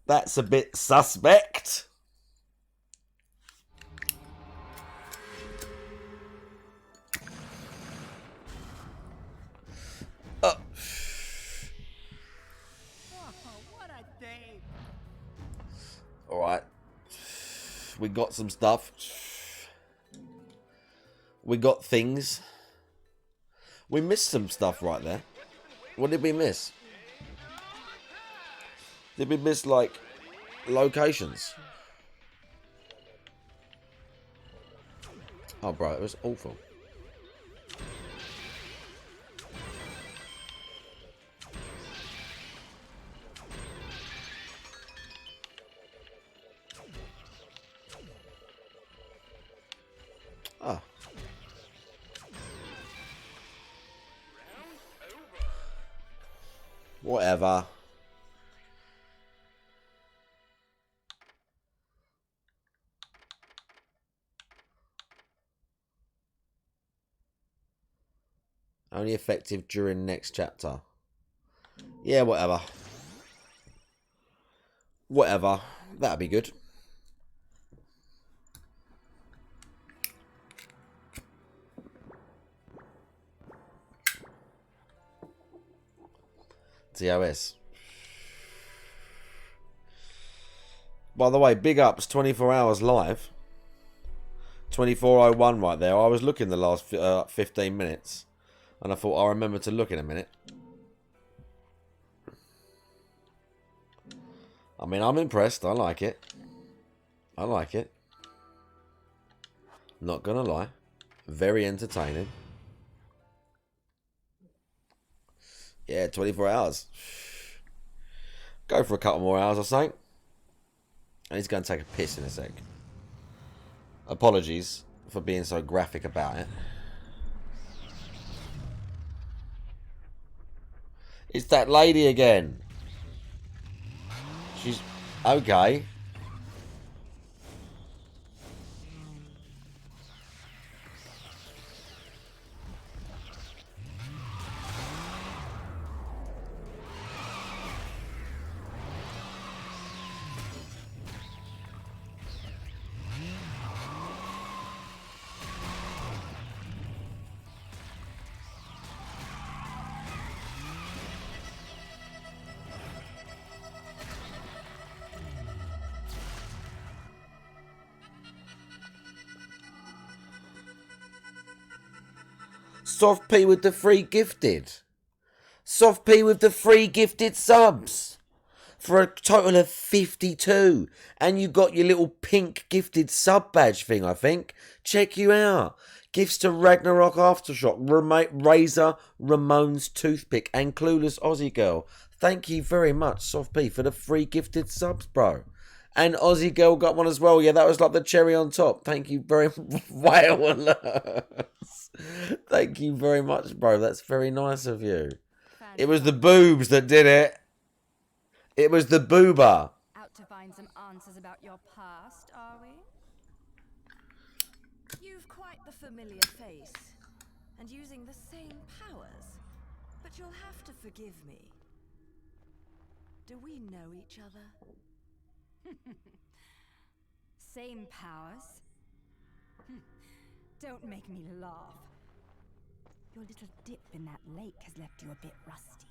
That's a bit suspect. Alright. We got some stuff. We got things. We missed some stuff right there. What did we miss? Did we miss, like, locations? Oh, bro, it was awful. Ah. Whatever. Only effective during next chapter. Yeah, whatever. Whatever. That'd be good. TOS. By the way, big ups, 24 hours live. 24:01 right there. I was looking the last 15 minutes. And I thought I'll remember to look in a minute. I mean, I'm impressed. I like it. I like it. Not gonna lie. Very entertaining. Yeah, 24 hours. Go for a couple more hours or something. And he's going to take a piss in a sec. Apologies for being so graphic about it. It's that lady again. She's okay. Soft P with the free gifted. Soft P with the free gifted subs. For a total of 52. And you got your little pink gifted sub badge thing, I think. Check you out. Gifts to Ragnarok Aftershock, Razor, Ramon's Toothpick, and Clueless Aussie Girl. Thank you very much, Soft P, for the free gifted subs, bro. And Aussie Girl got one as well. Yeah, that was like the cherry on top. Thank you very much. Whale Thank you very much, bro. That's very nice of you. It was the boobs that did it. It was the boober. Out to find some answers about your past, are we? You've quite the familiar face, and using the same powers. But you'll have to forgive me. Do we know each other? Same powers? Don't make me laugh. Your little dip in that lake has left you a bit rusty.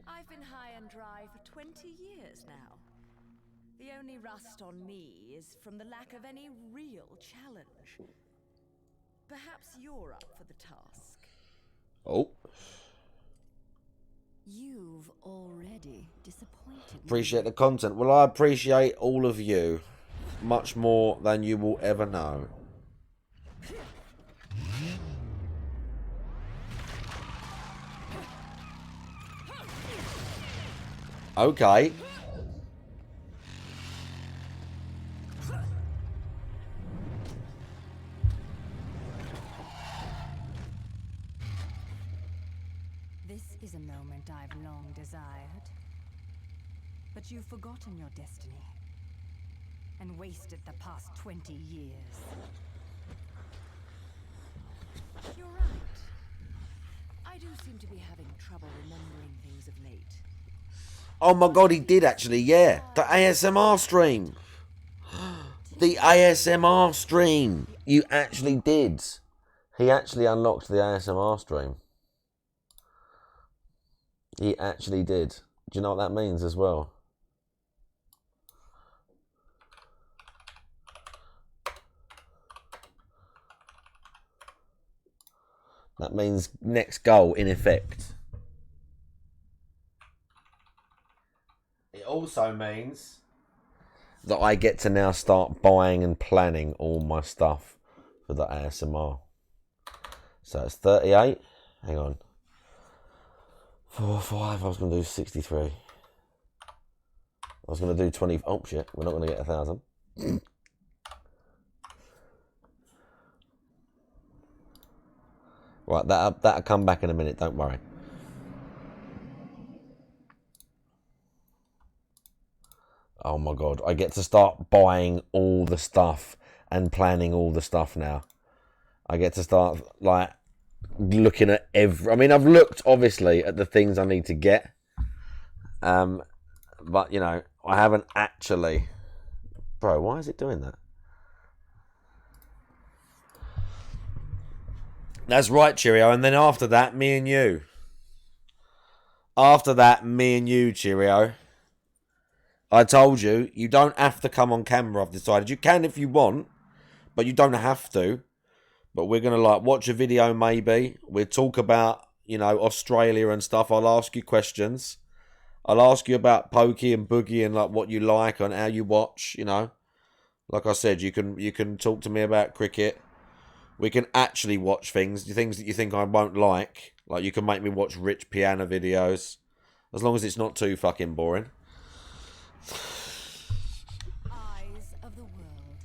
I've been high and dry for 20 years now. The only rust on me is from the lack of any real challenge. Perhaps you're up for the task. Oh. You've already disappointed me. Appreciate the content. Well, I appreciate all of you. Much more than you will ever know. Okay. This is a moment I've long desired. But you've forgotten your destiny. And wasted the past 20 years. You're right. I do seem to be having trouble remembering things of late. Oh my god, he did actually, yeah. The ASMR stream. The ASMR stream. You actually did. He actually unlocked the ASMR stream. He actually did. Do you know what that means as well? That means next goal in effect. It also means that I get to now start buying and planning all my stuff for the ASMR. So it's 38. Hang on. 4, 5. I was going to do 63. I was going to do 20. Oh shit, we're not going to get 1,000. Right, that'll come back in a minute, don't worry. Oh my god, I get to start buying all the stuff and planning all the stuff now. I get to start, like, looking at every... I mean, I've looked, obviously, at the things I need to get. But, you know, I haven't actually... Bro, why is it doing that? That's right, Cheerio. And then after that, me and you. After that, me and you, Cheerio. I told you, you don't have to come on camera, I've decided. You can if you want, but you don't have to. But we're going to, like, watch a video maybe. We'll talk about, you know, Australia and stuff. I'll ask you questions. I'll ask you about Pokey and Boogie and, like, what you like and how you watch, you know. Like I said, you can talk to me about cricket. We can actually watch things that you think I won't like. Like, you can make me watch rich piano videos. As long as it's not too fucking boring. Eyes of the world.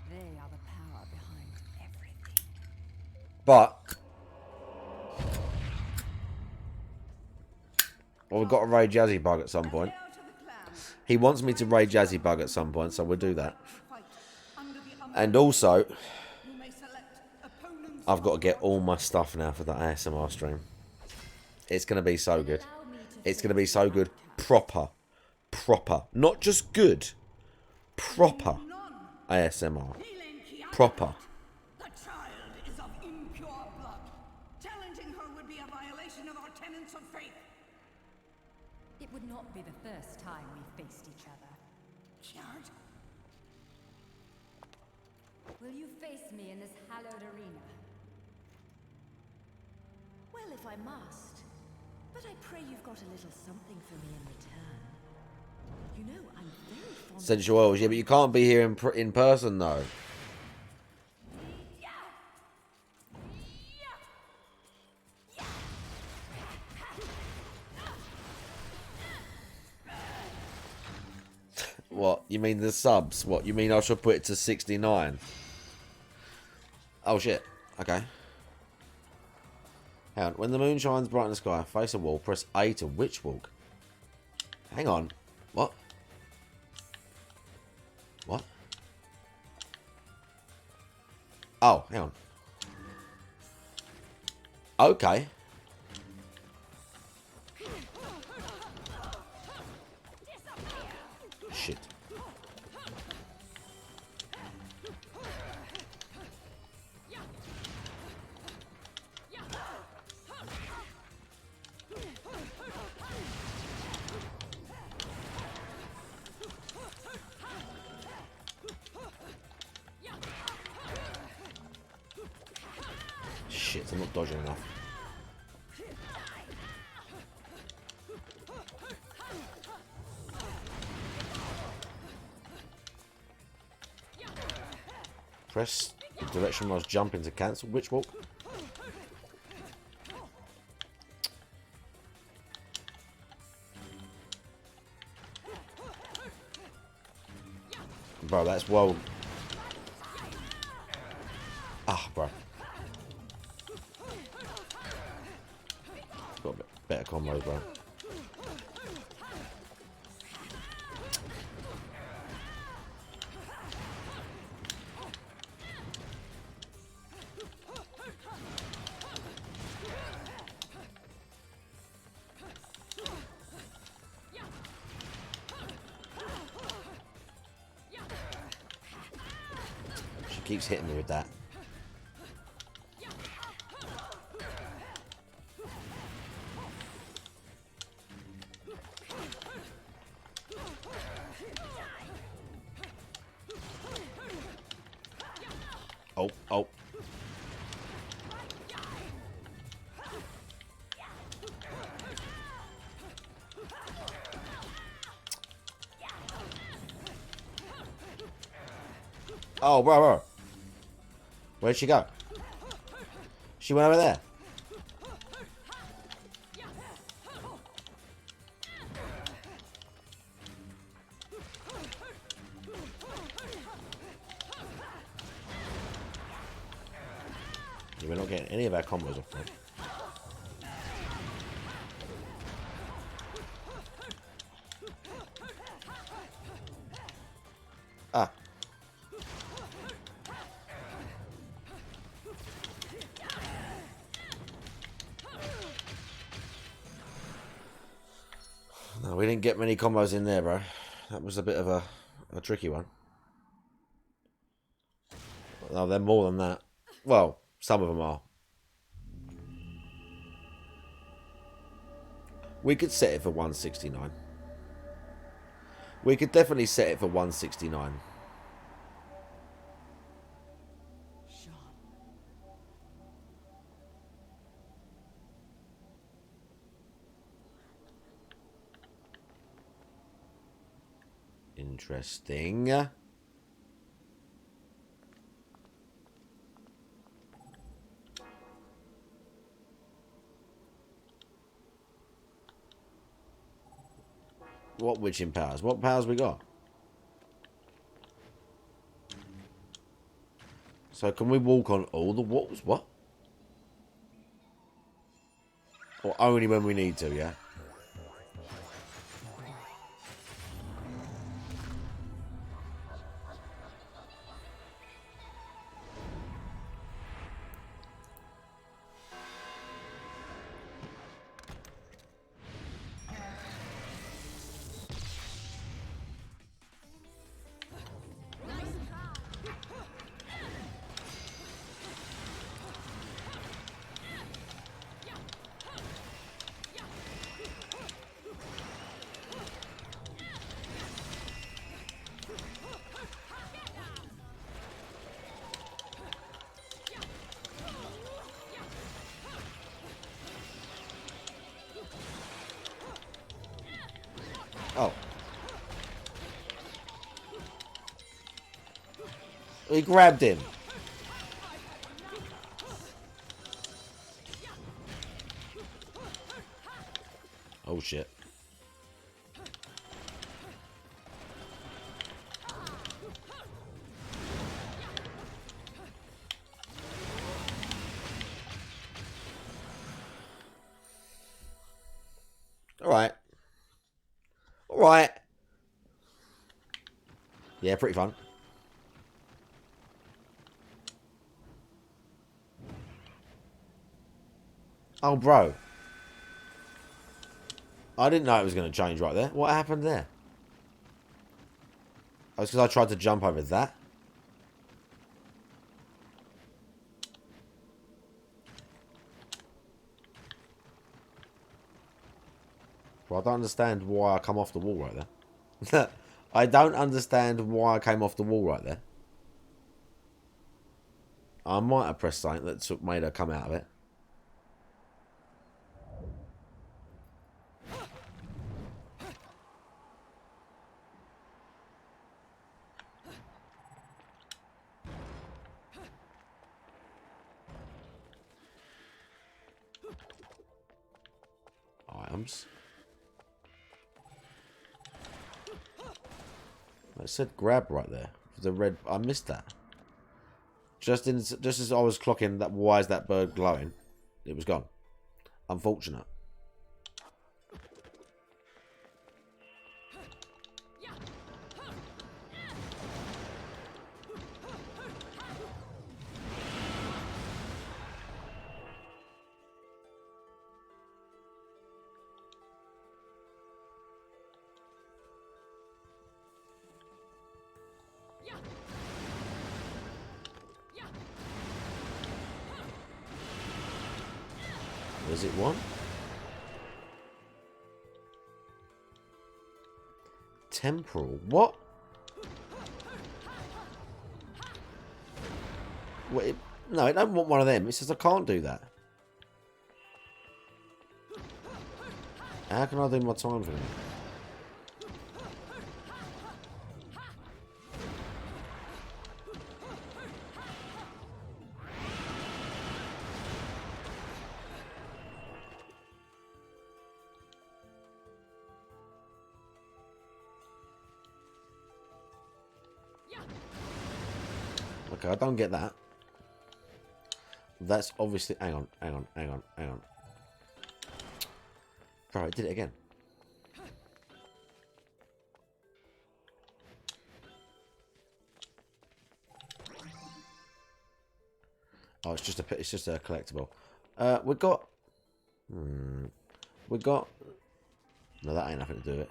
They are the power behind everything. But... well, we've got to raid Jazzy Bug at some point. He wants me to raid Jazzy Bug at some point, so we'll do that. And also... I've got to get all my stuff now for the ASMR stream. It's going to be so good. It's going to be so good. Proper. Not just good. Proper ASMR. Proper. The child is of impure blood. Challenging her would be a violation of our tenets of faith. It would not be the first time we faced each other. Shard? Will you face me in this hallowed arena? Well, if I must. But I pray you've got a little something for me in return. You know, I'm very fond Sensual oils, yeah, but you can't be here in person, though. What? You mean the subs? What? You mean I should put it to 69? Oh, shit. Okay. Hang on. When the moon shines bright in the sky, face a wall, press A to witch walk. Hang on. What? What? Oh, hang on. Okay. Shit. Shit, I'm not dodging enough. Press the direction when I was jumping to cancel witch walk. Bro, that's well. Ah, bro. Got a bit better combo, bro. Keeps hitting me with that. Oh, oh. Oh, bro. Where'd she go? She went over there. Yeah, we're not getting any of our combos off there. Ah. No, we didn't get many combos in there, bro. That was a bit of a tricky one. No, they're more than that. Well, some of them are. We could set it for 169. We could definitely set it for 169. Sean. Interesting. What witching powers? What powers we got? So can we walk on all the walls? What? Or only when we need to, yeah? Oh. We grabbed him. Oh shit. Alright. Alright. Yeah, pretty fun. Oh, bro. I didn't know it was going to change right there. What happened there? Oh, it's because I tried to jump over that. Well, I don't understand why I come off the wall right there. I don't understand why I came off the wall right there. I might have pressed something that made her come out of it. Items. It said grab right there. The red. I missed that. Just as I was clocking that. Why is that bird glowing? It was gone. Unfortunate. Does it want? Temporal. What? Wait, no, it don't want one of them. It says I can't do that. How can I do my time for them? Okay, I don't get that. That's obviously... Hang on. Bro, I did it again. Oh, it's just a collectible. We got... We got... No, that ain't nothing to do with it.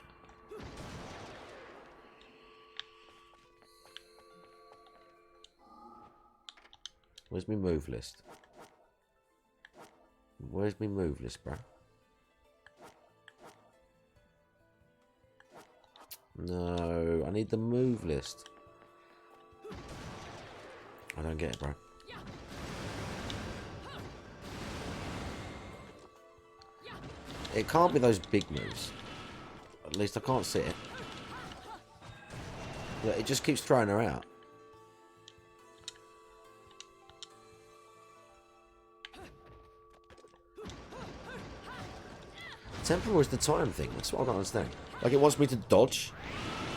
Where's my move list? Where's my move list, bro? No, I need the move list. I don't get it, bro. It can't be those big moves. At least I can't see it. But it just keeps throwing her out. Temporal is the time thing. That's what I don't understand. Like it wants me to dodge.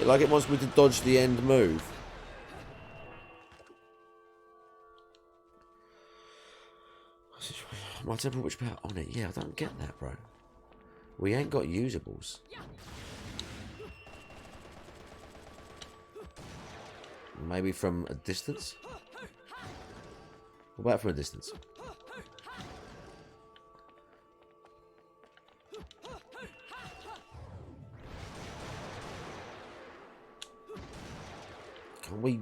Like it wants me to dodge the end move. My temporal which power on it? Yeah, I don't get that, bro. We ain't got usables. Maybe from a distance? What about from a distance? Can we...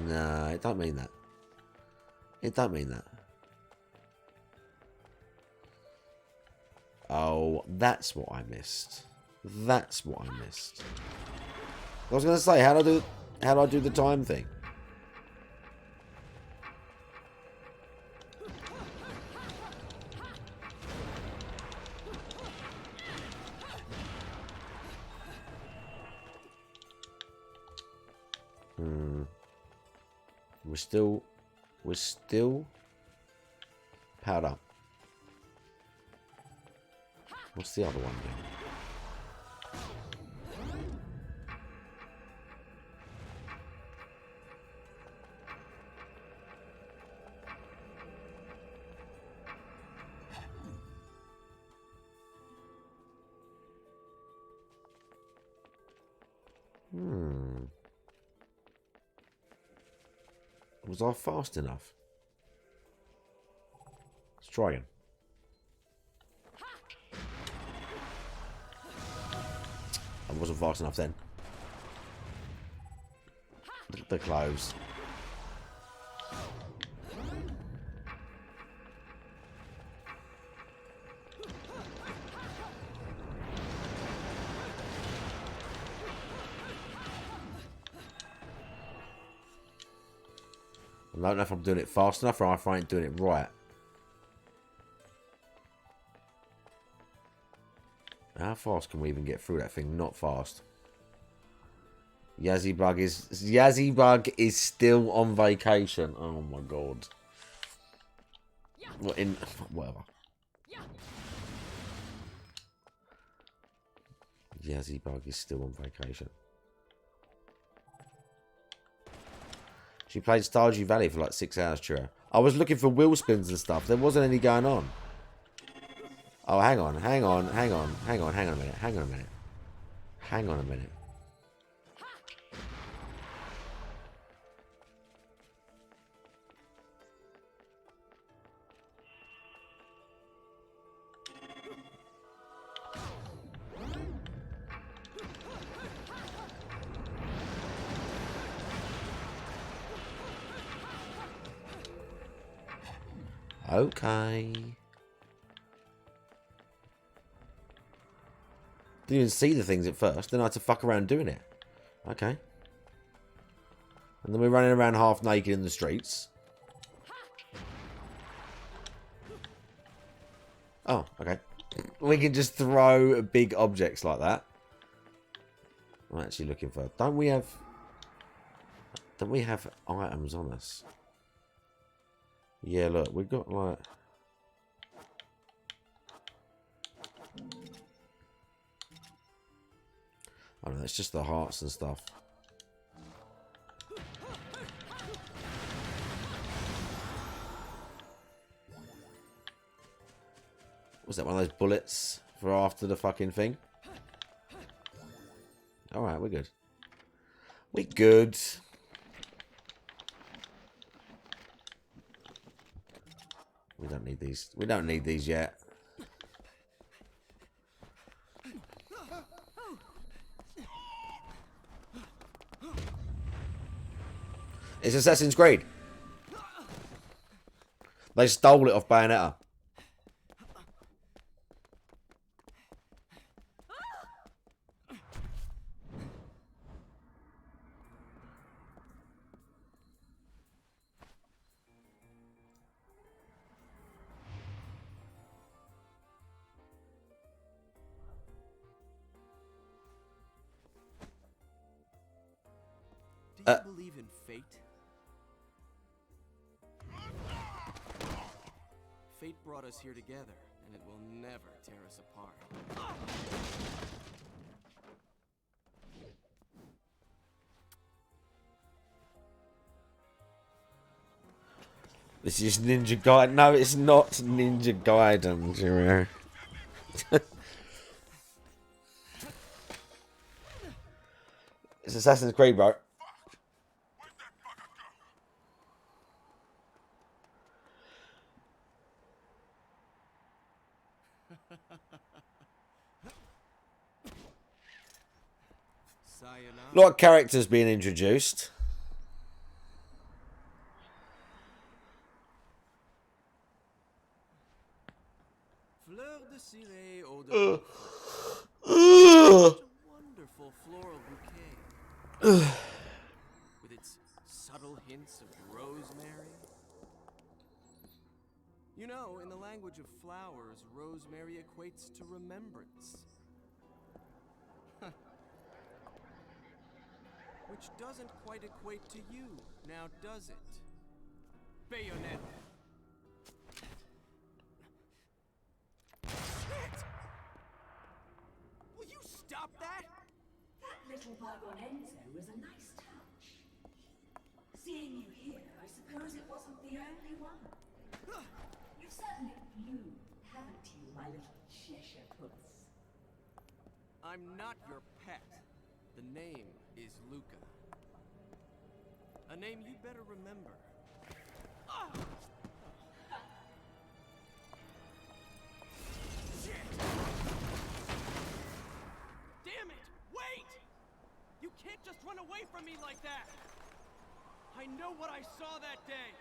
Nah, it don't mean that. It don't mean that. Oh, that's what I missed. That's what I missed. I was gonna say, how do I do the time thing? We're still powered up. What's the other one doing? Was I fast enough? Let's try again. I wasn't fast enough then. Look at the clothes. I don't know if I'm doing it fast enough or if I ain't doing it right. How fast can we even get through that thing? Not fast. Yazzie Bug is still on vacation. Oh my god. What in whatever. Yazzie Bug is still on vacation. She played Stardew Valley for like 6 hours, Churro. I was looking for wheel spins and stuff. There wasn't any going on. Oh, hang on a minute. Hang on a minute. Okay. Didn't even see the things at first. Then I had to fuck around doing it. Okay. And then we're running around half naked in the streets. Oh, okay. We can just throw big objects like that. I'm actually looking for... Don't we have items on us? Yeah, look. We've got, like... Oh, no, it's just the hearts and stuff. Was that one of those bullets for after the fucking thing? Alright, we're good. We're good. We don't need these. We don't need these yet. It's Assassin's Creed. They stole it off Bayonetta. Do you believe in fate? Fate brought us here together, and it will never tear us apart. This is Ninja Gaiden. No, it's not Ninja Gaiden, Jimmy. It's Assassin's Creed, bro. A lot of characters being introduced. Fleur de ciré eau de Such a wonderful floral bouquet. With its subtle hints of rosemary. You know, in the language of flowers, rosemary equates to remembrance. Which doesn't quite equate to you, now does it? Bayonetta. Shit! Will you stop that? That little bug on Enzo was a nice touch. Seeing you here, I suppose it wasn't the only one. You've certainly bloomed, haven't you, my little Cheshire puss? I'm not your pet. The name is Luca. A name you better remember. Shit! Damn it! Wait! You can't just run away from me like that! I know what I saw that day!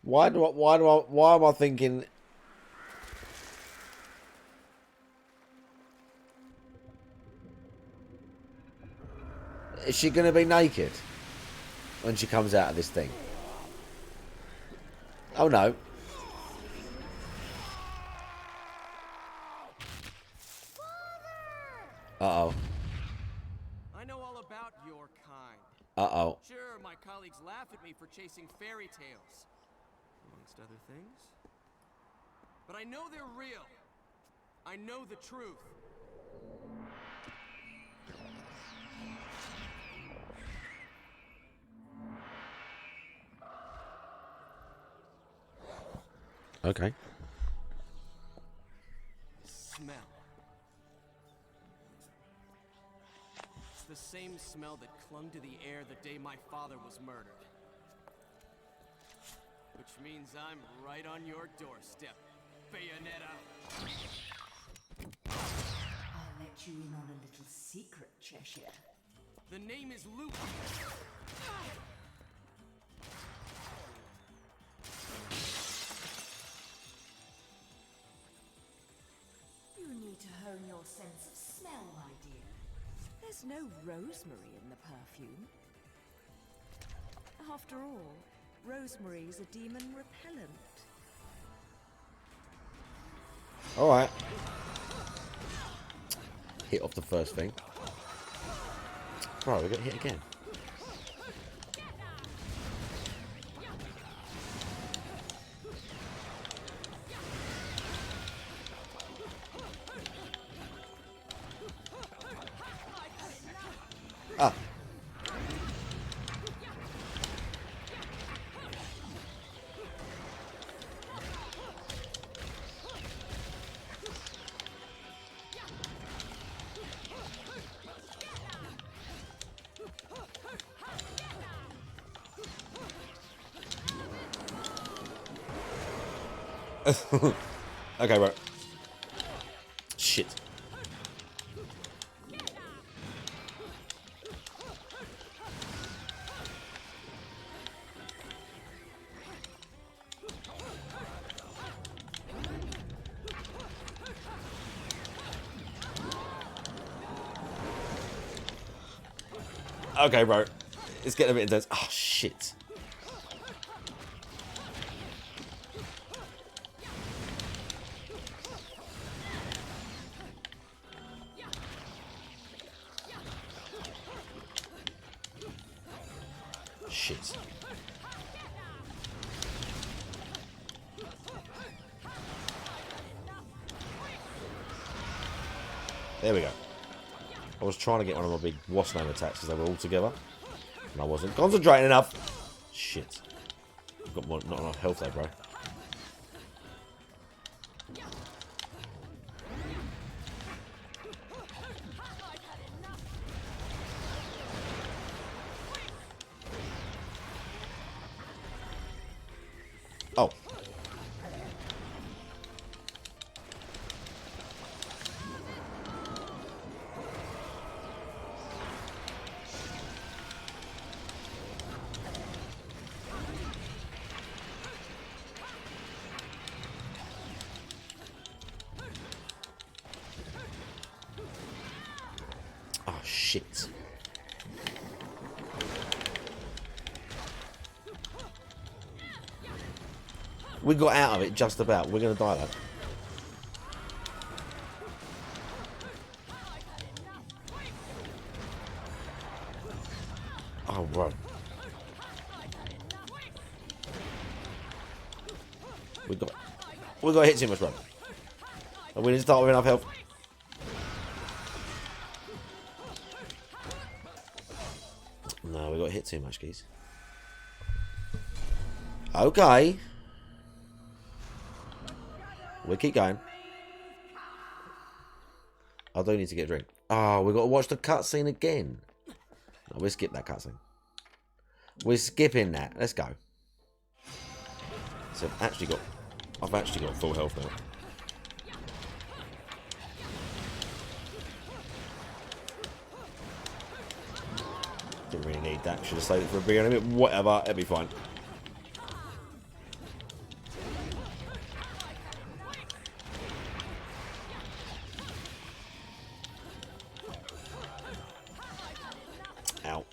Why am I thinking... Is she going to be naked when she comes out of this thing? Oh no. Uh-oh. I know all about your kind. Uh-oh. Sure, my colleagues laugh at me for chasing fairy tales, amongst other things. But I know they're real. I know the truth. Okay. Smell. It's the same smell that clung to the air the day my father was murdered. Which means I'm right on your doorstep, Bayonetta. I'll let you in on a little secret, Cheshire. The name is Luke. There's no rosemary in the perfume. After all, rosemary's a demon repellent. Alright. Hit off the first thing. Bro, we got hit again. Ah. Okay, right. Shit. Okay, bro. It's getting a bit intense. Oh, shit. Shit. There we go. I was trying to get one of my big wasp name attacks because they were all together. And I wasn't concentrating enough. Shit. I've got not enough health though, bro. Oh. Oh, shit. We got out of it just about. We're going to die though. Oh, bro. We got hit too much, bro. And we didn't start with enough health. No, we got hit too much, geez. Okay. We'll keep going. I do need to get a drink. Oh, we got to watch the cutscene again. No, we'll skip that cutscene. We're skipping that. Let's go. So I've actually got full health now. Didn't really need that. Should have saved it for a bigger enemy. Whatever, it'll be fine. Ow.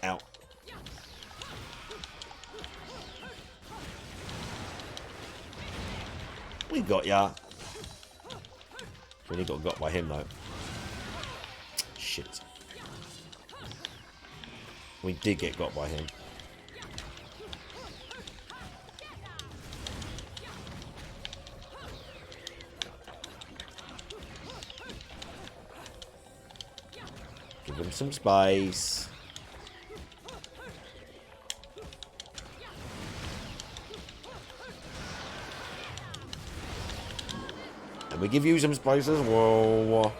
Ow. We got ya. We only got by him though. Shit. We did get got by him. Give him some space. And we give you some space as well.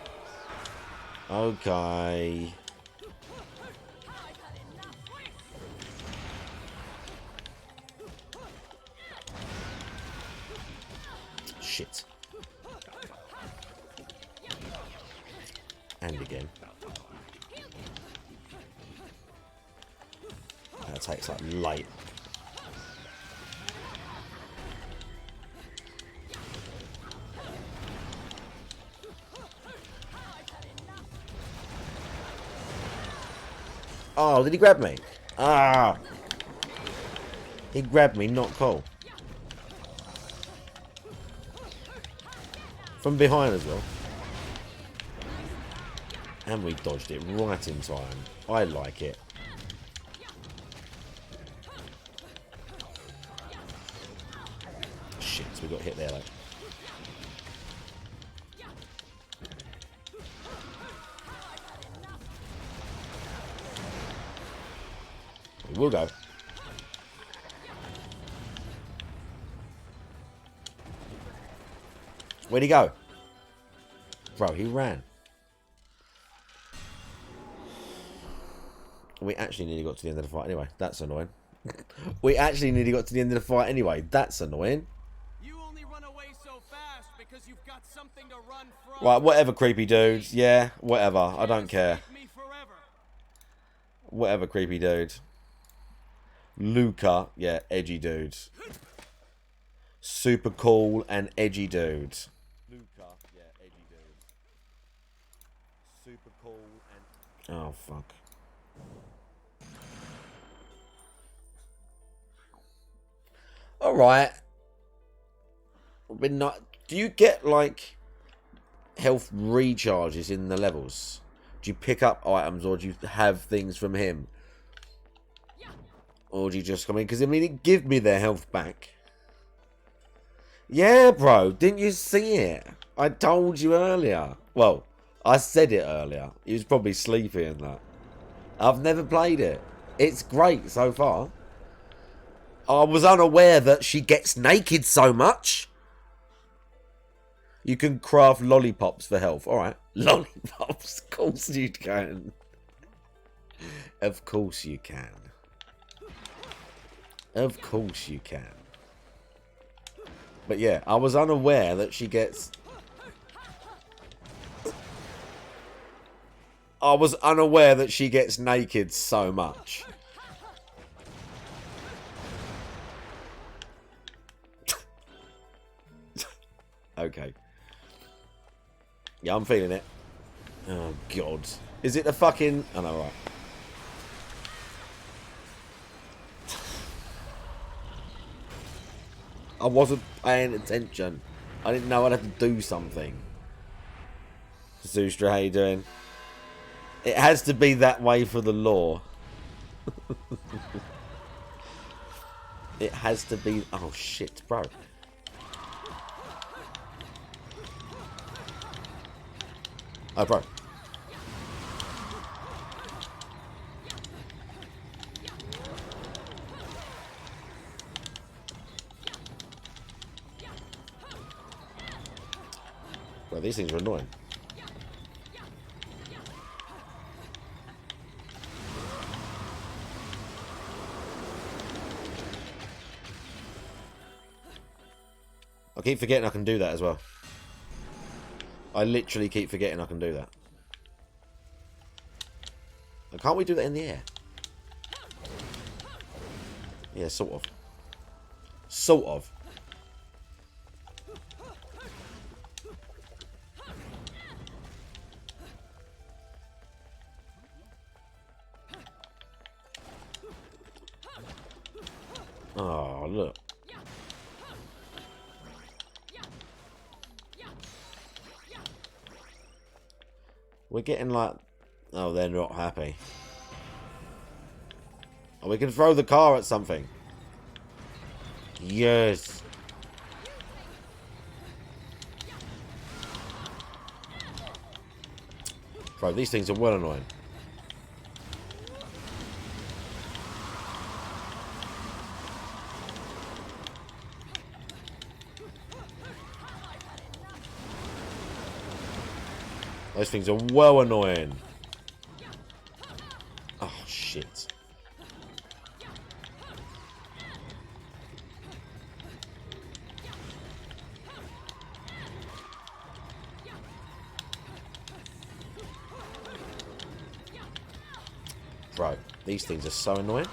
Okay. Shit. And again. That takes like light. Oh, did he grab me? Ah. He grabbed me, not cool. From behind as well. And we dodged it right in time. I like it. Shit, we got hit there though. We'll go. Where'd he go? Bro, he ran. We actually nearly got to the end of the fight anyway. That's annoying. We actually nearly got to the end of the fight anyway. That's annoying. You only run away so fast because you've got something to run from. Right, whatever, creepy dudes. Yeah, whatever. I don't care. Whatever, creepy dude. Luca, yeah, edgy dude. Super cool and edgy dude. Luca, yeah, edgy dude. Super cool and... Oh, fuck. Alright. Do you get, like, health recharges in the levels? Do you pick up items or do you have things from him? Or do you just come in? Because, I mean, it give me their health back. Yeah, bro. Didn't you see it? I told you earlier. Well, I said it earlier. He was probably sleepy in that. I've never played it. It's great so far. I was unaware that she gets naked so much. You can craft lollipops for health. Alright. Lollipops. Of course you can. Of course you can. Of course you can. But yeah, I was unaware that she gets... I was unaware that she gets naked so much. Okay. Yeah, I'm feeling it. Oh, God. Is it the fucking... Oh, no, right. I wasn't paying attention. I didn't know I'd have to do something. Zustra, how you doing? It has to be that way for the lore. It has to be... Oh, shit, bro. Oh, bro. Well, these things are annoying. I keep forgetting I can do that as well. I literally keep forgetting I can do that. And can't we do that in the air? Yeah, sort of. Sort of. Oh, look. We're getting like... Oh, they're not happy. Oh, we can throw the car at something. Yes. Bro, these things are well annoying. Those things are well annoying. Oh, shit. Bro, these things are so annoying.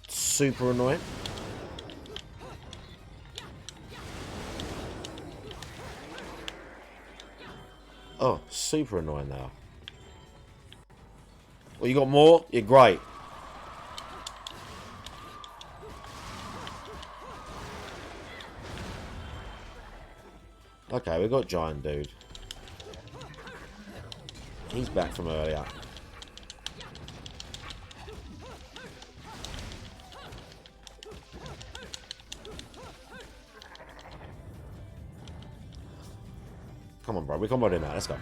Super annoying. Oh, super annoying now. Well, you got more? You're great. Okay, we got Giant Dude. He's back from earlier. Come on, bro. We can mod him out. Let's go.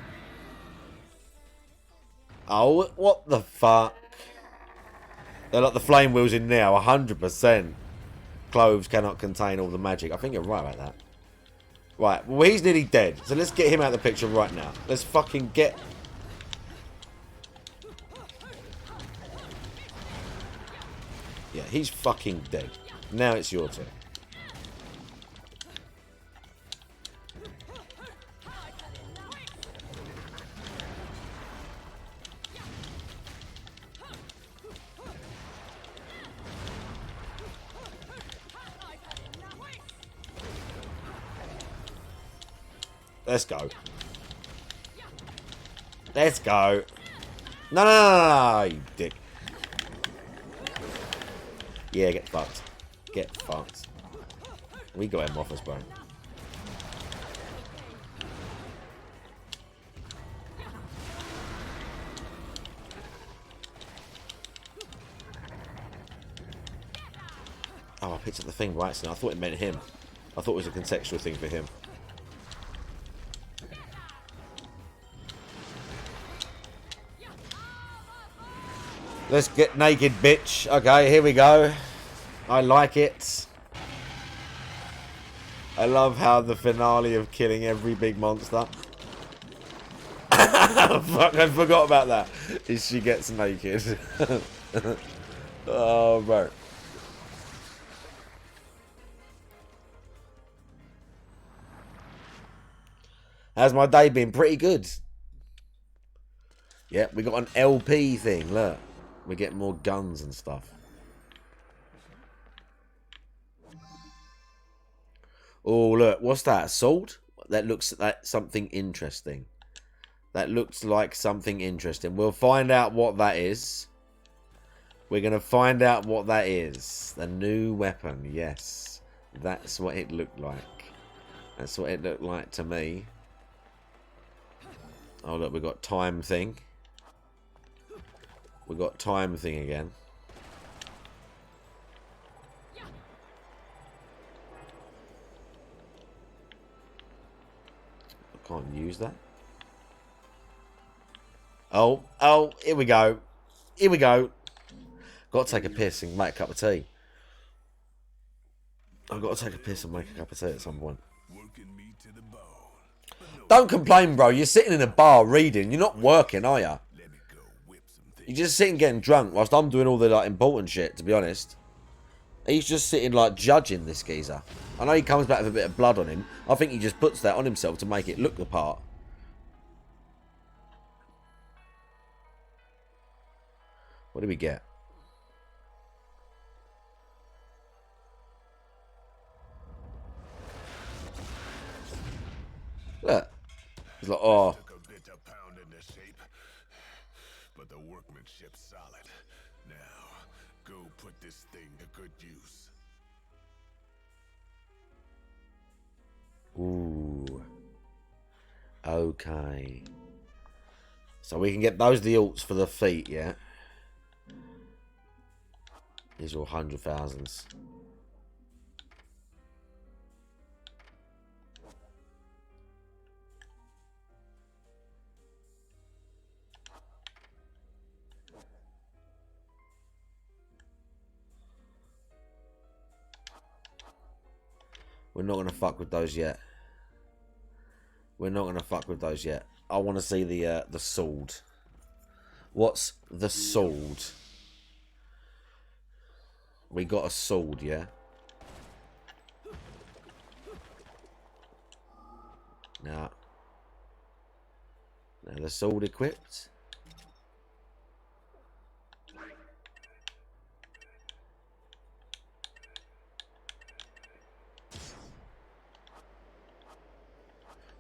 Oh, what the fuck? They're like the flame wheels in now. 100%. Cloves cannot contain all the magic. I think you're right about that. Right. Well, he's nearly dead. So let's get him out of the picture right now. Let's fucking get... Yeah, he's fucking dead. Now it's your turn. Let's go. Let's go. No, no, no, no, you dick. Yeah, get fucked. Get fucked. We got him off us, bro. Oh, I picked up the thing by accident. I thought it meant him. I thought it was a contextual thing for him. Let's get naked, bitch. Okay, here we go. I like it. I love how the finale of killing every big monster. Fuck, I forgot about that. Is she gets naked. Oh, bro. How's my day been? Pretty good. Yep, we got an LP thing. Look. We get more guns and stuff. Oh, look. What's that? Sword? That looks like something interesting. That looks like something interesting. We'll find out what that is. We're going to find out what that is. The new weapon. Yes. That's what it looked like. That's what it looked like to me. Oh, look. We've got time thing. We got time thing again. I can't use that. Oh, here we go. Here we go. Got to take a piss and make a cup of tea. I've got to take a piss and make a cup of tea at some point. Don't complain, bro. You're sitting in a bar reading. You're not working, are you? You're just sitting getting drunk whilst I'm doing all the like important shit, to be honest. He's just sitting like judging this geezer. I know he comes back with a bit of blood on him. I think he just puts that on himself to make it look the part. What do we get? Look. He's like, oh. But the workmanship's solid. Now, go put this thing to good use. Ooh. Okay. So we can get those the alts for the feet, yeah? These are all 100,000s. We're not going to fuck with those yet. We're not going to fuck with those yet. I want to see the sword. What's the sword? We got a sword, yeah? Now the sword equipped.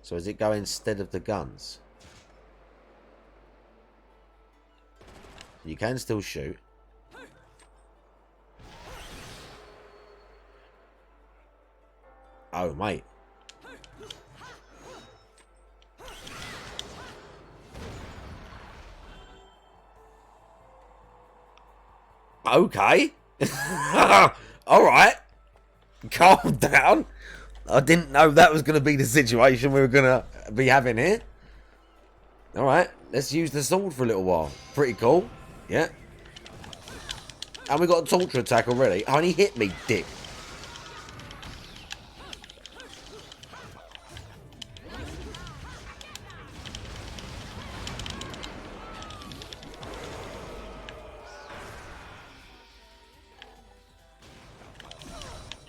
So does it go instead of the guns? You can still shoot. Oh, mate. Okay. Alright. Calm down. I didn't know that was going to be the situation we were going to be having here. Alright. Let's use the sword for a little while. Pretty cool. Yeah. And we got a torture attack already. Only hit me, dick.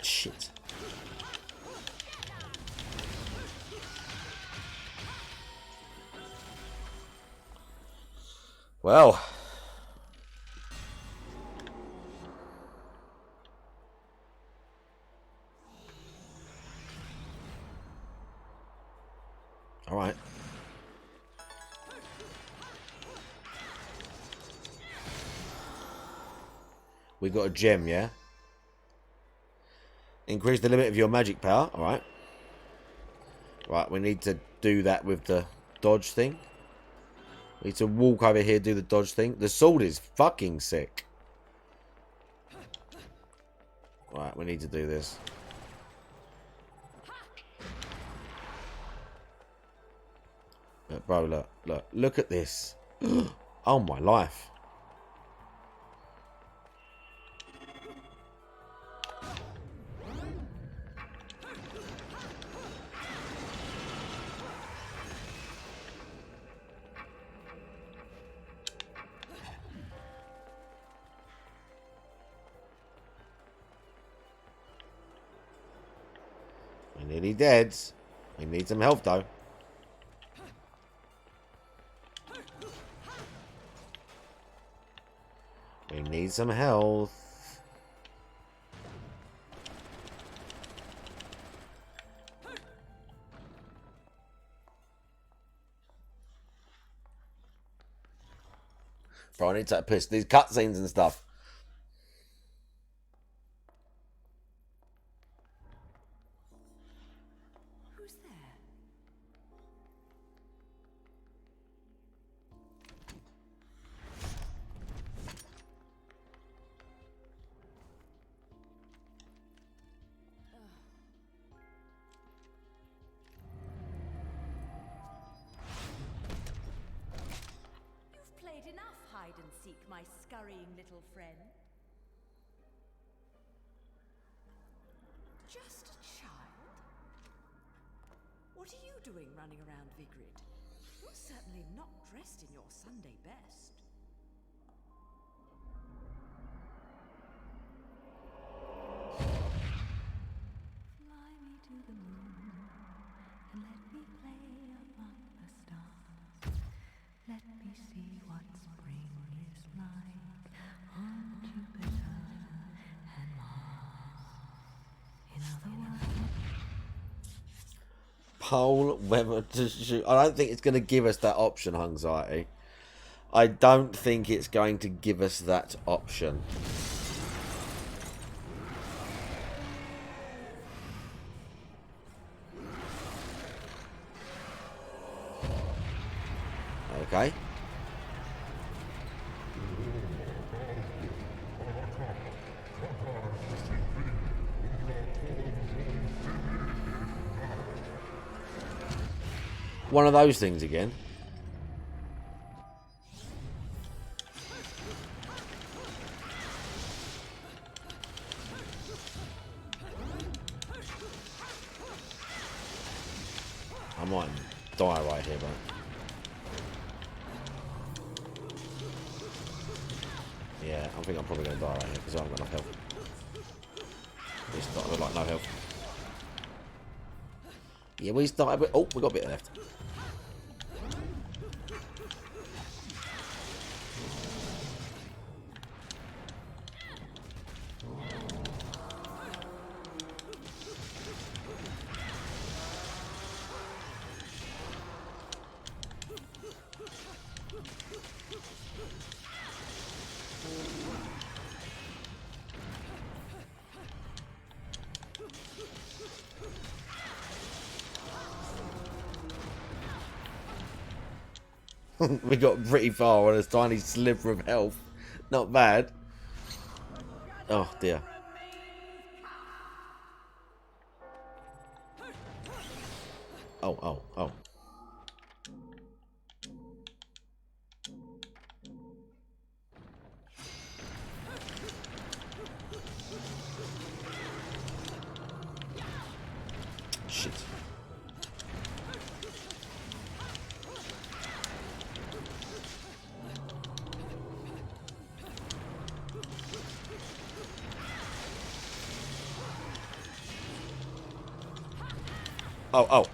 Shit. Well. All right. We got a gem, yeah? Increase the limit of your magic power. All right. Right, we need to do that with the dodge thing. We need to walk over here, do the dodge thing. The sword is fucking sick. Right, we need to do this. Look, bro, look at this. Oh, my life. We're nearly dead. We need some help, though. We need some health. Bro, I need to take a piss. These cutscenes and stuff. Who's there? You've played enough hide and seek, my scurrying little friend. Just a child? What are you doing running around Vigrid? You're certainly not dressed in your Sunday best. Fly me to the moon and let me play among the stars. Let me see what spring is like on Jupiter and Mars. In other words, Pole whether to shoot. I don't think it's going to give us that option, Anxiety. I don't think it's going to give us that option. Okay. One of those things again. I might die right here, bro. Yeah, I think I'm probably going to die right here because I haven't got enough health. We started with like no health. Yeah, we started with... Oh, we got a bit left. We got pretty far on a tiny sliver of health. Not bad. Oh dear. Oh. Shit. Oh.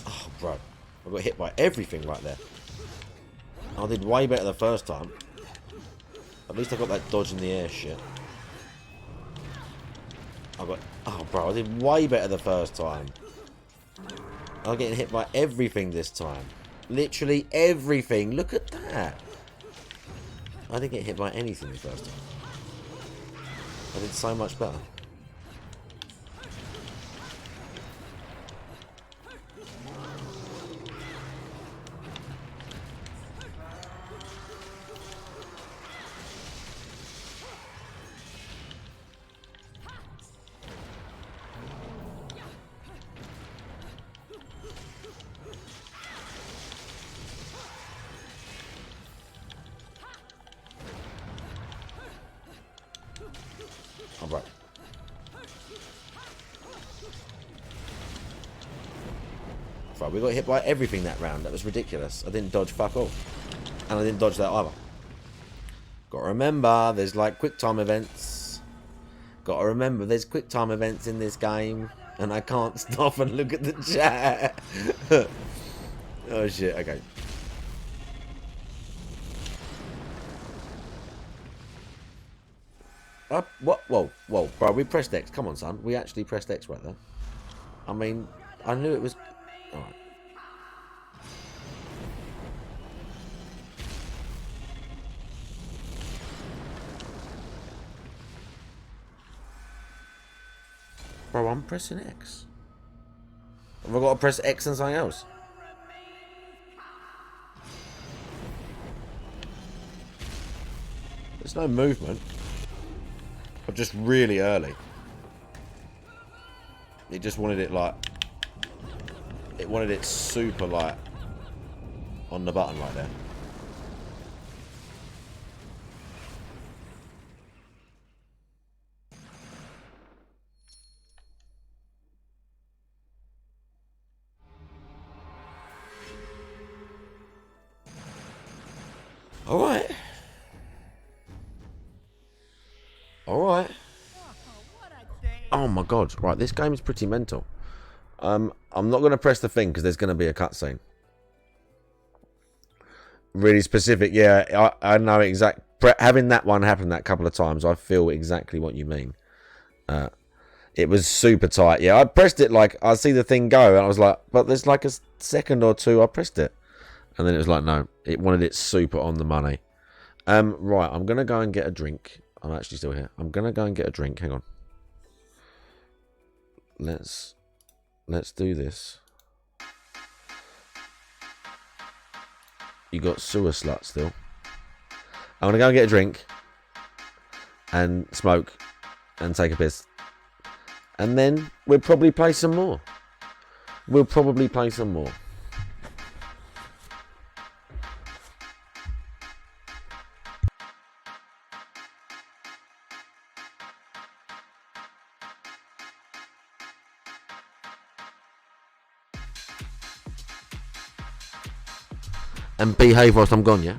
Oh, bro. I got hit by everything right there. I did way better the first time. At least I got that dodge in the air shit. Oh, bro, I did way better the first time. I'm getting hit by everything this time. Literally everything. Look at that. I didn't get hit by anything the first time. I did so much better. Alright. Right, we got hit by everything that round. That was ridiculous. I didn't dodge fuck all. And I didn't dodge that either. Gotta remember, there's like quick time events. Gotta remember, there's quick time events in this game. And I can't stop and look at the chat. Oh shit, okay. What? Whoa, bro, we pressed X. Come on, son. We actually pressed X right there. I mean, I knew it was... Alright. Bro, I'm pressing X. Have I got to press X and something else? There's no movement. I'm just really early. It just wanted it like... It wanted it super like... On the button right there. Alright. Alright. Oh my god. Right, this game is pretty mental. I'm not going to press the thing because there's going to be a cutscene. Really specific. Yeah, I know exact. Having that one happen that couple of times, I feel exactly what you mean. It was super tight. Yeah, I pressed it like, I see the thing go and I was like, but there's like a second or two I pressed it. And then it was like, no, it wanted it super on the money. Right, I'm going to go and get a drink. I'm actually still here. I'm going to go and get a drink. Hang on. Let's do this. You got sewer slut still. I'm going to go and get a drink. And smoke. And take a piss. And then we'll probably play some more. And behave whilst I'm gone, yeah?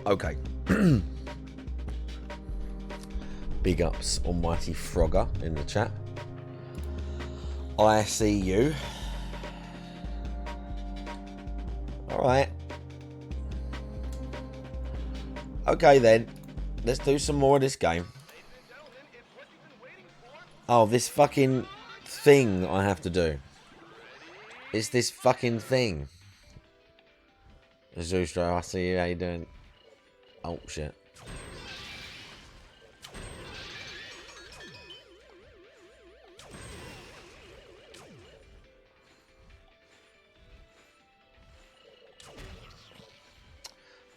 Okay. Big ups, Almighty Frogger in the chat. I see you. Alright. Okay then. Let's do some more of this game. Oh, this fucking thing I have to do. It's this fucking thing. Zoostro, I see you. How you doing? Oh, shit.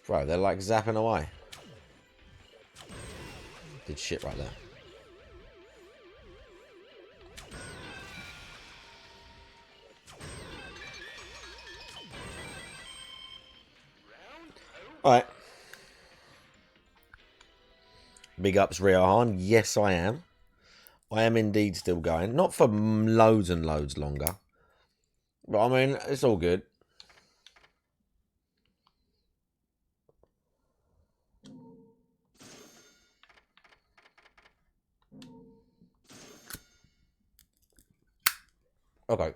Bro, they're like zapping away. Did shit right there. Alright. Big ups, Riohan. Yes, I am. I am indeed still going. Not for loads and loads longer. But I mean, it's all good. Okay.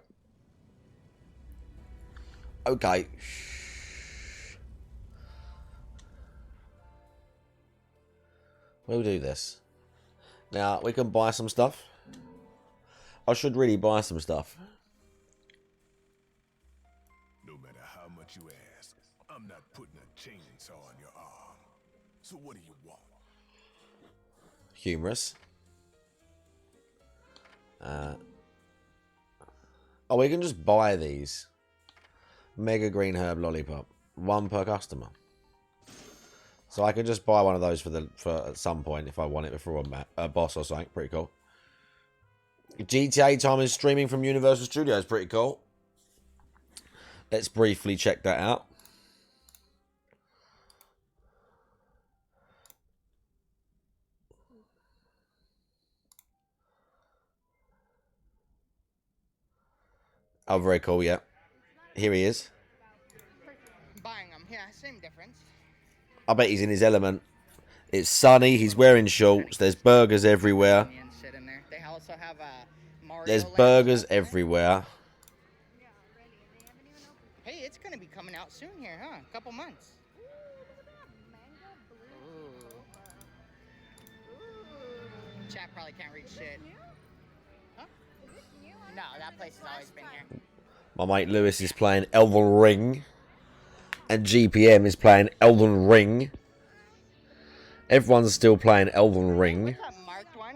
Okay. We'll do this. Now, we can buy some stuff. I should really buy some stuff. No matter how much you ask, I'm not putting a chainsaw on your arm. So what do you want? Humorous. Oh, we can just buy these. Mega Green Herb Lollipop. 1 per customer. So I can just buy one of those for at some point if I want it before a boss or something. Pretty cool. GTA time is streaming from Universal Studios. Pretty cool. Let's briefly check that out. Oh, very cool, yeah. Here he is. Buying them, yeah, same difference. I bet he's in his element. It's sunny, he's wearing shorts, there's burgers everywhere. They also have Mario There's Land burgers stuff there. everywhere. Hey, it's gonna be coming out soon here, huh? A couple months. Chat probably can't read shit. Huh? No, that place has always been here. My mate Lewis is playing Elden Ring. And GPM is playing Elden Ring. Everyone's still playing Elden Ring. What's that marked one?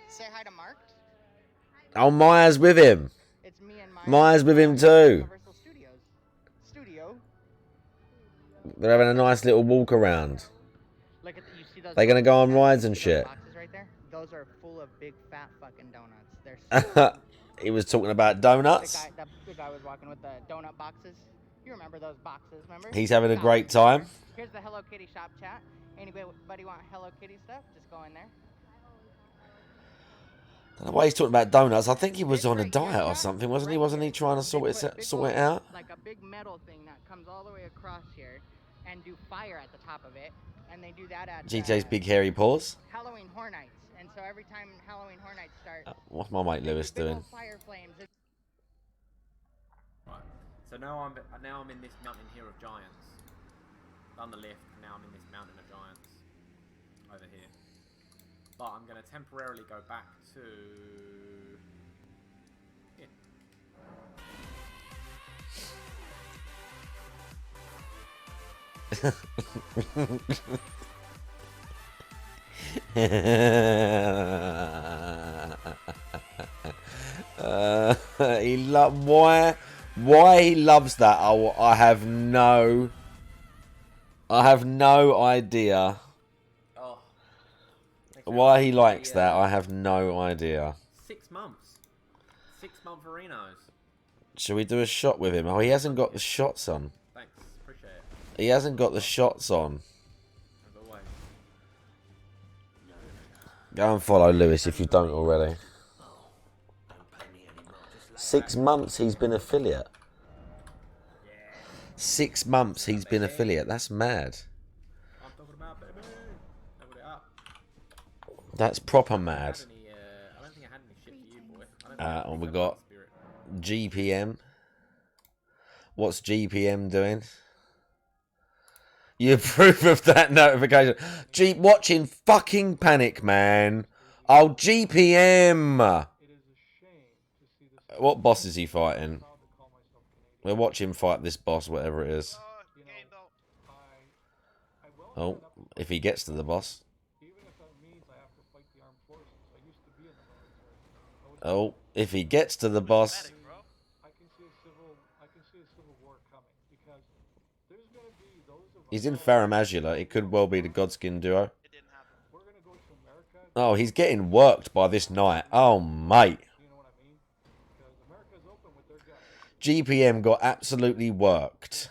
Say hi to Marked. Oh, Maya's with him. It's me and Maya's with him too. Universal Studios. Studio. They're having a nice little walk around. Look at you see those. They're gonna go on boxes? rides and See those shit. boxes right there? Those are full of big fat fucking donuts. They're so He was talking about donuts. the guy was walking with the donut boxes. You remember those boxes, remember? He's having a great time. Here's the Hello Kitty shop chat. Anybody want Hello Kitty stuff? Just go in there. I don't know why he's talking about donuts. I think he was on a diet or something, wasn't he? Wasn't he trying to sort it out? Like a big metal thing that comes all the way across here and do fire at the top of it. And they do that at GTA's big hairy paws. Halloween Horror Nights. And so every time Halloween Horror Nights start, What's my mate Lewis big old doing? fire flames. Right. So now I'm in this mountain here of giants. Done the lift, and now I'm in this mountain of giants over here. But I'm going to temporarily go back to here. Why he loves that? I have no idea. Oh. Why he likes that, I have no idea. 6 months. 6-month Arenos. Should we do a shot with him? Oh, he hasn't got the shots on. Thanks, appreciate it. He hasn't got the shots on. As always. Go and follow Lewis if you don't already. 6 months he's been That's proper I mad. don't think I had any shit for you, boy. I don't think I had And any we feathers got of spirit. GPM. What's GPM doing? You approve of that notification. Watching fucking Panic Man. Oh, GPM. What boss is he fighting? We'll watch him fight this boss, whatever it is. Oh, if he gets to the boss. Oh, if he gets to the boss. He's in Faramazula. It could well be the Godskin duo. Oh, he's getting worked by this knight. Oh, mate. GPM got absolutely worked.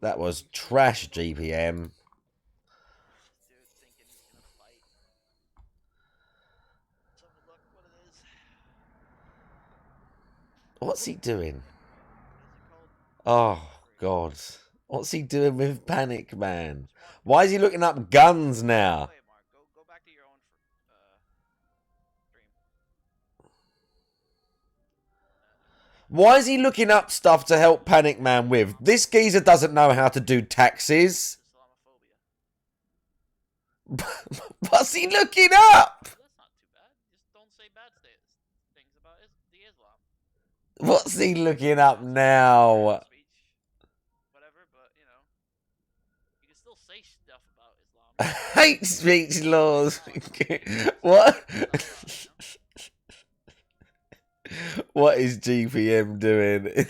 That was trash, GPM. What's he doing? Oh, God. What's he doing with Panic Man? Why is he looking up guns now? Why is he looking up stuff to help Panic Man with? This geezer doesn't know how to do taxes. What's he looking up? What's he looking up now? Hate speech laws. What? What is GPM doing?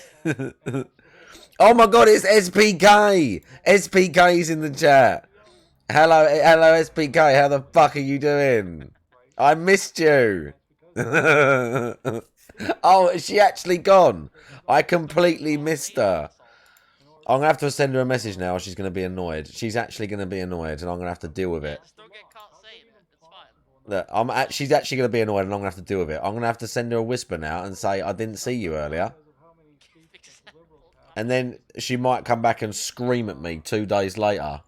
Oh my god, it's SPK! SPK's in the chat. Hello, SPK. How the fuck are you doing? I missed you. Oh, is she actually gone? I completely missed her. I'm going to have to send her a message now. She's going to be annoyed. She's actually going to be annoyed, and I'm going to have to deal with it. Look, she's actually going to be annoyed, and I'm going to have to deal with it. I'm going to have to send her a whisper now and say, I didn't see you earlier. And then she might come back and scream at me 2 days later.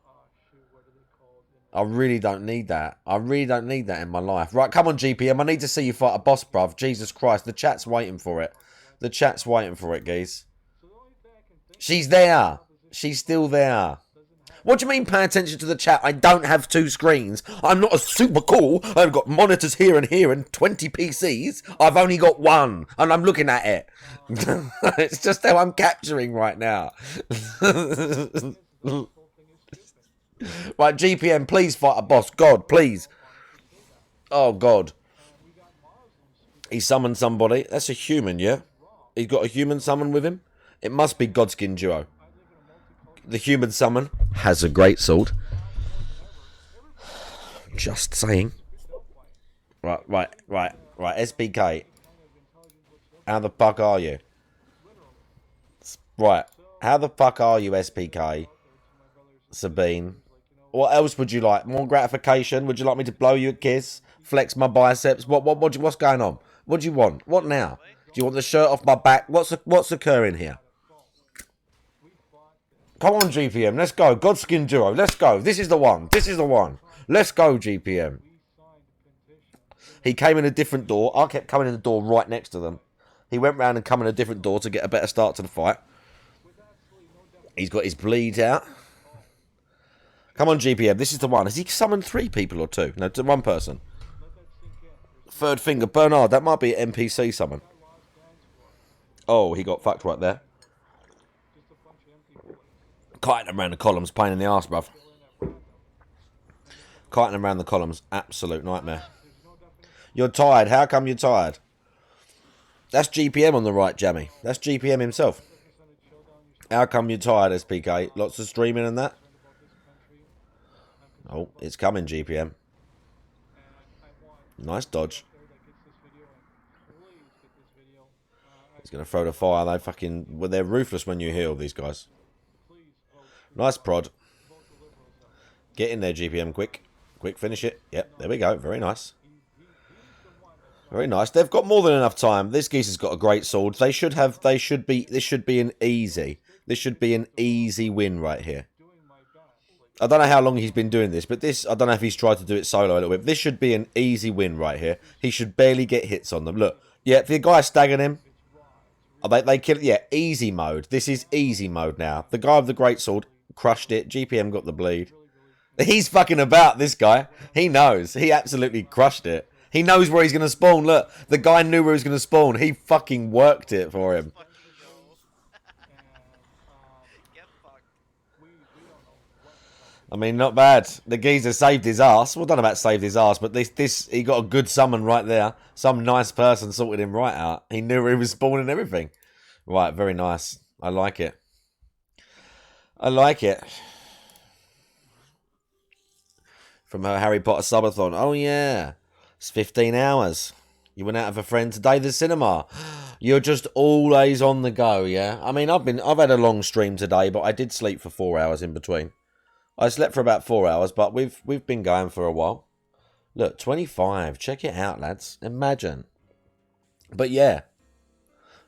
I really don't need that. I really don't need that in my life. Right, come on, GPM. I need to see you fight a boss, bruv. Jesus Christ. The chat's waiting for it. The chat's waiting for it, geez. She's there. She's still there. What do you mean pay attention to the chat? I don't have 2 screens. I'm not a super cool. I've got monitors here and 20 PCs. I've only got 1, and I'm looking at it. It's just how I'm capturing right now. Right, GPM, please fight a boss. God, please. Oh, God. He summoned somebody. That's a human, yeah? He's got a human summon with him? It must be Godskin Duo. The human summon has a great sword. Just saying. Right. SPK. How the fuck are you? Right. How the fuck are you, SPK? Sabine. What else would you like? More gratification? Would you like me to blow you a kiss? Flex my biceps? What's going on? What do you want? What now? Do you want the shirt off my back? What's occurring here? Come on, GPM. Let's go. Godskin Duo. Let's go. This is the one. This is the one. Let's go, GPM. He came in a different door. I kept coming in the door right next to them. He went round and come in a different door to get a better start to the fight. He's got his bleed out. Come on, GPM. This is the one. Has he summoned 3 people or 2? No, to 1 person. Third finger. Bernard, that might be an NPC summon. Oh, he got fucked right there. Kiting him around the columns. Pain in the arse, bruv. Kiting him around the columns. Absolute nightmare. You're tired. How come you're tired? That's GPM on the right, Jammy. That's GPM himself. How come you're tired, SPK? Lots of streaming and that? Oh, it's coming, GPM. Nice dodge. He's going to throw the fire. They fucking... Well, they're ruthless when you heal, these guys. Nice prod. Get in there, GPM, quick. Quick, finish it. Yep, there we go. Very nice. Very nice. They've got more than enough time. This geese has got a great sword. This should be an easy. This should be an easy win right here. I don't know how long he's been doing this, but this, I don't know if he's tried to do it solo a little bit. This should be an easy win right here. He should barely get hits on them. Look, yeah, the guy staggered him. Oh, they killed. Yeah, easy mode. This is easy mode now. The guy with the greatsword crushed it. GPM got the bleed. He's fucking about, this guy. He knows. He absolutely crushed it. He knows where he's going to spawn. Look, the guy knew where he was going to spawn. He fucking worked it for him. I mean, not bad. The geezer saved his ass. Well, I don't know about saved his ass, but he got a good summon right there. Some nice person sorted him right out. He knew where he was spawning and everything. Right, very nice. I like it. I like it. From her Harry Potter subathon. Oh, yeah. It's 15 hours. You went out with a friend today, the cinema. You're just always on the go, yeah? I mean, I've had a long stream today, but I did sleep for 4 hours in between. I slept for about 4 hours, but we've been going for a while. Look, 25. Check it out, lads. Imagine. But yeah.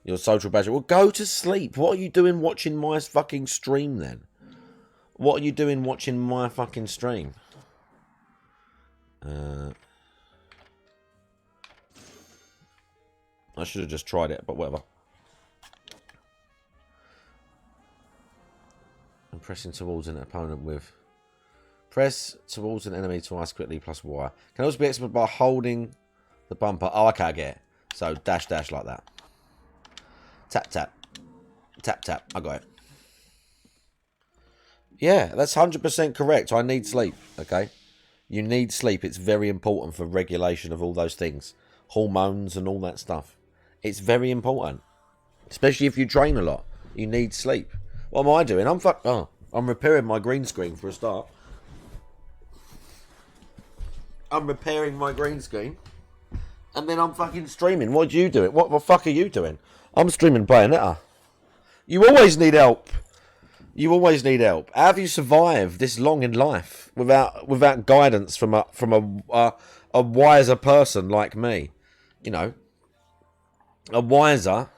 Your social badger. Well, go to sleep. What are you doing watching my fucking stream then? What are you doing watching my fucking stream? I should have just tried it, but whatever. I'm pressing towards an opponent with... Press towards an enemy twice quickly plus Y. Can also be executed by holding the bumper. Oh, okay, I get it. So, dash, dash like that. Tap, tap. Tap, tap. I got it. Yeah, that's 100% correct. I need sleep, okay? You need sleep. It's very important for regulation of all those things. Hormones and all that stuff. It's very important. Especially if you train a lot. You need sleep. What am I doing? I'm repairing my green screen for a start. I'm repairing my green screen. And then I'm fucking streaming. What are you doing? What the fuck are you doing? I'm streaming Bayonetta. You always need help. You always need help. How have you survived this long in life without guidance from a wiser person like me? You know, a wiser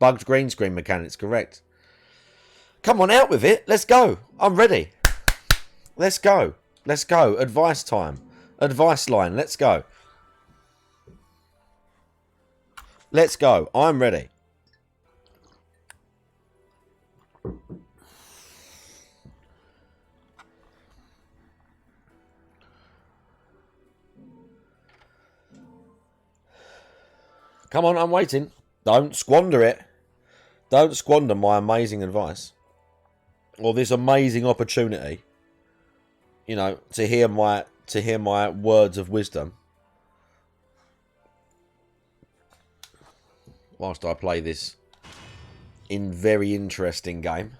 bugged green screen mechanics, correct? Come on, out with it. Let's go. I'm ready. Let's go. Let's go. Advice time. Advice line. Let's go. Let's go. I'm ready. Come on, I'm waiting. Don't squander it. Don't squander my amazing advice. Or this amazing opportunity. You know, to hear my words of wisdom. Whilst I play this very interesting game.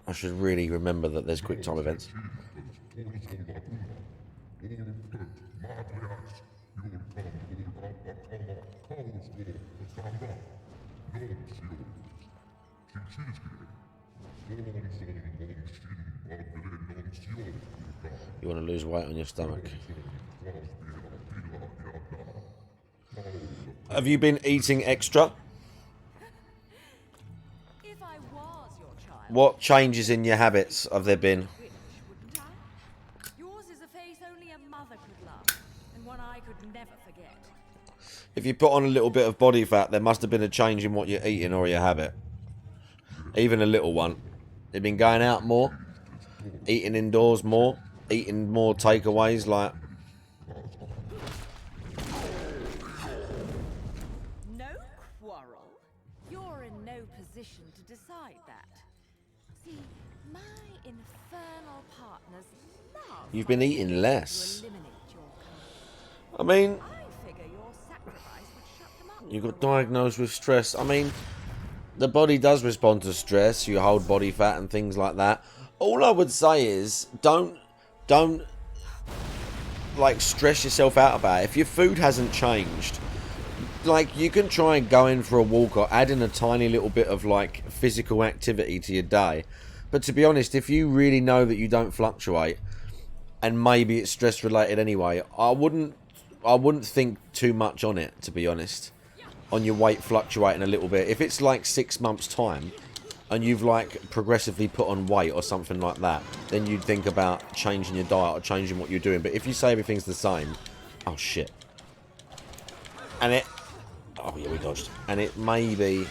I should really remember that there's quick time events. You want to lose weight on your stomach. Have you been eating extra? If I was your child, What changes in your habits have there been? wish, wouldn't I? Yours is a face only a mother could love, and one I could never forget. If you put on a little bit of body fat, there must have been a change in what you're eating or your habit. Even a little one. You've been going out more, eating indoors more, eating more takeaways like... No quarrel? You're in no position to decide that. See, my infernal partners love... You've been eating less. to eliminate your kind. I mean, I figure your sacrifice would shut them up. you got diagnosed with stress. I mean, the body does respond to stress. You hold body fat and things like that. All I would say is, don't like stress yourself out about it. If your food hasn't changed, like, you can try going for a walk or add in a tiny little bit of like physical activity to your day. But to be honest, if you really know that you don't fluctuate, and maybe it's stress related anyway, I wouldn't think too much on it, to be honest. on your weight fluctuating a little bit. If it's like 6 months' time and you've like progressively put on weight or something like that, then you'd think about changing your diet or changing what you're doing. But if you say everything's the same, oh shit. And it, oh yeah, we dodged. And it may be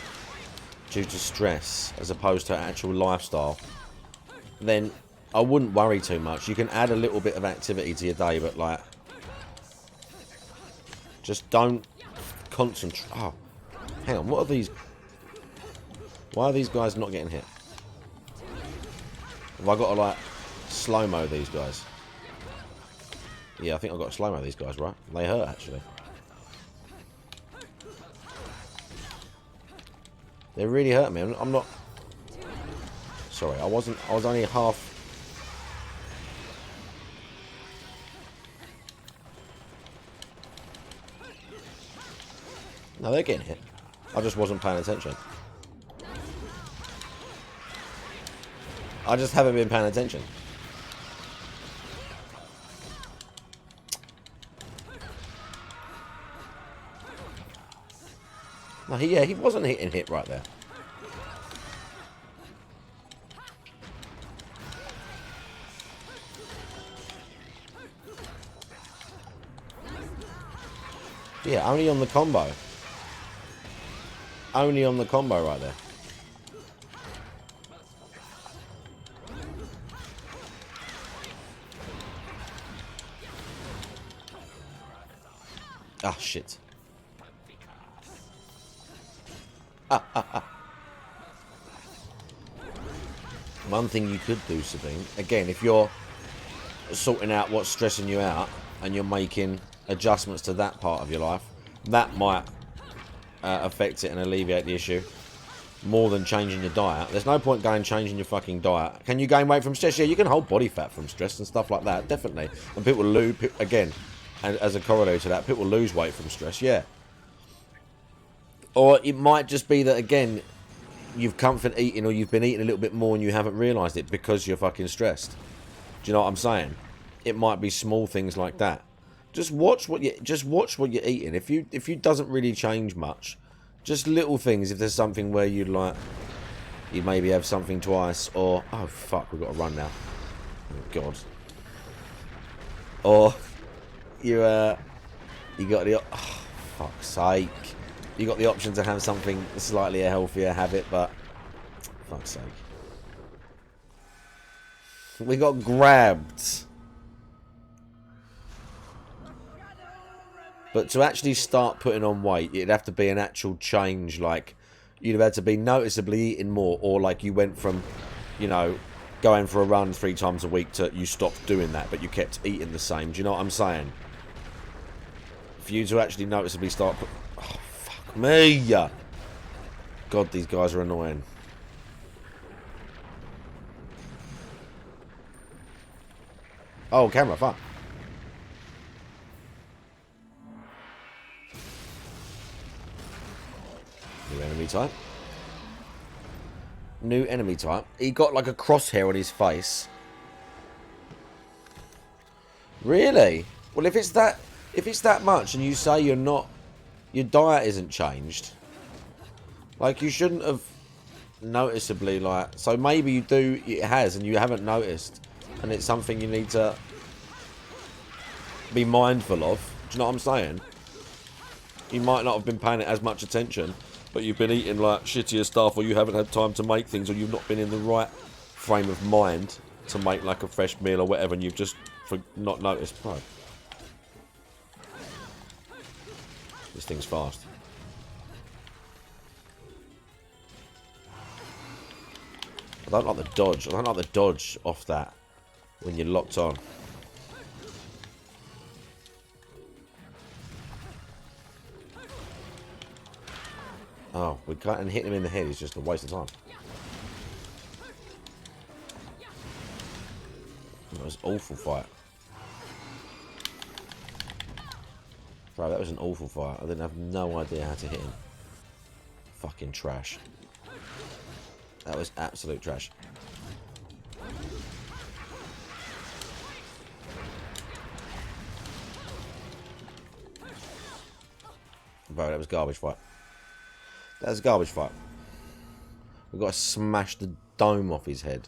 due to stress as opposed to actual lifestyle, then I wouldn't worry too much. You can add a little bit of activity to your day, but like, just don't concentrate. Oh, hang on. What are these? Why are these guys not getting hit? Have I got to like slow-mo these guys? Yeah, I think I've got to slow-mo these guys, right? They hurt actually. They really hurt me. I'm not. Sorry, I was only half. No, they're getting hit. I just wasn't paying attention. I just haven't been paying attention. No, he wasn't hitting hit right there. Yeah, only on the combo. Only on the combo right there. Ah, shit. One thing you could do, Sabine, again, if you're sorting out what's stressing you out and you're making adjustments to that part of your life, that might affect it and alleviate the issue more than changing your diet. There's no point going changing your fucking diet. Can you gain weight from stress? Yeah, you can hold body fat from stress and stuff like that, definitely. And people lose, again, and as a corollary to that, people lose weight from stress, yeah. Or it might just be that, again, you've comfort eating or you've been eating a little bit more and you haven't realised it because you're fucking stressed. Do you know what I'm saying? It might be small things like that. Just watch what you're eating. If you doesn't really change much, just little things. If there's something where you like, you maybe have something twice, or oh fuck, we've got to run now. Oh god. Or you got the oh, fuck's sake. You got the option to have something slightly a healthier habit, but fuck's sake. We got grabbed. But to actually start putting on weight, it'd have to be an actual change. Like, you'd have had to be noticeably eating more, or like you went from, you know, going for a run 3 times a week to you stopped doing that, but you kept eating the same. Do you know what I'm saying? For you to actually noticeably start... Oh, fuck me! God, these guys are annoying. Oh, camera, fuck. New enemy type. New enemy type. He got like a crosshair on his face. Really? Well, if it's that much and you say you're not, your diet isn't changed, like you shouldn't have noticeably, like, so maybe you do, it has and you haven't noticed, and it's something you need to be mindful of. Do you know what I'm saying? You might not have been paying it as much attention, but you've been eating like shittier stuff, or you haven't had time to make things, or you've not been in the right frame of mind to make like a fresh meal or whatever, and you've just not noticed. Bro, this thing's fast. I don't like the dodge. I don't like the dodge off that when you're locked on. Oh, we can't, and hitting him in the head is just a waste of time. That was an awful fight. Bro, that was an awful fight. I didn't have no idea how to hit him. Fucking trash. That was absolute trash. Bro, that was garbage fight. That's a garbage fight. We've got to smash the dome off his head.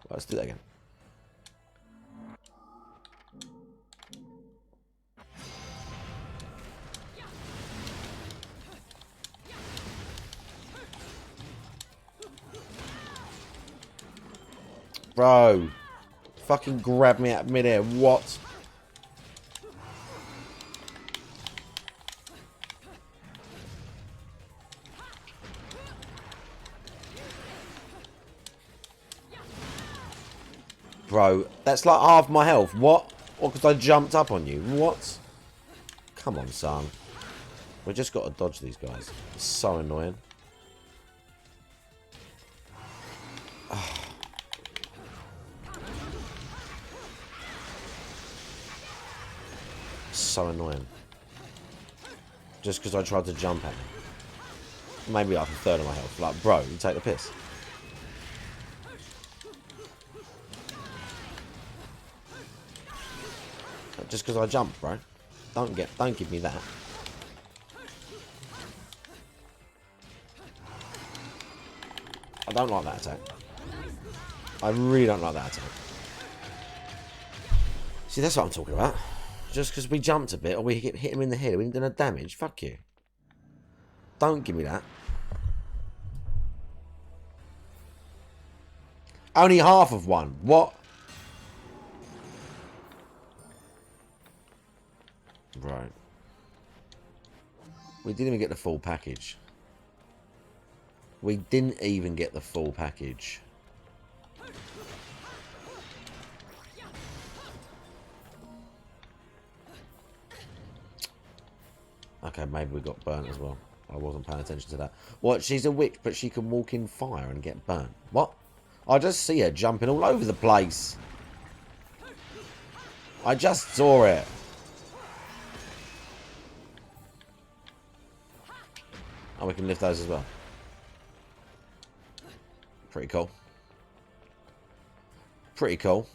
Well, let's do that again. Bro. Fucking grab me out of midair. What? Bro, that's like half my health. What? Or because I jumped up on you. What? Come on, son. We just got to dodge these guys. It's so annoying. So annoying. Just because I tried to jump at him. Maybe like a third of my health. Like, bro, you take the piss. Just because I jumped, bro. Don't give me that. I don't like that attack. I really don't like that attack. See, that's what I'm talking about. Just because we jumped a bit or we hit him in the head, we didn't do no damage. Fuck you. Don't give me that. Only half of one. What? Right. We didn't even get the full package. We didn't even get the full package. Okay, maybe we got burnt as well. I wasn't paying attention to that. What? She's a witch, but she can walk in fire and get burnt. What? I just see her jumping all over the place. I just saw it. Oh, we can lift those as well. Pretty cool. Pretty cool.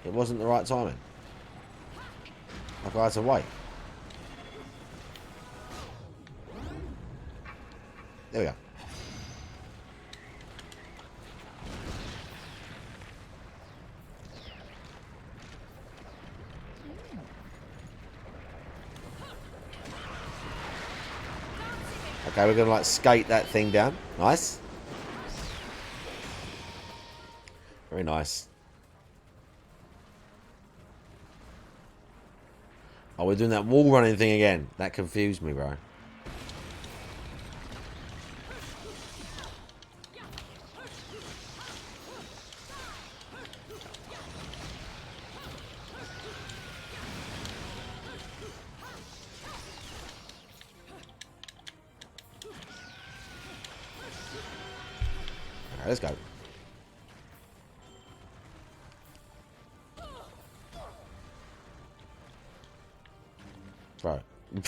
It wasn't the right timing. Like I had to wait. There we go. Okay, we're gonna like skate that thing down. Nice. Very nice. Oh, we're doing that wall running thing again. That confused me, bro. Alright, let's go.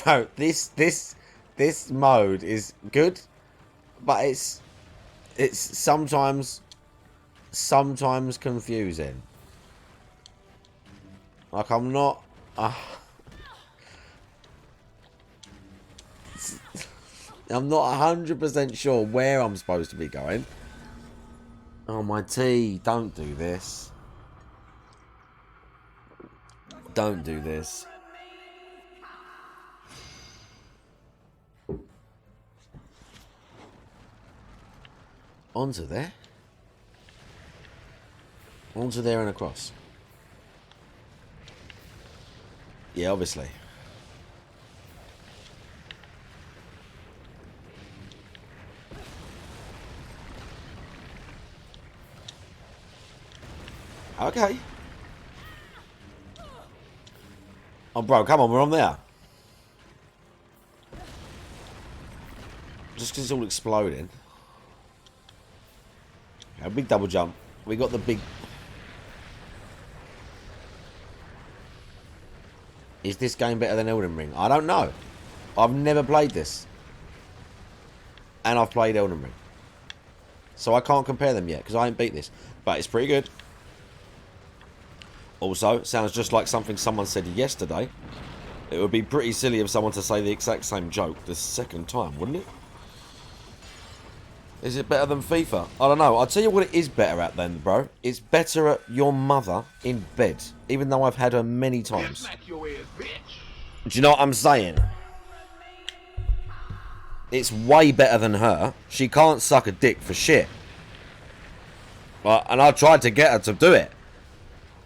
Bro, this mode is good, but it's sometimes confusing. Like I'm not I'm not 100% sure where I'm supposed to be going. Oh my tea, don't do this. Don't do this. Onto there. Onto there and across. Yeah, obviously. Okay. Oh, bro, come on, we're on there. Just because it's all exploding. A big double jump. We got the big... Is this game better than Elden Ring? I don't know. I've never played this. And I've played Elden Ring. So I can't compare them yet, because I ain't beat this. But it's pretty good. Also, sounds just like something someone said yesterday. It would be pretty silly of someone to say the exact same joke the second time, wouldn't it? Is it better than FIFA? I don't know. I'll tell you what it is better at then, bro. It's better at your mother in bed. Even though I've had her many times. Do you know what I'm saying? It's way better than her. She can't suck a dick for shit. And I tried to get her to do it.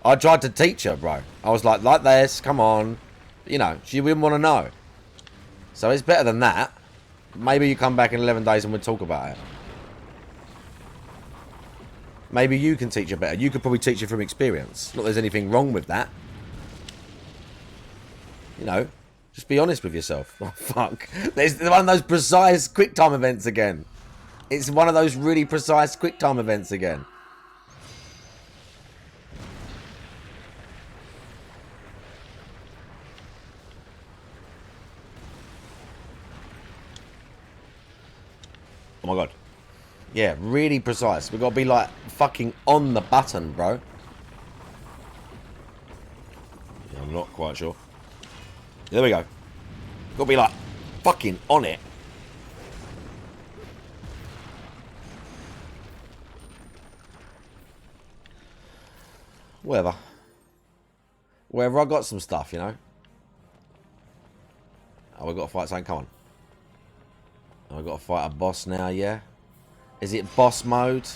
I tried to teach her, bro. I was like this, come on. You know, she wouldn't want to know. So it's better than that. Maybe you come back in 11 days and we'll talk about it. Maybe you can teach her better. You could probably teach her from experience. Not that there's anything wrong with that. You know, just be honest with yourself. Oh, fuck. There's one of those precise quick time events again. It's one of those really precise quick time events again. Oh my god. Yeah, really precise. We've got to be like fucking on the button, bro. Yeah, I'm not quite sure. There we go. Got to be like fucking on it. Whatever. Wherever I got some stuff, you know. Oh, we've got to fight something. Come on. Oh, we've got to fight a boss now, yeah? Is it boss mode?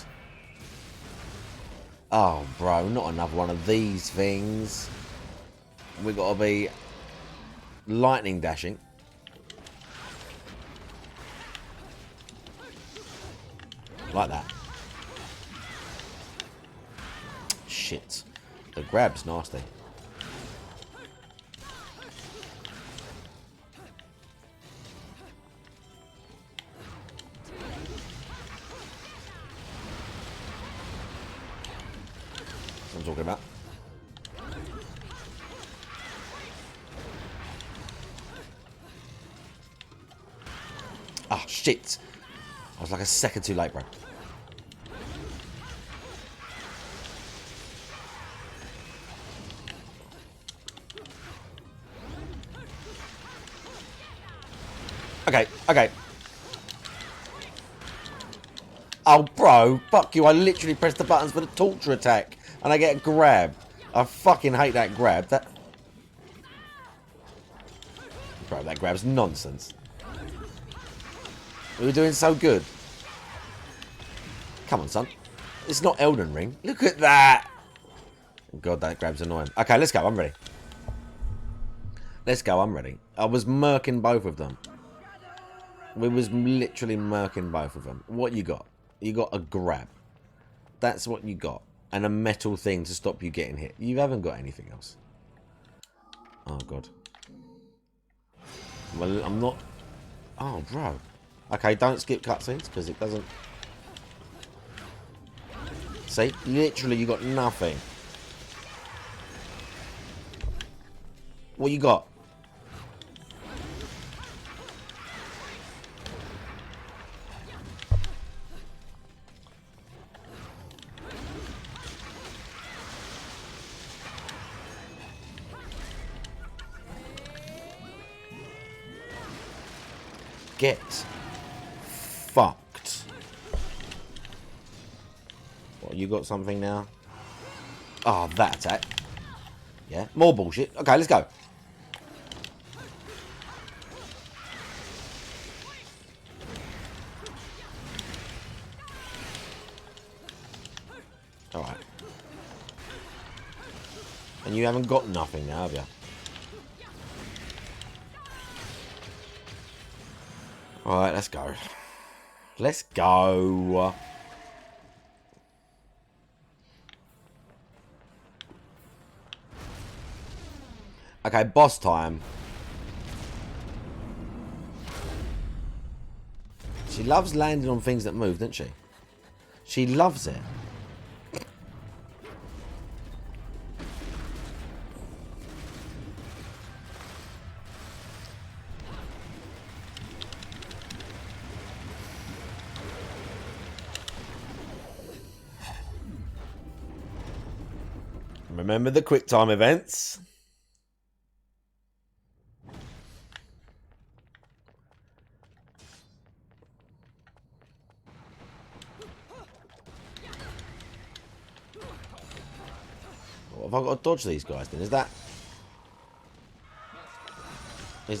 Oh, bro, not another one of these things. We've got to be lightning dashing. Like that. Shit. The grab's nasty. I'm talking about. Oh, shit. I was like a second too late, bro. Okay, okay. Oh, bro, fuck you. I literally pressed the buttons for the torture attack. And I get grabbed. I fucking hate that grab. Bro, that grab's nonsense. We were doing so good. Come on, son. It's not Elden Ring. Look at that. God, that grab's annoying. Okay, let's go. I'm ready. Let's go. I'm ready. I was murking both of them. We was literally murking both of them. What you got? You got a grab. That's what you got. And a metal thing to stop you getting hit. You haven't got anything else. Oh, God. Well, I'm not... Oh, bro. Okay, don't skip cutscenes, because it doesn't... See? Literally, you got nothing. What you got? Get fucked. What, you got something now? Oh, that attack. Yeah, more bullshit. Okay, let's go. Alright. And you haven't got nothing now, have you? Alright, let's go. Let's go. Okay, boss time. She loves landing on things that move, doesn't she? She loves it. Remember the quick time events? What have I got to dodge these guys then? Is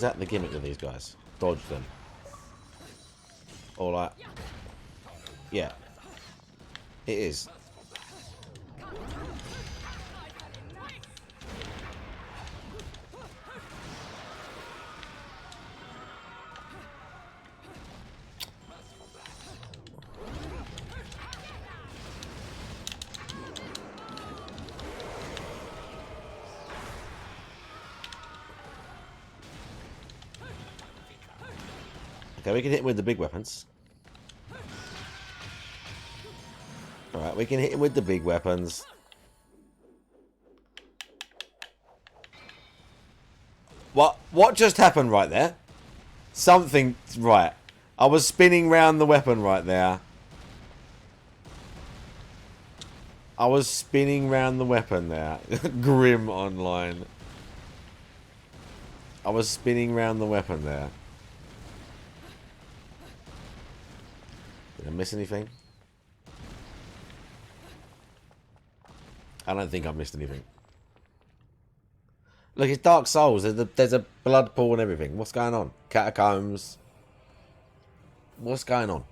that the gimmick of these guys? Dodge them. Or like... Yeah. It is. Okay, we can hit him with the big weapons. Alright, we can hit him with the big weapons. What just happened right there? Something... Right. I was spinning round the weapon right there. I was spinning round the weapon there. Grim online. I was spinning round the weapon there. Did I miss anything? I don't think I missed anything. Look, it's Dark Souls. There's a blood pool and everything. What's going on? Catacombs. What's going on?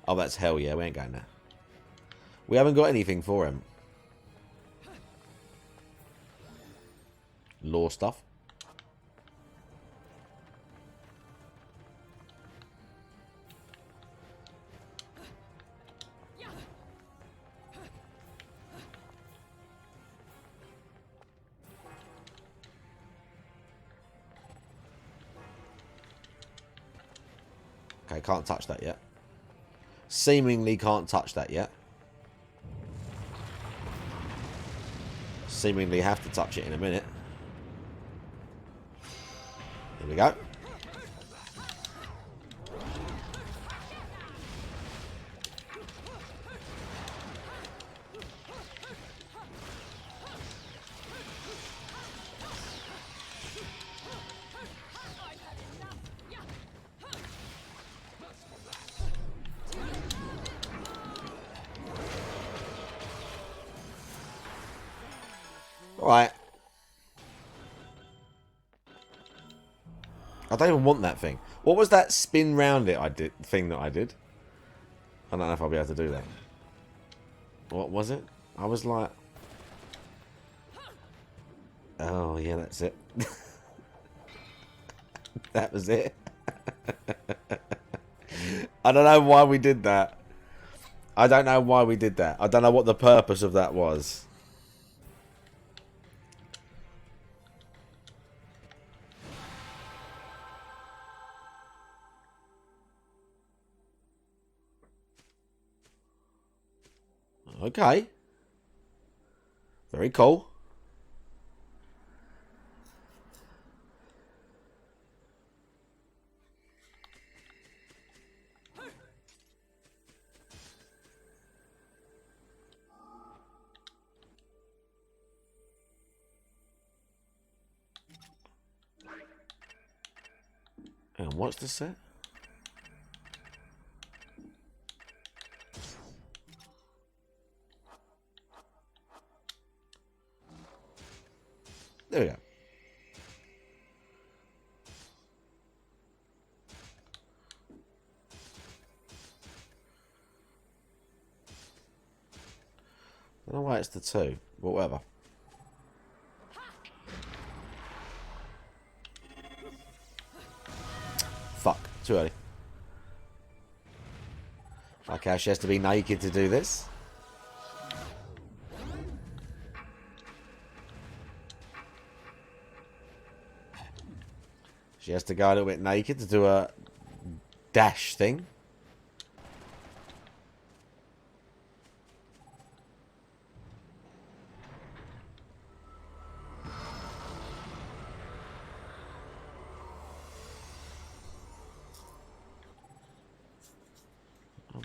Oh, that's hell yeah. We ain't going there. We haven't got anything for him. Law stuff. Okay, can't touch that yet. Seemingly can't touch that yet. Seemingly have to touch it in a minute. Here we go. Right. I don't even want that thing. What was that spin round it thing that I did? I don't know if I'll be able to do that. What was it? I was like... Oh, yeah, that's it. That was it. I don't know why we did that. I don't know why we did that. I don't know what the purpose of that was. Okay. Very cool. Hang on, what's the set? There we go. I don't know why it's the 2, but whatever. Fuck, too early. Like how she has to be naked to do this. She has to go a little bit naked to do a dash thing.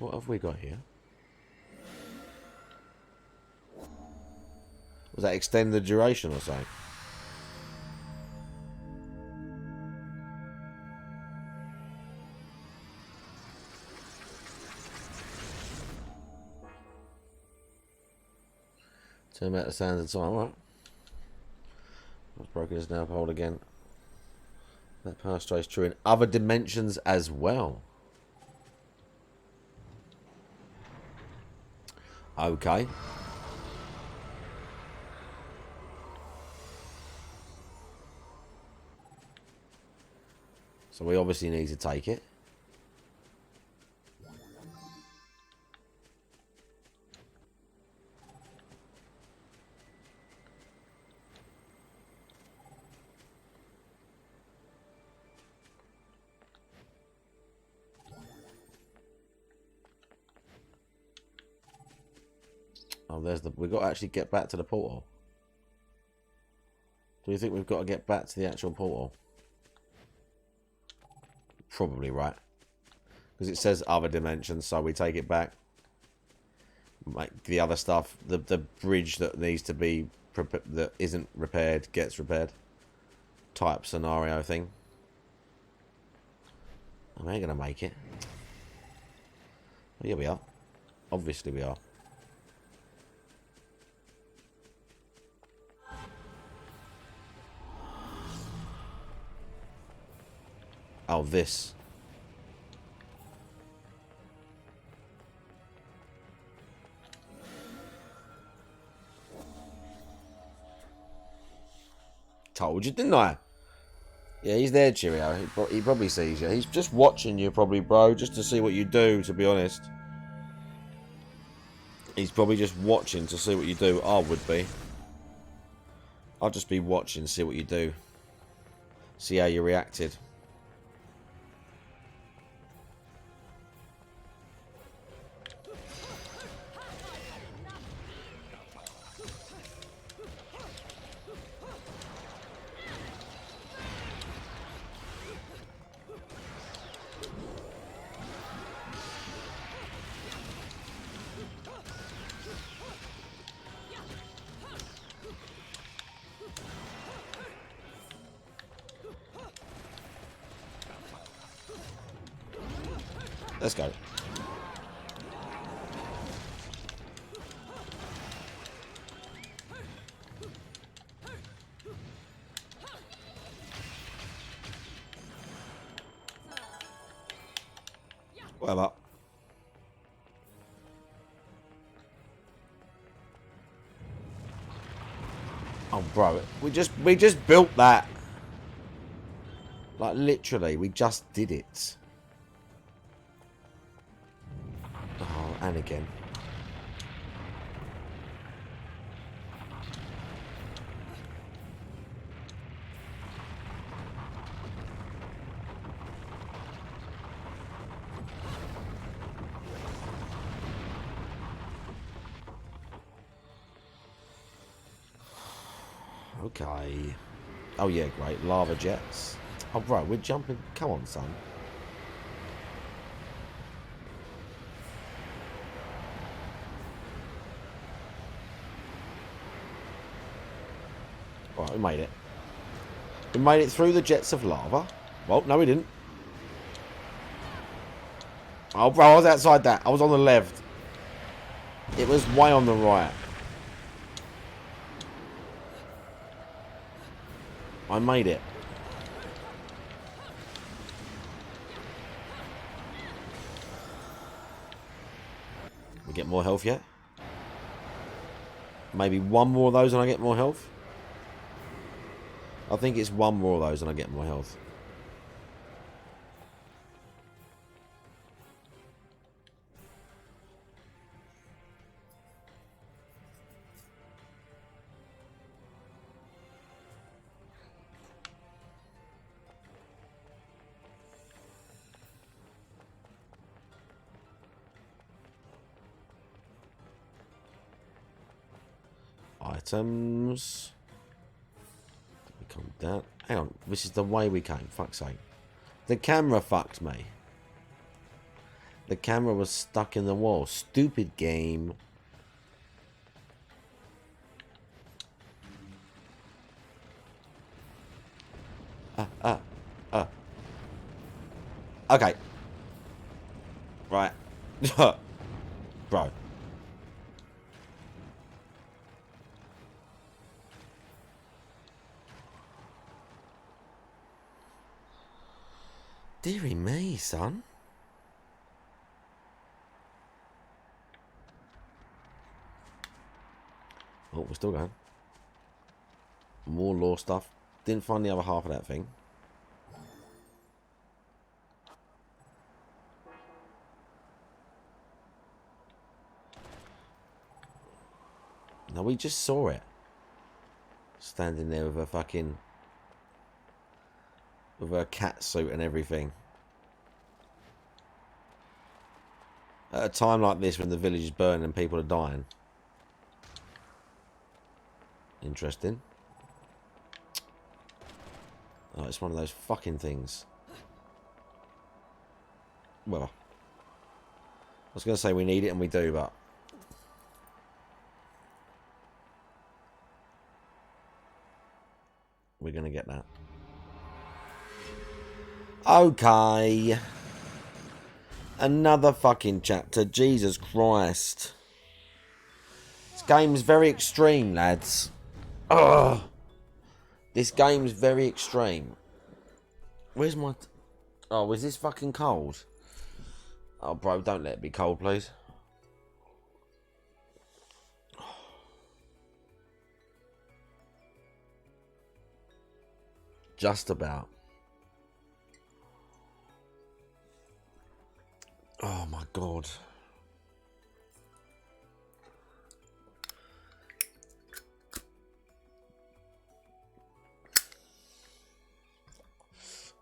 What have we got here? Was that extend the duration or something? Turn back the sands and so on. Alright. I've broken his nail hole again. That power strike is true in other dimensions as well. Okay. So we obviously need to take it. Oh, there's the... We've got to actually get back to the portal. Do you think we've got to get back to the actual portal? Probably right. Because it says other dimensions, so we take it back. Like the other stuff, the bridge that needs to be... that isn't repaired, gets repaired. Type scenario thing. I ain't going to make it. Oh, yeah, we are. Obviously we are. Oh, this. Told you, didn't I? Yeah, he's there, Cheerio. He probably sees you. He's just watching you, probably, bro, just to see what you do, to be honest. He's probably just watching to see what you do. I would be. I'll just be watching, see what you do. See how you reacted. Let's go. Whatever. Oh, bro, we just built that. Like literally, we just did it. Oh, and again. Okay. Oh yeah, great. Lava jets. Oh, bro, we're jumping. Come on, son. Alright, we made it. We made it through the jets of lava. Well, no, we didn't. Oh, bro, I was outside that. I was on the left. It was way on the right. I made it. We get more health yet? Maybe one more of those and I get more health? I think it's one more of those and I get more health. Items. We come down. Hang on. This is the way we came. Fuck's sake. The camera fucked me. The camera was stuck in the wall. Stupid game. Okay. Right. Bro. Deary me, son. Oh, we're still going. More law stuff. Didn't find the other half of that thing. No, we just saw it. Standing there with a fucking... with a cat suit and everything. At a time like this when the village is burning and people are dying. Interesting. Oh, it's one of those fucking things. Well, I was going to say we need it and we do, but... we're going to get that. Okay. Another fucking chapter. Jesus Christ. This game's very extreme, lads. Ugh. This game's very extreme. Where's my... oh, is this fucking cold? Oh, bro, don't let it be cold, please. Just about. Oh my god.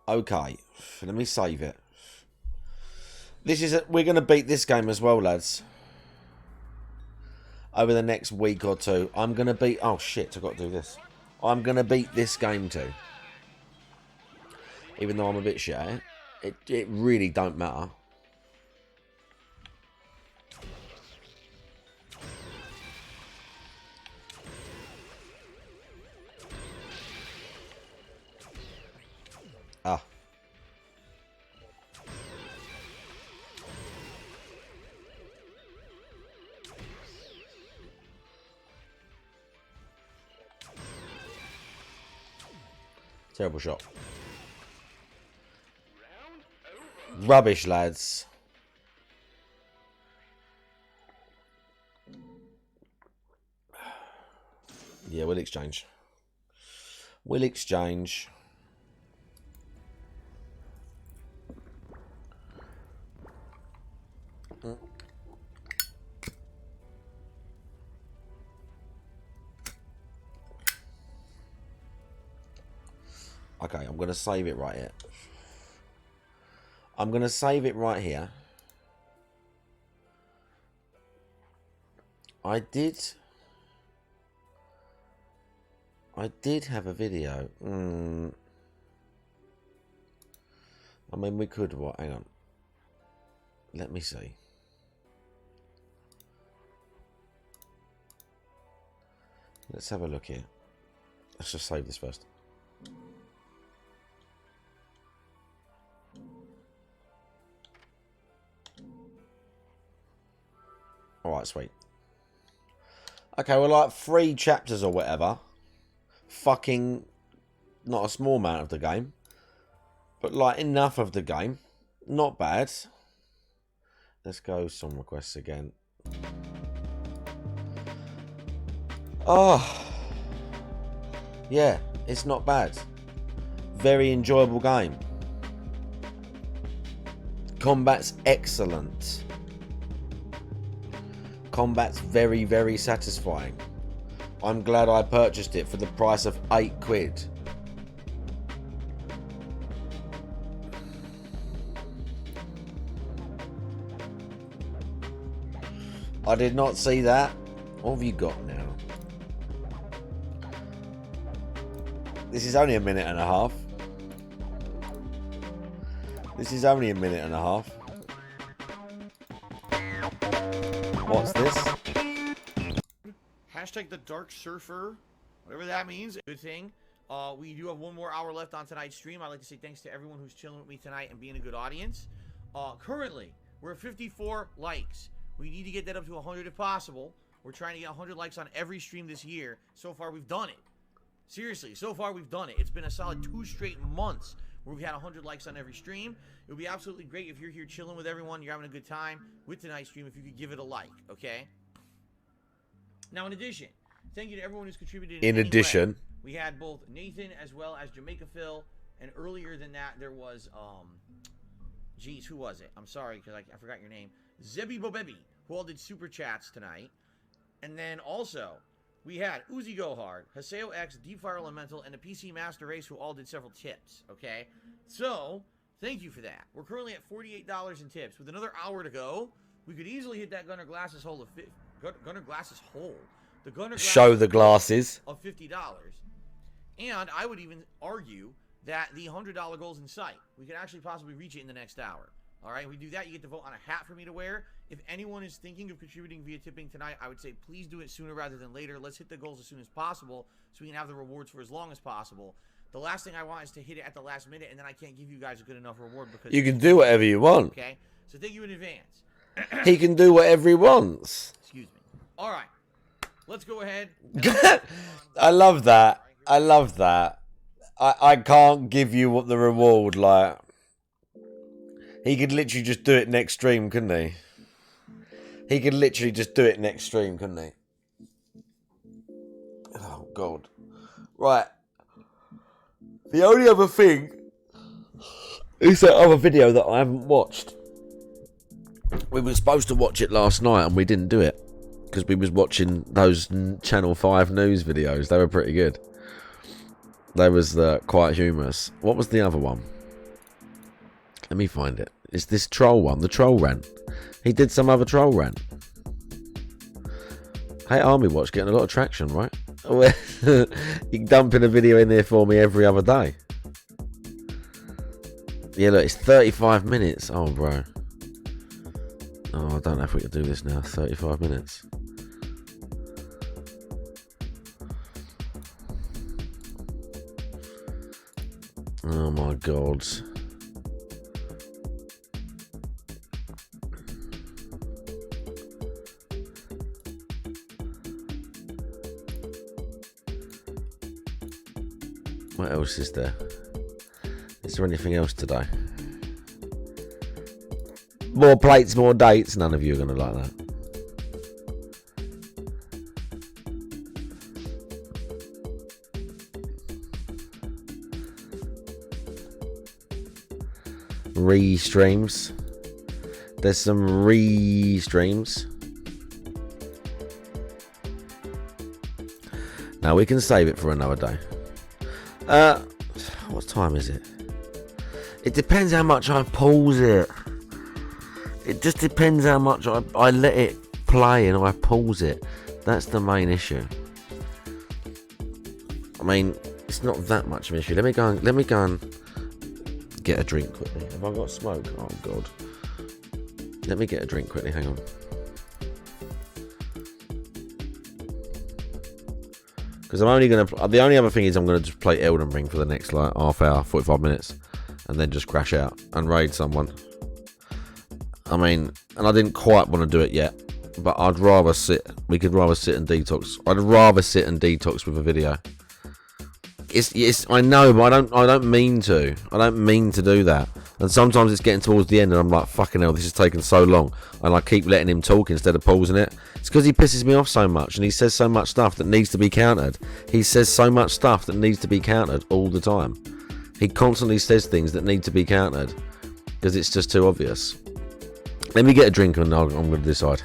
Okay, let me save it. This is we're going to beat this game as well, lads. Over the next week or two. I'm going to beat... oh shit, I've got to do this. I'm going to beat this game too. Even though I'm a bit shit at it. It really don't matter. Ah. Terrible shot. Rubbish, lads. Yeah, we'll exchange. We'll exchange. Okay, I'm going to save it right here. I'm going to save it right here. I did have a video. I mean, we could... what? Hang on. Let me see. Let's have a look here. Let's just save this first. Alright, sweet. Okay, well, like 3 chapters or whatever. Fucking not a small amount of the game. But like enough of the game. Not bad. Let's go song requests again. Oh. Yeah, it's not bad. Very enjoyable game. Combat's excellent. Combat's very, very satisfying. I'm glad I purchased it for the price of £8. I did not see that. What have you got now? This is only a minute and a half. This is only a minute and a half. What's this? Hashtag the Dark Surfer, whatever that means. Good thing. We do have 1 more hour left on tonight's stream. I'd like to say thanks to everyone who's chilling with me tonight and being a good audience. Currently, we're at 54 likes. We need to get that up to 100 if possible. We're trying to get 100 likes on every stream this year. So far, we've done it. Seriously, so far we've done it. It's been a solid 2 straight months where we've had 100 likes on every stream. It would be absolutely great if you're here chilling with everyone, you're having a good time with tonight's stream, if you could give it a like, okay? Now, in addition, thank you to everyone who's contributed. In addition, we had both Nathan as well as Jamaica Phil, and earlier than that, there was, geez, who was it? I'm sorry, because I forgot your name. Zebi Bobebi, who all did super chats tonight. And then also, we had Uzi Gohard, Haseo X, Deep Fire Elemental, and the PC Master Race, who all did several tips, okay? So, thank you for that. We're currently at $48 in tips. With another hour to go, we could easily hit that Gunnar Glasses hole of Gunnar Glasses hole. The Gunnar Glasses show the glasses of $50. And I would even argue that the $100 goal's in sight. We could actually possibly reach it in the next hour. All right, we do that. You get to vote on a hat for me to wear. If anyone is thinking of contributing via tipping tonight, I would say please do it sooner rather than later. Let's hit the goals as soon as possible so we can have the rewards for as long as possible. The last thing I want is to hit it at the last minute, and then I can't give you guys a good enough reward because you can do whatever you want. Okay, so thank you in advance. He can do whatever he wants. Excuse me. All right, let's go ahead. I love that. I love that. I can't give you what the reward, like. He could literally just do it next stream, couldn't he? He could literally just do it next stream, couldn't he? Oh, God. Right. The only other thing is that other video that I haven't watched. We were supposed to watch it last night and we didn't do it. Because we was watching those Channel 5 news videos. They were pretty good. They was quite humorous. What was the other one? Let me find it. It's this troll one. The troll rant. He did some other troll rant. Hey, Army Watch, getting a lot of traction, right? You dumping a video in there for me every other day. Yeah, look, it's 35 minutes. Oh, bro. Oh, I don't know if we can do this now. 35 minutes. Oh, my God. What else is there? Is there anything else today? More plates, more dates. None of you are going to like that. Re-streams. There's some re-streams. Now we can save it for another day. What time is it? It depends how much I pause it. It just depends how much I let it play and I pause it. That's the main issue. I mean, it's not that much of an issue. Let me go and get a drink quickly. Have I got smoke? Oh God. Let me get a drink quickly. Hang on. Because I'm only gonna. The only other thing is I'm gonna just play Elden Ring for the next like half hour, 45 minutes, and then just crash out and raid someone. I mean, and I didn't quite want to do it yet, but I'd rather sit. We could rather sit and detox. I'd rather sit and detox with a video. It's. I know, but I don't mean to. I don't mean to do that. And sometimes it's getting towards the end, and I'm like, fucking hell, this is taking so long, and I keep letting him talk instead of pausing it. It's because he pisses me off so much, and he says so much stuff that needs to be countered. He says so much stuff that needs to be countered all the time. He constantly says things that need to be countered because it's just too obvious. Let me get a drink, and I'm going to decide.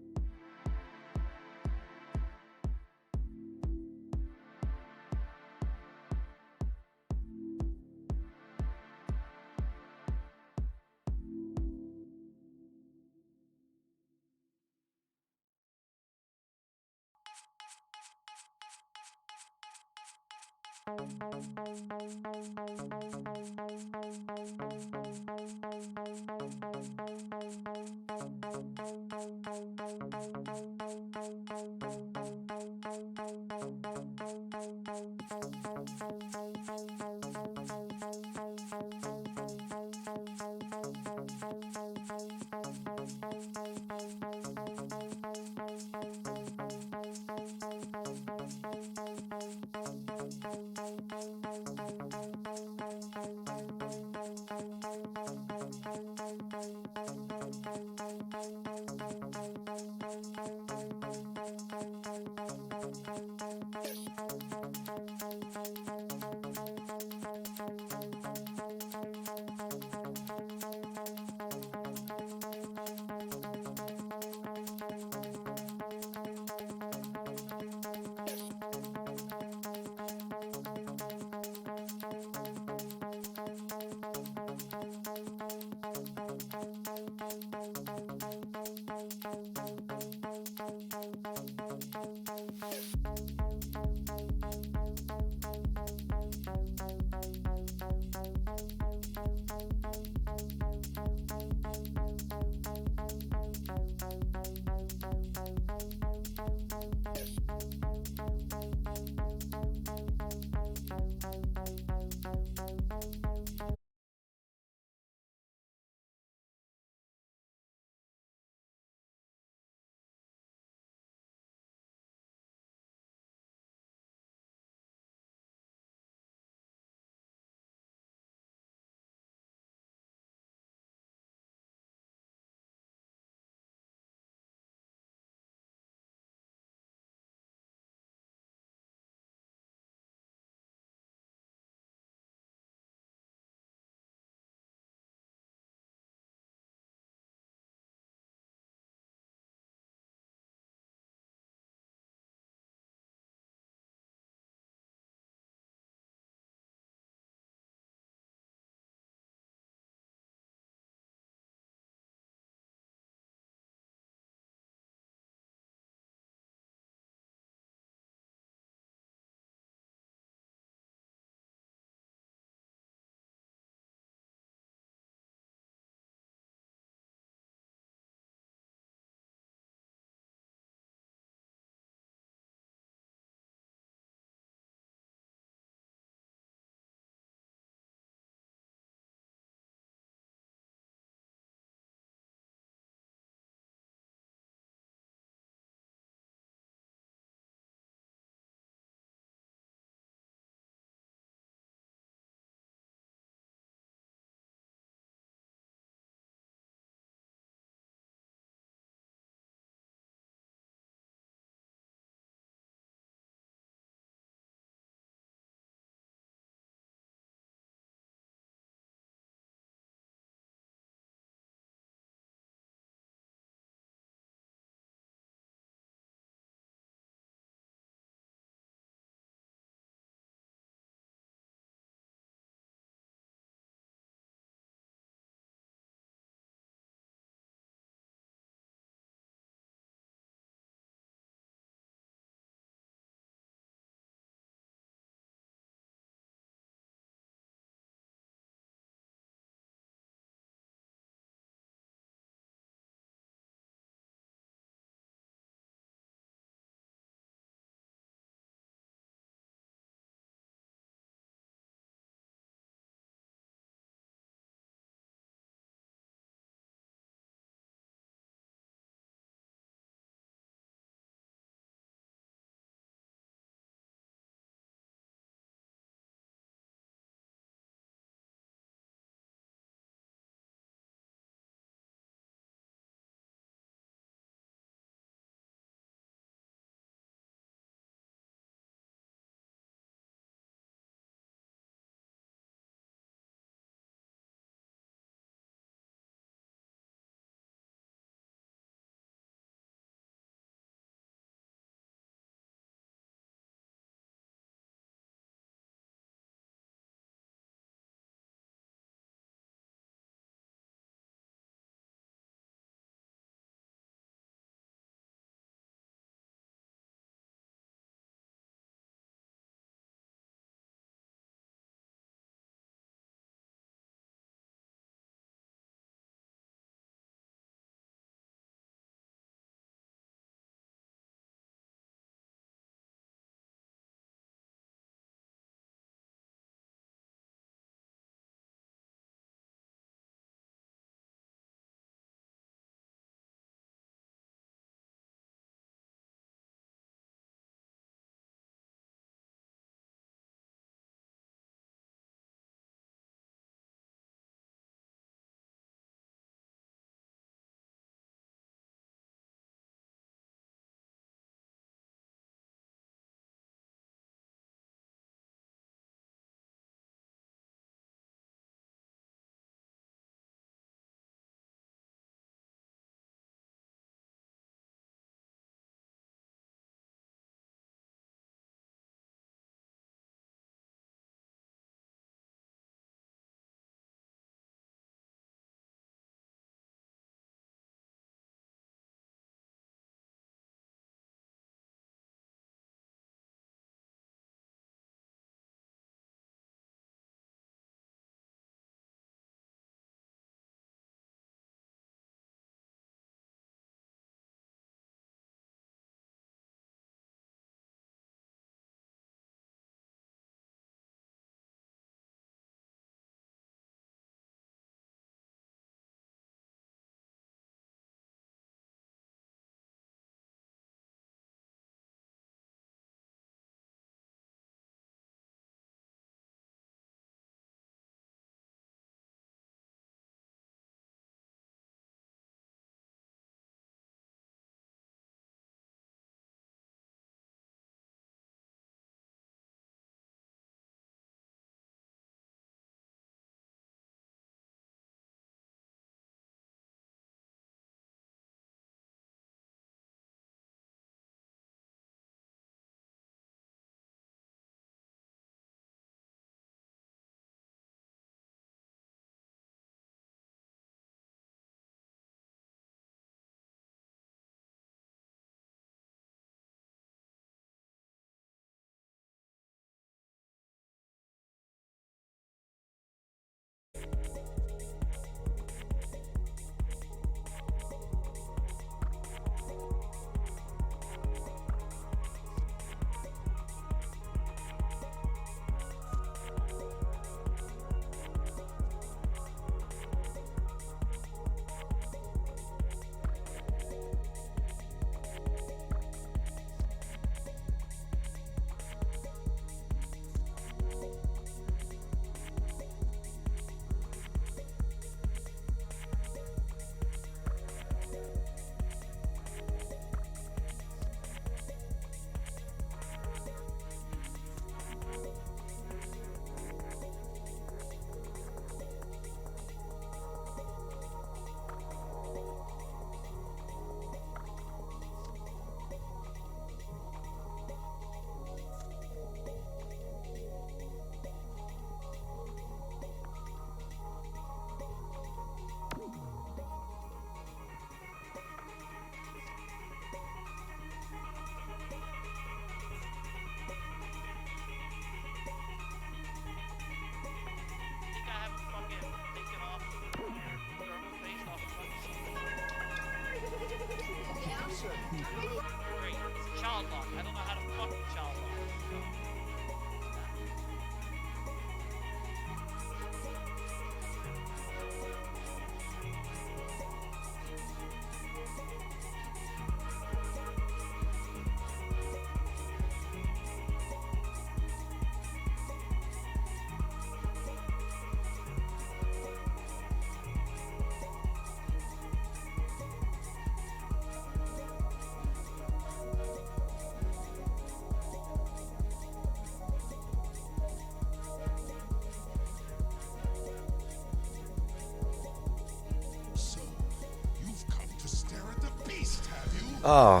Oh,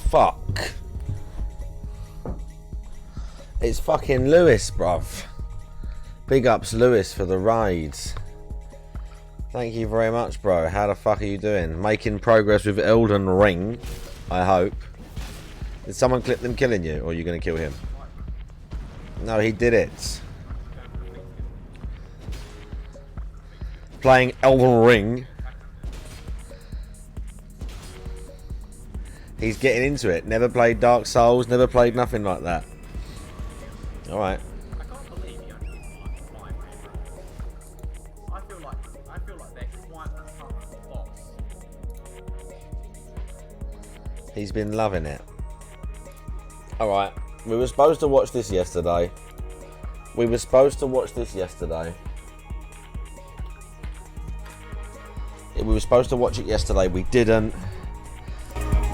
fuck. It's fucking Lewis, bruv. Big ups, Lewis, for the raids. Thank you very much, bro. How the fuck are you doing? Making progress with Elden Ring, I hope. Did someone clip them killing you, or are you going to kill him? No, he did it. Playing Elden Ring. He's getting into it. Never played Dark Souls, never played nothing like that. Alright. I can't believe he actually my favourite. I feel like they're quite a tough boss. He's been loving it. Alright. We were supposed to watch this yesterday. We were supposed to watch this yesterday. We were supposed to watch it yesterday. We didn't.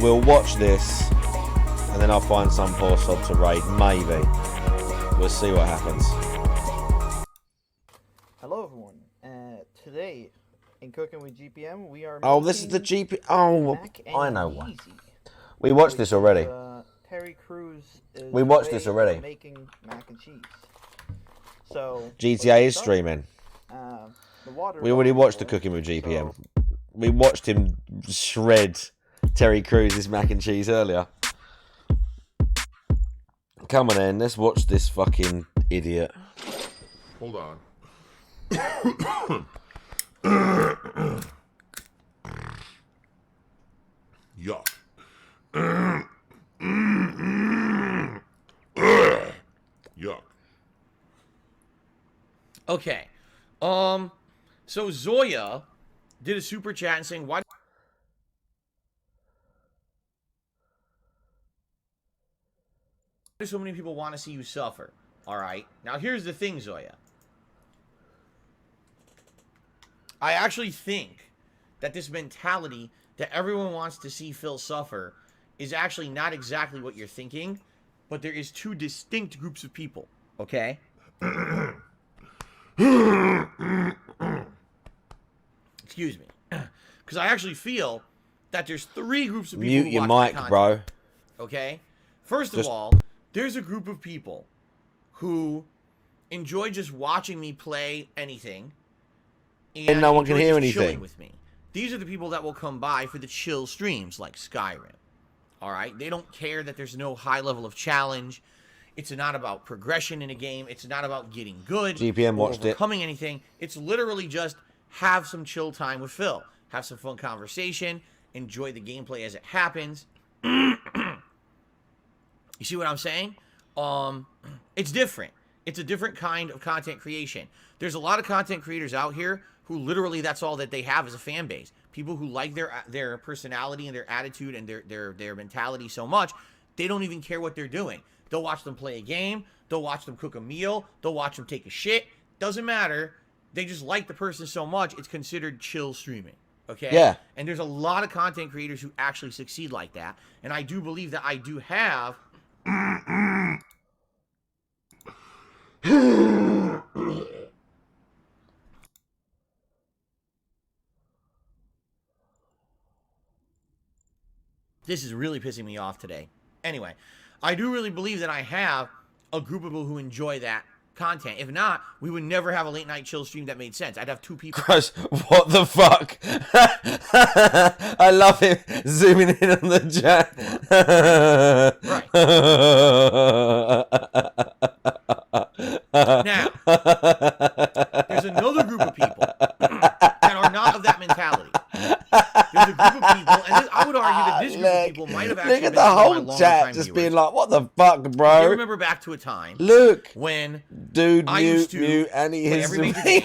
We'll watch this. And then I'll find some poor sod to raid. Maybe. We'll see what happens. Hello everyone. Today in Cooking with GPM we are Oh, this is the GP. Oh, mac I and know one. cheesy, We watched this already. which, Terry Crews is We watched way this of already. making mac and cheese. So GTA is let's start. streaming. The water We is already on watched the board, Cooking with GPM. so We watched him shred Terry Crews' mac and cheese earlier. Come on in, let's watch this fucking idiot. Hold on. Yuck. Yuck. Okay. So Zoya did a super chat and saying, why do so many people want to see you suffer? All right. Now, here's the thing, Zoya. I actually think that this mentality that everyone wants to see Phil suffer is actually not exactly what you're thinking, but there is two distinct groups of people, okay? Excuse me. Because I actually feel that there's three groups of people Mute who your watch mic, my bro. content, okay? First of Just- all, there's a group of people who enjoy just watching me play anything, And no one can enjoy hear just chilling anything. with me. These are the people that will come by for the chill streams like Skyrim. All right? They don't care that there's no high level of challenge. It's not about progression in a game. It's not about getting good. GPM or watched it. overcoming anything. It's literally just have some chill time with Phil. Have some fun conversation. Enjoy the gameplay as it happens. You see what I'm saying? It's different. It's a different kind of content creation. There's a lot of content creators out here who literally that's all that they have as a fan base. People who like their personality and their attitude and their mentality so much, they don't even care what they're doing. They'll watch them play a game. They'll watch them cook a meal. They'll watch them take a shit. Doesn't matter. They just like the person so much, it's considered chill streaming. Okay? Yeah. And there's a lot of content creators who actually succeed like that. And I do believe that I do have This is really pissing me off today. Anyway, I do really believe that I have a group of people who enjoy that content. If not, we would never have a late night chill stream that made sense. I'd have two people. Guys, what the fuck? I love him zooming in on the chat. Now, there's another group of people that are not of that mentality. There's a group of people, and this, I would argue that this group of people might have actually Look at been the some of my whole longer chat time just viewers. being like, what the fuck, bro? You remember back to a time Look, when dude, I mute, used to mute, and he play is every major game,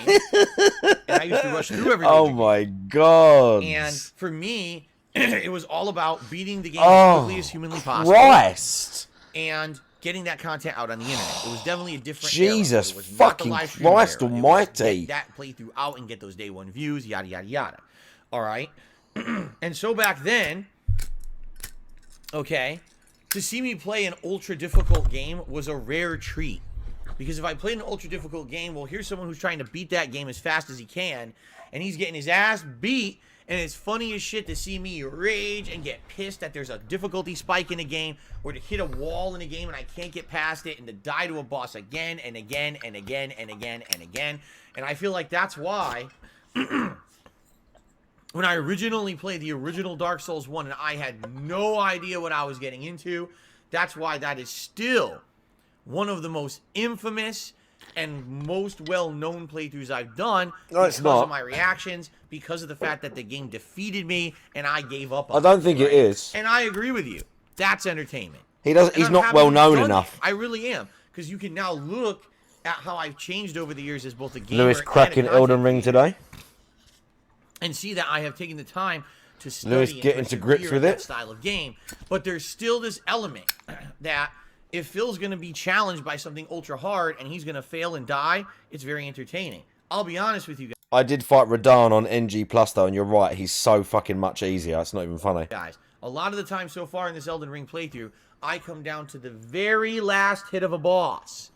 and I used to rush through every Oh major my god. And for me, it was all about beating the game Oh, as quickly as humanly possible. Christ. And getting that content out on the internet. It was definitely a different Jesus era. It was not the fucking live stream Christ era. It was almighty. get that playthrough out and get those day one views, yada, yada, yada. All right? And so back then, okay, to see me play an ultra difficult game was a rare treat. Because if I played an ultra difficult game, well, here's someone who's trying to beat that game as fast as he can, and he's getting his ass beat, And it's funny as shit to see me rage and get pissed that there's a difficulty spike in a game, or to hit a wall in a game and I can't get past it, and to die to a boss again and again and again and again and again. And I feel like that's why when I originally played the original Dark Souls 1 and I had no idea what I was getting into, that's why that is still one of the most infamous and most well-known playthroughs I've done, because of my reactions, because of the fact that the game defeated me and I gave up on I don't think it, right? it is. And I agree with you. That's entertainment. He does. And He's I'm not happy well he's known done enough. it. I really am, because you can now look at how I've changed over the years as both a gamer Lewis and a cracking content Elden Ring creator, today. and see that I have taken the time to study Lewis and getting to grips persevere with that it. style of game. But there's still this element that if Phil's going to be challenged by something ultra hard and he's going to fail and die, it's very entertaining. I'll be honest with you guys. I did fight Radahn on NG Plus though, and you're right. He's so fucking much easier. It's not even funny. A lot of the time so far in this Elden Ring playthrough, I come down to the very last hit of a boss.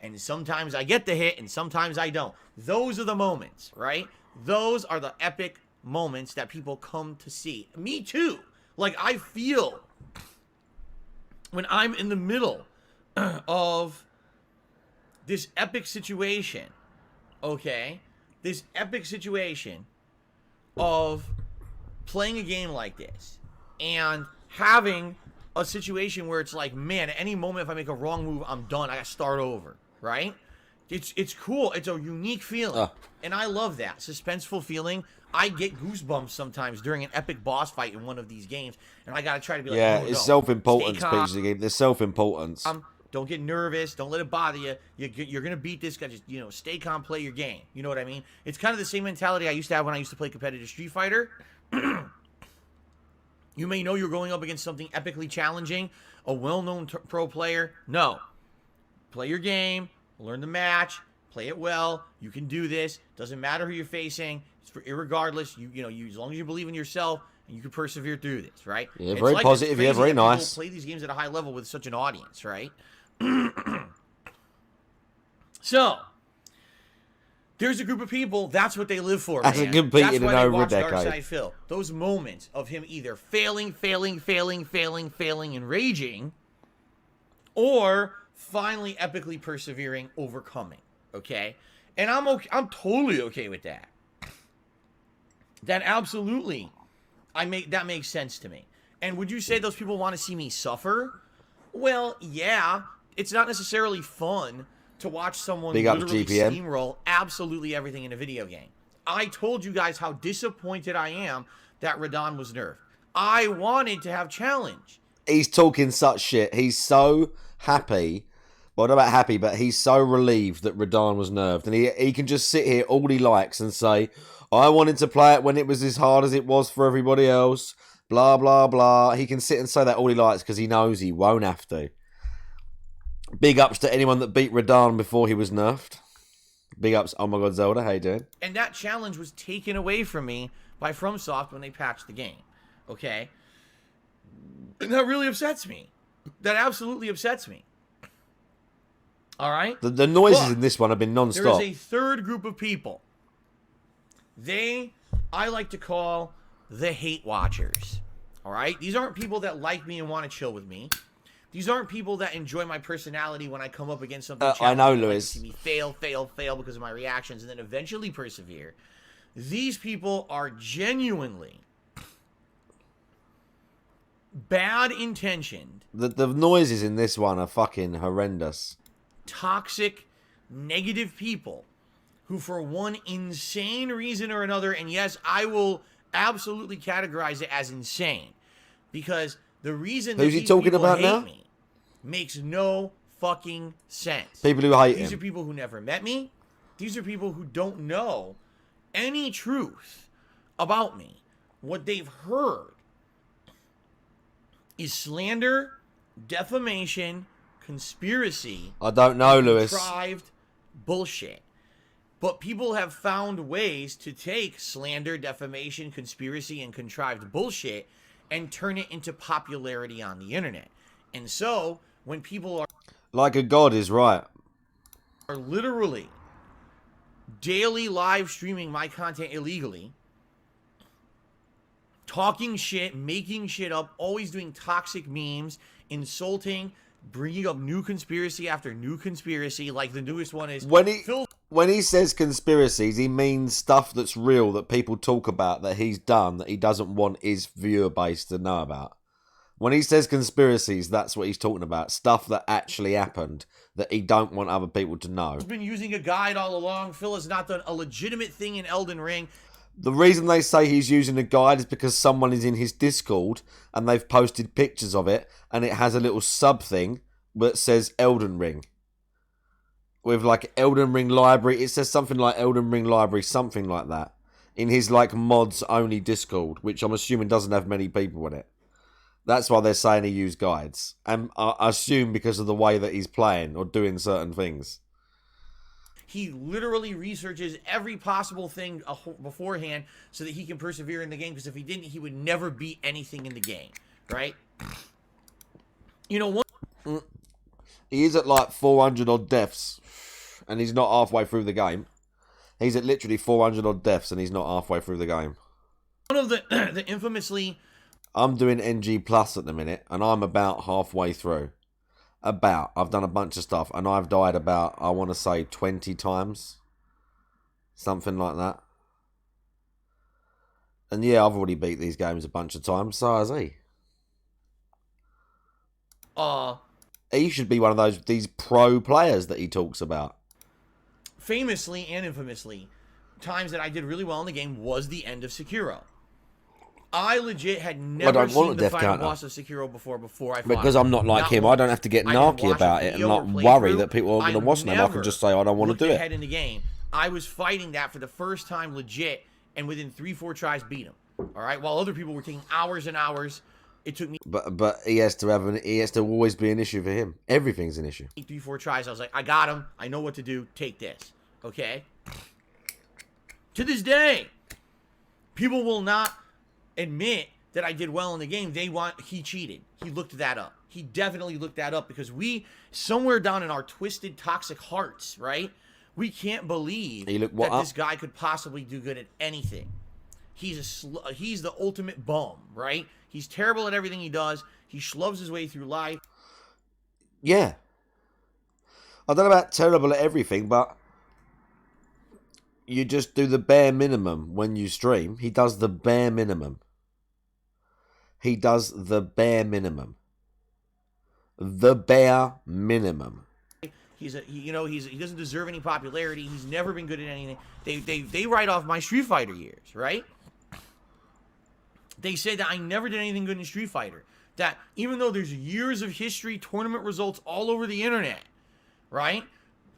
And sometimes I get the hit and sometimes I don't. Those are the moments, right? Those are the epic moments that people come to see. Me too. Like, I feel when I'm in the middle of this epic situation, okay? This epic situation of playing a game like this and having a situation where it's like, man, at any moment if I make a wrong move, I'm done. I gotta start over, right? It's cool. It's a unique feeling. And I love that. Suspenseful feeling. I get goosebumps sometimes during an epic boss fight in one of these games, and I gotta try to be like, Yeah, oh, it's no. self-importance Stay calm. piece of the game. There's self-importance. Don't get nervous. Don't let it bother you. You're going to beat this guy. Just, stay calm, play your game. You know what I mean? It's kind of the same mentality I used to have when I used to play competitive Street Fighter. You may know you're going up against something epically challenging, a well-known pro player. No. Play your game. Learn the match. Play it well. You can do this. Doesn't matter who you're facing. It's for irregardless. You as long as you believe in yourself, and you can persevere through this, right? Yeah, It's very like, positive. it's Yeah, crazy very that people nice. play these games at a high level with such an audience, right? So, there's a group of people, that's what they live for, That's man. a good beat That's in why an they over a watch decade. Darkside Phil. Those moments of him either failing, and raging, or finally epically persevering, overcoming, okay? And I'm totally okay with that. That absolutely, that makes sense to me. And would you say those people want to see me suffer? Well, yeah. It's not necessarily fun to watch someone Big up literally GPM. steamroll absolutely everything in a video game. I told you guys how disappointed I am that Radahn was nerfed. I wanted to have challenge. He's talking such shit. He's so happy. Well, not about happy, but he's so relieved that Radahn was nerfed. And he can just sit here all he likes and say, I wanted to play it when it was as hard as it was for everybody else. Blah, blah, blah. He can sit and say that all he likes because he knows he won't have to. Big ups to anyone that beat Radahn before he was nerfed. Big ups. Oh my god, Zelda, how you doing? And that challenge was taken away from me by FromSoft when they patched the game. Okay? And that really upsets me. That absolutely upsets me. Alright? The noises in this one have been non-stop. There is a third group of people. I like to call the hate watchers. Alright? These aren't people that like me and want to chill with me. These aren't people that enjoy my personality when I come up against something challenging. I know, Like to Lewis. see me fail because of my reactions and then eventually persevere. These people are genuinely bad intentioned. The noises in this one are fucking horrendous. Toxic, negative people who for one insane reason or another, and yes, I will absolutely categorize it as insane, because the reason Who's that he these talking people about hate now? me makes no fucking sense. People who hate These him. are people who never met me. These are people who don't know any truth about me. What they've heard is slander, defamation, conspiracy. I don't know, Lewis. Contrived bullshit. But people have found ways to take slander, defamation, conspiracy, and contrived bullshit and turn it into popularity on the internet. And so, when people are Like a god is right. literally daily live streaming my content illegally, talking shit, making shit up, always doing toxic memes, insulting, bringing up new conspiracy after new conspiracy. Like the newest one is when he says conspiracies, he means stuff that's real that people talk about that he's done that he doesn't want his viewer base to know about. When he says conspiracies, that's what he's talking about. Stuff that actually happened that he don't want other people to know. Phil's been using a guide all along. Phil has not done a legitimate thing in Elden Ring. The reason they say he's using a guide is because someone is in his Discord and they've posted pictures of it and it has a little sub thing that says Elden Ring. With like Elden Ring Library. It says something like Elden Ring Library, something like that. In his like mods only Discord, which I'm assuming doesn't have many people in it. That's why they're saying he used guides. And I assume because of the way that he's playing or doing certain things. He literally researches every possible thing beforehand so that he can persevere in the game. Because if he didn't, he would never beat anything in the game. Right? You know, he is at like 400 odd deaths. And he's not halfway through the game. He's at literally 400 odd deaths and he's not halfway through the game. one of the infamously... I'm doing NG Plus at the minute, and I'm about halfway through. I've done a bunch of stuff, and I've died about, I want to say, 20 times. Something like that. And yeah, I've already beat these games a bunch of times, so has he. He should be one of these pro players that he talks about. Famously and infamously, times that I did really well in the game was the end of Sekiro. I legit had never seen the final boss of Sekiro before I fought because I'm not like him, I don't have to get narky about it and not worry that people are going to watch them. I can just say I don't want to do it. Ahead in the game, I was fighting that for the first time legit, and within 3-4 tries beat him. All right, while other people were taking hours and hours, it took me. But he has to always be an issue for him. Everything's an issue. 3-4 tries, I was like, I got him. I know what to do. Take this, okay? To this day, people will not admit that I did well in the game. He cheated. He looked that up. He definitely looked that up because we, somewhere down in our twisted, toxic hearts, right? We can't believe that this guy could possibly do good at anything. He's the ultimate bum, right? He's terrible at everything he does. He schlubs his way through life. Yeah. I don't know about terrible at everything, but you just do the bare minimum when you stream. He does the bare minimum. He does the bare minimum. The bare minimum. He doesn't deserve any popularity. He's never been good at anything. They write off my Street Fighter years, right? They say that I never did anything good in Street Fighter. That even though there's years of history, tournament results all over the internet, right?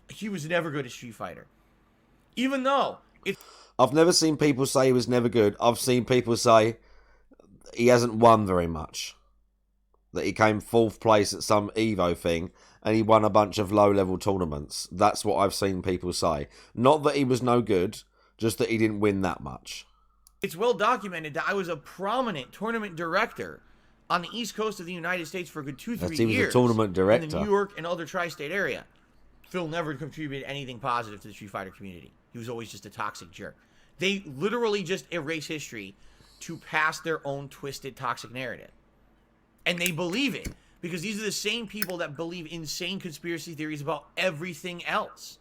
He was never good at Street Fighter. Even though I've never seen people say he was never good. I've seen people say he hasn't won very much. That he came 4th place at some Evo thing and he won a bunch of low-level tournaments. That's what I've seen people say. Not that he was no good, just that he didn't win that much. It's well documented that I was a prominent tournament director on the East Coast of the United States for a good 2-3 years. He was a tournament director. In the New York and other tri-state area. Phil never contributed anything positive to the Street Fighter community. He was always just a toxic jerk. They literally just erase history to pass their own twisted, toxic narrative. And they believe it. Because these are the same people that believe insane conspiracy theories about everything else.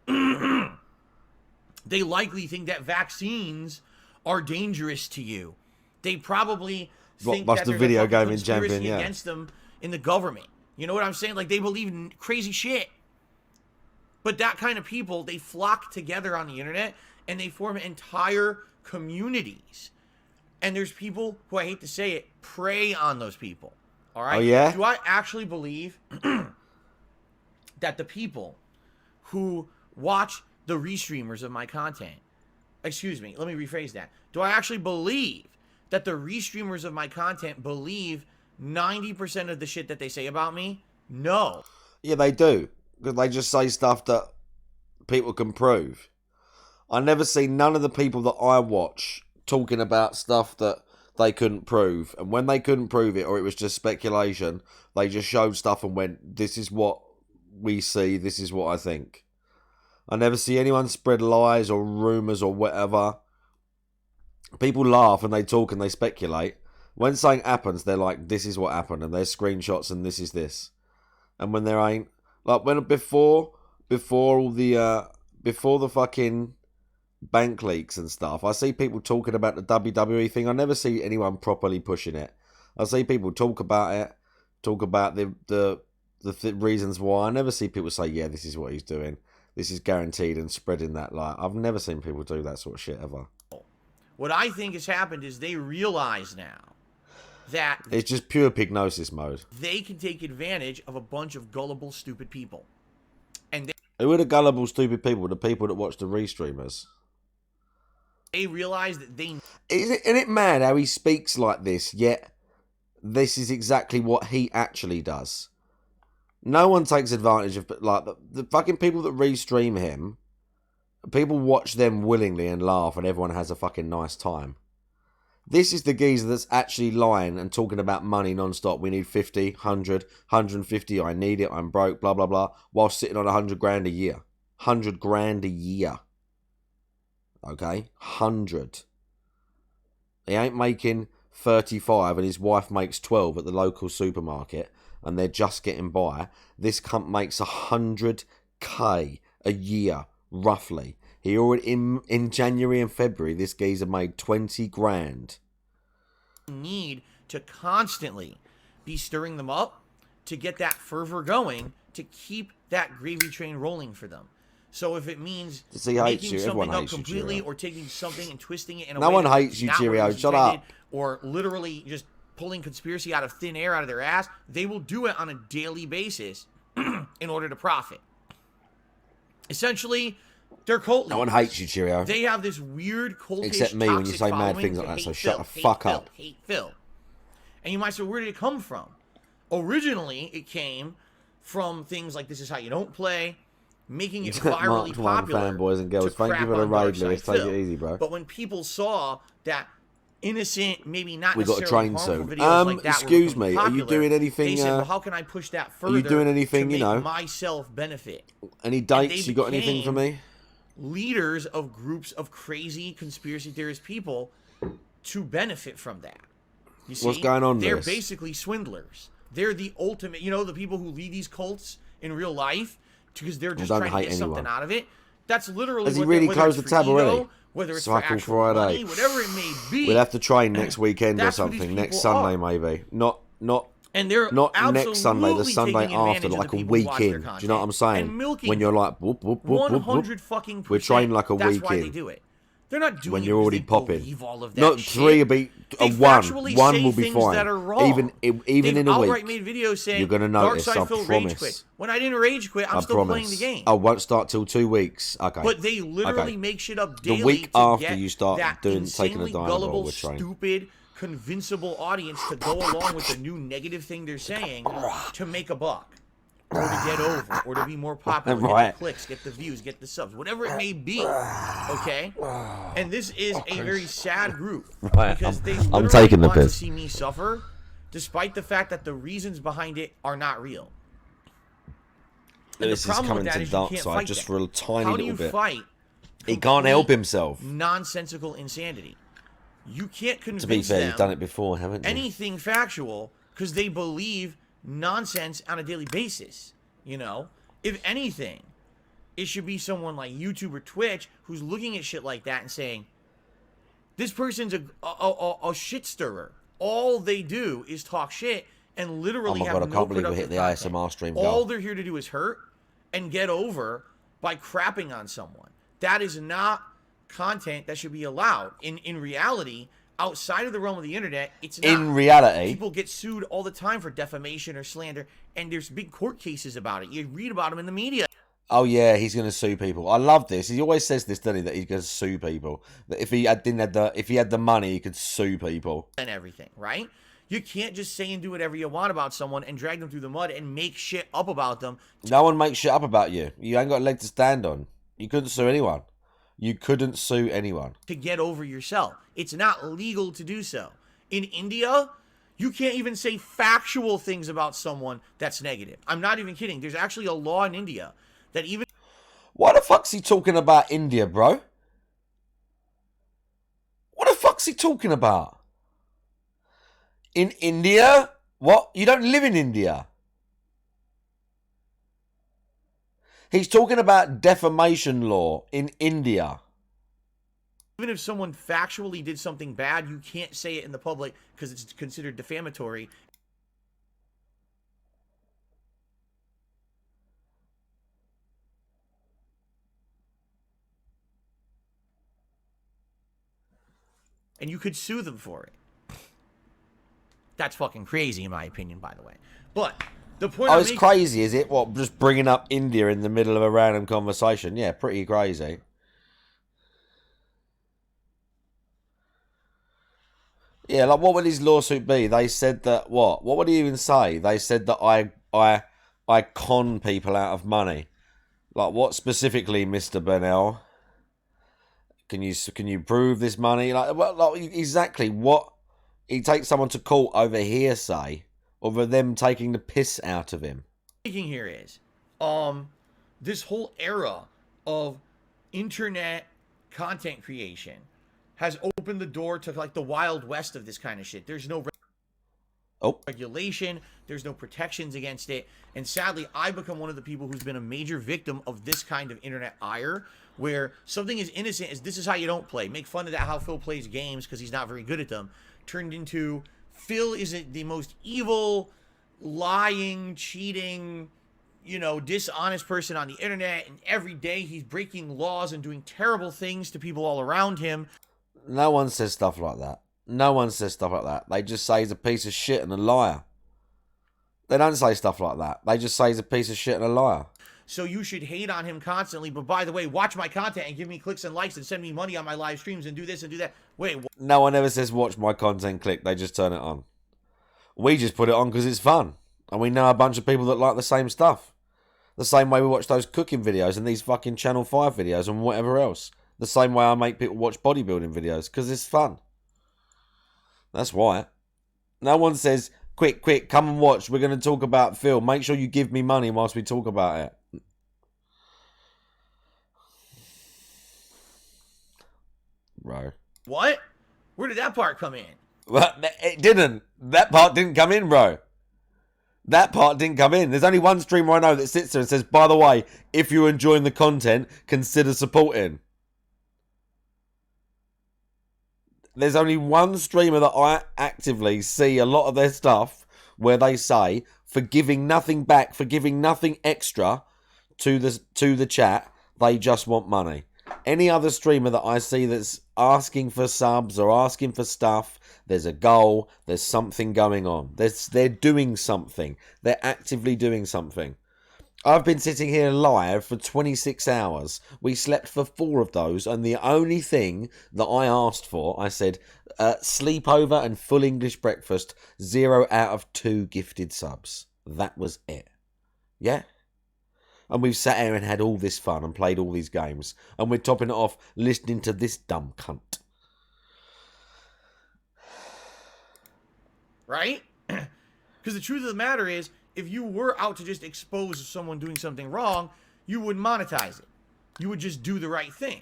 They likely think that vaccines are dangerous to you. They probably think that there's a conspiracy against them in the government. You know what I'm saying? Like, they believe in crazy shit. But that kind of people, they flock together on the internet and they form entire communities. And there's people who, I hate to say it, prey on those people. All right? Oh, yeah? Do I actually believe that the people who watch the restreamers of my content, excuse me, let me rephrase that. Do I actually believe that the restreamers of my content believe 90% of the shit that they say about me? No. Yeah, they do. Because they just say stuff that people can prove. I never see none of the people that I watch talking about stuff that they couldn't prove. And when they couldn't prove it, or it was just speculation, they just showed stuff and went, this is what we see, this is what I think. I never see anyone spread lies or rumours or whatever People laugh and they talk and they speculate. When something happens, they're like, "This is what happened," and there's screenshots and this is this. And when there ain't, like when before the fucking bank leaks and stuff, I see people talking about the WWE thing. I never see anyone properly pushing it. I see people talk about it, talk about the reasons why. I never see people say, "Yeah, this is what he's doing. This is guaranteed," and spreading that light. I've never seen people do that sort of shit ever. What I think has happened is they realize now that it's just pure pignosis mode. They can take advantage of a bunch of gullible, stupid people. And who are the gullible, stupid people? The people that watch the restreamers. They realize that they... Isn't it mad how he speaks like this, yet this is exactly what he actually does? No one takes advantage of... Like, the fucking people that restream him, people watch them willingly and laugh, and everyone has a fucking nice time. This is the geezer that's actually lying and talking about money non-stop. We need 50, 100, 150. I need it. I'm broke, blah, blah, blah. While sitting on 100 grand a year. 100 grand a year. Okay? 100. He ain't making 35 and his wife makes 12 at the local supermarket and they're just getting by. This cunt makes 100k a year, roughly. He already, in January and February, this geezer made 20 grand. Need to constantly be stirring them up to get that fervor going, to keep that gravy train rolling for them. So if it means making something up completely or taking something and twisting it in a way... No one hates you, Cheerio. Shut up. Or literally just pulling conspiracy out of thin air out of their ass, they will do it on a daily basis in order to profit. Essentially... They're cult leaders. No one hates you, Cheerio. They have this weird cultish, except me when you say mad things like that, so shut the fuck up. Hate Phil. And you might say, where did it come from? Originally, it came from things like This Is How You Don't Play, making it virally popular. Fanboys and girls, thank you for the raid, Lewis. Take it easy, bro. But when people saw that innocent, maybe not we got a train soon. Videos like that excuse me, popular, are you doing anything? They said, well, how can I push that further? Are you doing anything? To you know, myself benefit. Any dates? You got anything for me? Leaders of groups of crazy conspiracy theorist people to benefit from that. You see, what's going on? They're basically swindlers. They're the ultimate. You know, the people who lead these cults in real life because they're just trying to get something out of it. That's literally. Has he really closed the tab already? Whether it's Cycle for actual Friday, money, whatever it may be. We'll have to train next weekend or something. Next Sunday, maybe. Not. And they're not next Sunday, the Sunday after, like a weekend. Do you know what I'm saying? When you're like, whoop, whoop, whoop, whoop, whoop. Fucking we're training like a that's weekend. Why they do it. They're not doing when it you're already popping. All of that not shit. 3 will be a one. One will be fine. That are wrong. Even in a week, made videos saying, you're gonna notice. I promise. Rage quit. When I didn't rage quit, I'm still playing the game. I won't start till 2 weeks. Okay. But they literally make shit up daily. The week to after get you start taking a gullible, we're trained. stupid, convincible audience to go along with the new negative thing they're saying to make a buck. Or to get over, or to be more popular, get the clicks, get the views, get the subs, whatever it may be, okay? And this is a very sad group, because they literally want to see me suffer, despite the fact that the reasons behind it are not real. And this the problem with that is you can't fight just that. for a tiny How little bit. do you fight? He can't help himself. Nonsensical insanity. You can't convince them. To be fair, them you've done it before, haven't you? Anything factual, because they believe nonsense on a daily basis. You know, if anything, it should be someone like YouTube or Twitch who's looking at shit like that and saying, this person's a shit stirrer. All they do is talk shit and literally have no productive content. I can't believe we hit the ASMR stream. All they're here to do is hurt and get over by crapping on someone. That is not content that should be allowed. In reality, outside of the realm of the internet, it's not. In reality, people get sued all the time for defamation or slander, and there's big court cases about it. You read about them in the media. Oh yeah, he's going to sue people. I love this. He always says this, doesn't he? That he's going to sue people. That if he had the money, he could sue people and everything, right? You can't just say and do whatever you want about someone and drag them through the mud and make shit up about them. No one makes shit up about you. You ain't got a leg to stand on. You couldn't sue anyone. You couldn't sue anyone. To get over yourself. It's not legal to do so. In India, you can't even say factual things about someone that's negative. I'm not even kidding. There's actually a law in India that even... Why the fuck's he talking about India, bro? What the fuck fuck's he talking about? In India? What? You don't live in India. He's talking about defamation law in India. Even if someone factually did something bad, you can't say it in the public because it's considered defamatory. And you could sue them for it. That's fucking crazy, in my opinion, by the way. But the point Oh, it's crazy, is it? What, just bringing up India in the middle of a random conversation? Yeah, pretty crazy. Yeah, like, what would his lawsuit be? They said that, what? What would he even say? They said that I con people out of money. Like, what specifically, Mr. Burnell? Can you prove this money? Like exactly what? He takes someone to court over hearsay, over them taking the piss out of him. Thinking here is, this whole era of internet content creation has opened the door to like the Wild West of this kind of shit. There's no regulation, there's no protections against it, and sadly, I've become one of the people who's been a major victim of this kind of internet ire, where something as innocent as this is how you don't play, make fun of that how Phil plays games because he's not very good at them, turned into Phil is the most evil, lying, cheating, you know, dishonest person on the internet, and every day he's breaking laws and doing terrible things to people all around him. No one says stuff like that. No one says stuff like that. They just say he's a piece of shit and a liar. They don't say stuff like that. They just say he's a piece of shit and a liar. So you should hate on him constantly, but by the way, watch my content and give me clicks and likes and send me money on my live streams and do this and do that. Wait, no one ever says watch my content, click. They just turn it on. We just put it on because it's fun. And we know a bunch of people that like the same stuff. The same way we watch those cooking videos and these fucking Channel 5 videos and whatever else. The same way I make people watch bodybuilding videos, because it's fun. That's why. No one says, quick, come and watch. We're going to talk about Phil. Make sure you give me money whilst we talk about it. Bro. What? Where did that part come in? Well, it didn't. That part didn't come in, bro. That part didn't come in. There's only one streamer I know that sits there and says, by the way, if you're enjoying the content, consider supporting. There's only one streamer that I actively see a lot of their stuff where they say, for giving nothing back, for giving nothing extra to the chat, they just want money. Any other streamer that I see that's asking for subs or asking for stuff, there's a goal, there's something going on. They're doing something. They're actively doing something. I've been sitting here live for 26 hours. We slept for 4 of those, and the only thing that I asked for, I said, sleepover and full English breakfast, 0 out of 2 gifted subs. That was it. Yeah? And we've sat here and had all this fun and played all these games. And we're topping it off listening to this dumb cunt. Right? Because the truth of the matter is, if you were out to just expose someone doing something wrong, you wouldn't monetize it. You would just do the right thing.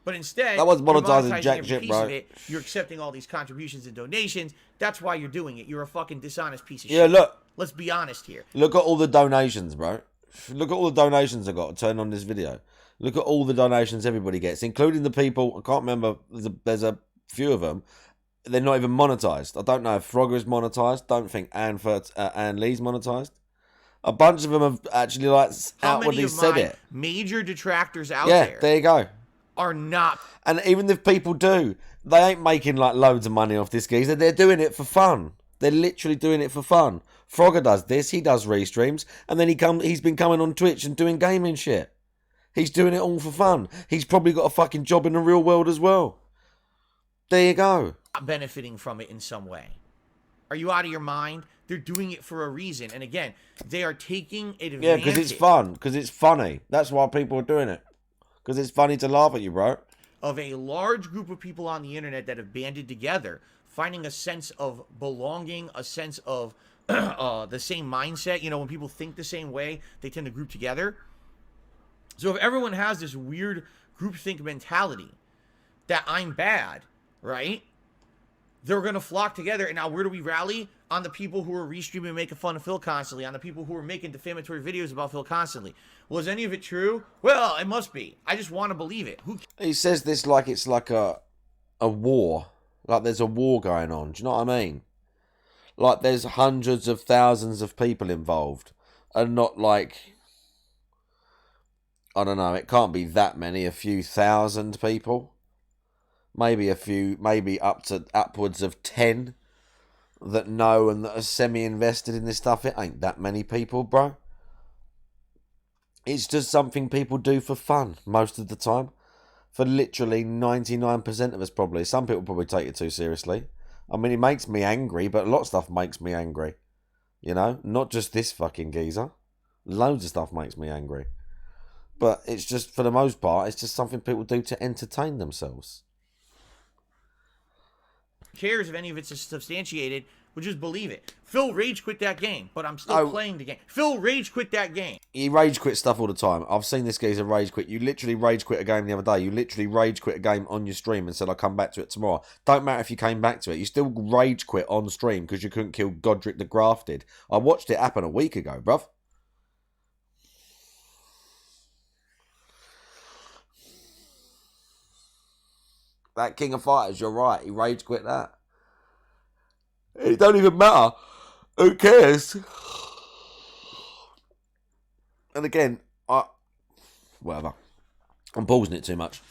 But instead, that was monetizing you're jack shit, bro. You're accepting all these contributions and donations. That's why you're doing it. You're a fucking dishonest piece of shit. Yeah, look. Let's be honest here. Look at all the donations, bro. Look at all the donations I got to turn on this video. Look at all the donations everybody gets, including the people, I can't remember, there's a few of them. They're not even monetized. I don't know if Frogger is monetized. Don't think Anne Lee's monetized. A bunch of them have actually outwardly said it. Major detractors out there. Yeah, there you go. Are not. And even if people do, they ain't making like loads of money off this geezer. They're doing it for fun. They're literally doing it for fun. Frogger does this. He does restreams, and then he's been coming on Twitch and doing gaming shit. He's doing it all for fun. He's probably got a fucking job in the real world as well. There you go. Benefiting from it in some way. Are you out of your mind? They're doing it for a reason. And again, they are taking advantage. Yeah, because it's fun. Because it's funny. That's why people are doing it. Because it's funny to laugh at you, bro. Of a large group of people on the internet that have banded together, finding a sense of belonging, a sense of the same mindset. You know, when people think the same way, they tend to group together. So if everyone has this weird groupthink mentality that I'm bad, right? they're going to flock together. And now where do we rally? On the people who are restreaming and making fun of Phil constantly, on the people who are making defamatory videos about Phil constantly. Was any of it true? Well, it must be. I just want to believe it. He says this like it's like a war. Like there's a war going on. Do you know what I mean? Like there's hundreds of thousands of people involved. And not like, I don't know, it can't be that many, a few thousand people. Maybe a few, maybe upwards of 10 that know and that are semi-invested in this stuff. It ain't that many people, bro. It's just something people do for fun most of the time. For literally 99% of us, probably. Some people probably take it too seriously. I mean, it makes me angry, but a lot of stuff makes me angry. You know? Not just this fucking geezer. Loads of stuff makes me angry. But it's just, for the most part, it's just something people do to entertain themselves. Cares if any of it's substantiated, we'll just believe it. Phil rage quit that game, but I'm still playing the game. Phil rage quit that game. He rage quit stuff all the time. I've seen this geezer rage quit. You literally rage quit a game the other day. You literally rage quit a game on your stream and said, I'll come back to it tomorrow. Don't matter if you came back to it. You still rage quit on stream because you couldn't kill Godric the Grafted. I watched it happen a week ago, bruv. That King of Fighters, you're right. He rage quit that. It don't even matter. Who cares? And again, whatever. I'm pausing it too much.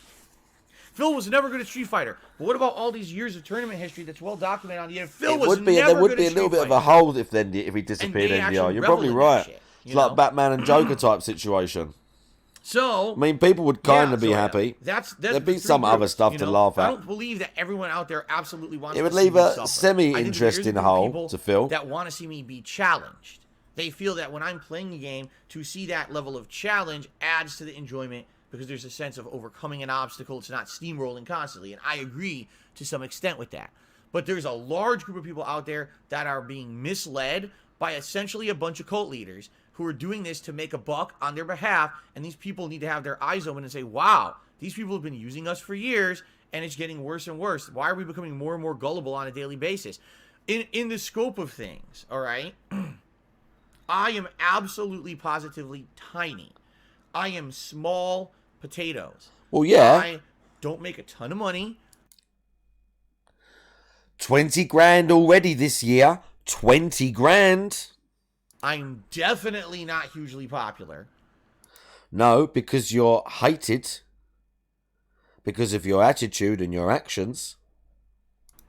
Phil was never good at Street Fighter. But what about all these years of tournament history that's well documented on the internet? Phil was never good at Street Fighter. There would be a little bit of a hole if he disappeared in NDR. You're probably right. It's like Batman and Joker type situation. So, I mean, people would kind of be happy. There'd be some other stuff to laugh at. I don't believe that everyone out there absolutely wants to see me suffer. It would leave a semi-interesting hole to fill. That want to see me be challenged. They feel that when I'm playing a game, to see that level of challenge adds to the enjoyment because there's a sense of overcoming an obstacle. It's not steamrolling constantly. And I agree to some extent with that. But there's a large group of people out there that are being misled by essentially a bunch of cult leaders who are doing this to make a buck on their behalf, and these people need to have their eyes open and say, wow, these people have been using us for years, and it's getting worse and worse. Why are we becoming more and more gullible on a daily basis? In the scope of things, all right, I am absolutely positively tiny. I am small potatoes. Well, yeah. I don't make a ton of money. 20 grand already this year. 20 grand. I'm definitely not hugely popular. No, because you're hated. Because of your attitude and your actions.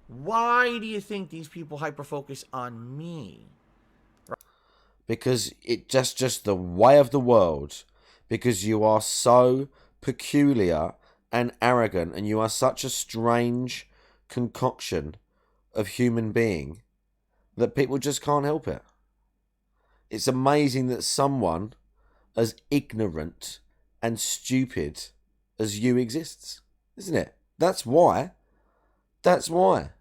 Why do you think these people hyper-focus on me? Because it's just the way of the world. Because you are so peculiar and arrogant. And you are such a strange concoction of human being. That people just can't help it. It's amazing that someone as ignorant and stupid as you exists, isn't it? That's why. That's why.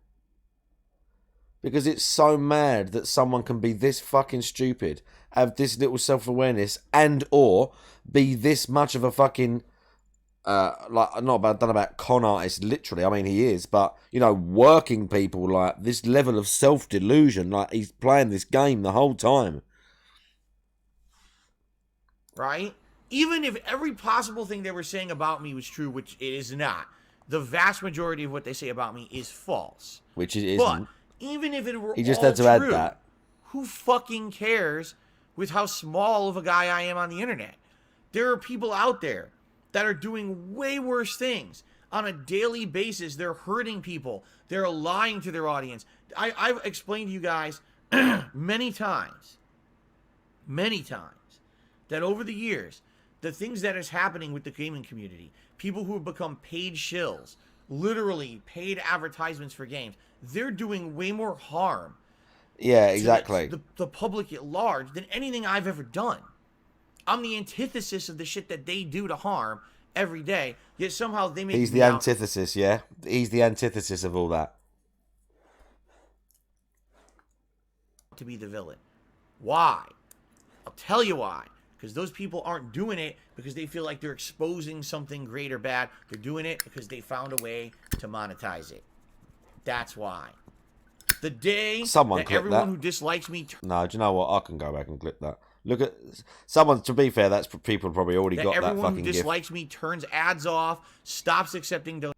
Because it's so mad that someone can be this fucking stupid, have this little self-awareness, and or be this much of a fucking don't know about con artist literally, I mean he is, but you know, working people, like this level of self-delusion, like he's playing this game the whole time. Right? Even if every possible thing they were saying about me was true, which it is not, the vast majority of what they say about me is false. Which it isn't. But even if it were he just all had to true, add that. Who fucking cares with how small of a guy I am on the internet? There are people out there that are doing way worse things on a daily basis. They're hurting people. They're lying to their audience. I've explained to you guys many times, that over the years, the things that is happening with the gaming community, people who have become paid shills, literally paid advertisements for games, they're doing way more harm. Yeah, exactly. The public at large than anything I've ever done. I'm the antithesis of the shit that they do to harm every day, yet somehow they make He's the antithesis, yeah? He's the antithesis of all that. To be the villain. Why? I'll tell you why. Because those people aren't doing it because they feel like they're exposing something great or bad. They're doing it because they found a way to monetize it. That's why. The day Someone that clip everyone that. who dislikes me No, do you know what? I can go back and clip that. Look at someone. To be fair, that's people probably already got that everyone fucking who gift. dislikes me turns ads off, stops accepting donations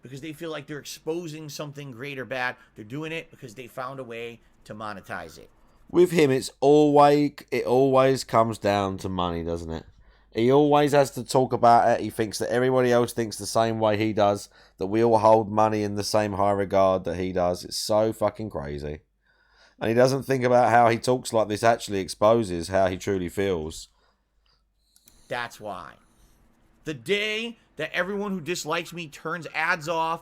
because they feel like they're exposing something great or bad. They're doing it because they found a way to monetize it. With him, it always comes down to money, doesn't it? He always has to talk about it. He thinks that everybody else thinks the same way he does, that we all hold money in the same high regard that he does. It's so fucking crazy. And he doesn't think about how he talks like this actually exposes how he truly feels. That's why. The day that everyone who dislikes me turns ads off.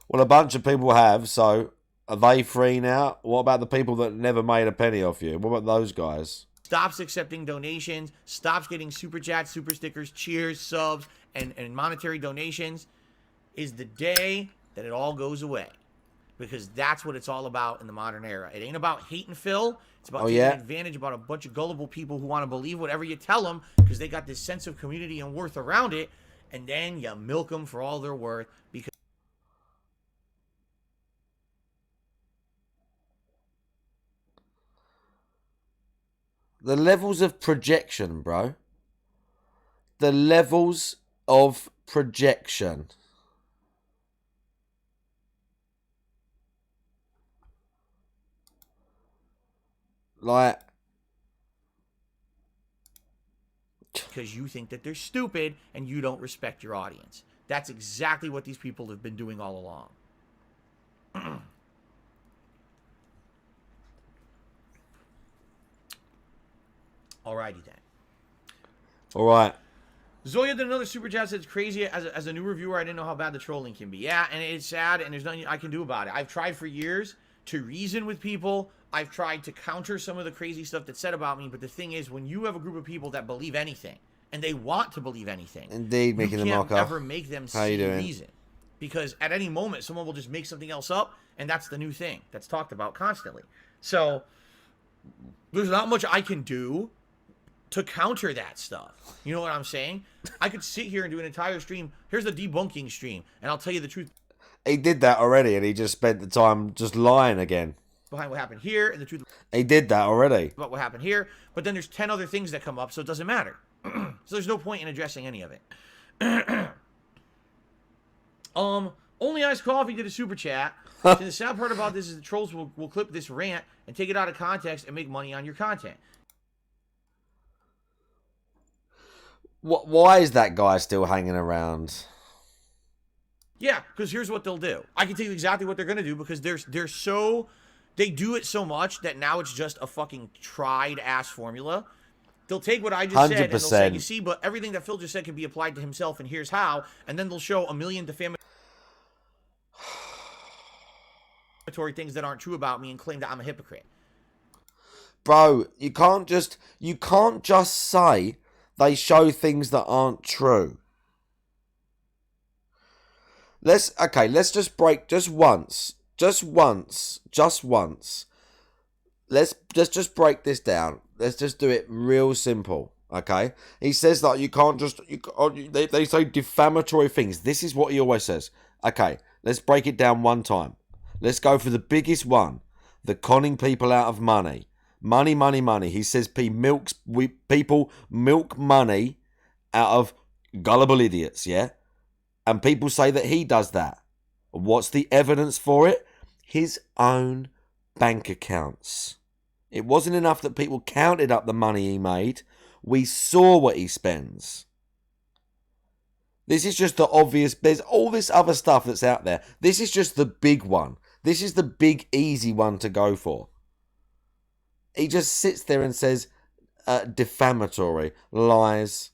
Well, a bunch of people have, so are they free now? What about the people that never made a penny off you? What about those guys? Stops accepting donations, stops getting super chats, super stickers, cheers, subs, and monetary donations, is the day that it all goes away. Because that's what it's all about in the modern era. It ain't about hate and fill. It's about taking advantage about a bunch of gullible people who want to believe whatever you tell them because they got this sense of community and worth around it. And then you milk them for all they're worth because the levels of projection, bro. The levels of projection. Like, because you think that they're stupid and you don't respect your audience. That's exactly what these people have been doing all along. Alrighty then. alright. Zoya did another super chat. Says crazy as a new reviewer. I didn't know how bad the trolling can be. Yeah, and it's sad, and there's nothing I can do about it. I've tried for years to reason with people. I've tried to counter some of the crazy stuff that's said about me. But the thing is, when you have a group of people that believe anything and they want to believe anything, Indeed, making them mock you up. can't ever make them see reason, because at any moment someone will just make something else up, and that's the new thing that's talked about constantly. So there's not much I can do to counter that stuff. You know what I'm saying? I could sit here and do an entire stream. Here's the debunking stream, and I'll tell you the truth. He did that already, and he just spent the time just lying again. Behind what happened here, and the truth He did that already. about what happened here. But then there's 10 other things that come up, so it doesn't matter. So there's no point in addressing any of it. Only Iced Coffee did a super chat. And the sad part about this is the trolls will clip this rant and take it out of context and make money on your content. Why is that guy still hanging around? Yeah, because here's what they'll do. I can tell you exactly what they're gonna do because they do it so much that now it's just a fucking tried ass formula. They'll take what I just said and they'll say, you see, but everything that Phil just said can be applied to himself, and here's how. And then they'll show a million defamatory things that aren't true about me and claim that I'm a hypocrite. Bro, you can't just say they show things that aren't true. Let's just break just once. Let's just break this down. Let's just do it real simple, okay? He says that you can't just they say defamatory things. This is what he always says. Okay, let's break it down one time. Let's go for the biggest one. The conning people out of money. Money, money, money. He says people milk money out of gullible idiots, yeah? And people say that he does that. What's the evidence for it? His own bank accounts. It wasn't enough that people counted up the money he made. We saw what he spends. This is just the obvious. There's all this other stuff that's out there. This is just the big one. This is the big, easy one to go for. He just sits there and says, defamatory, lies.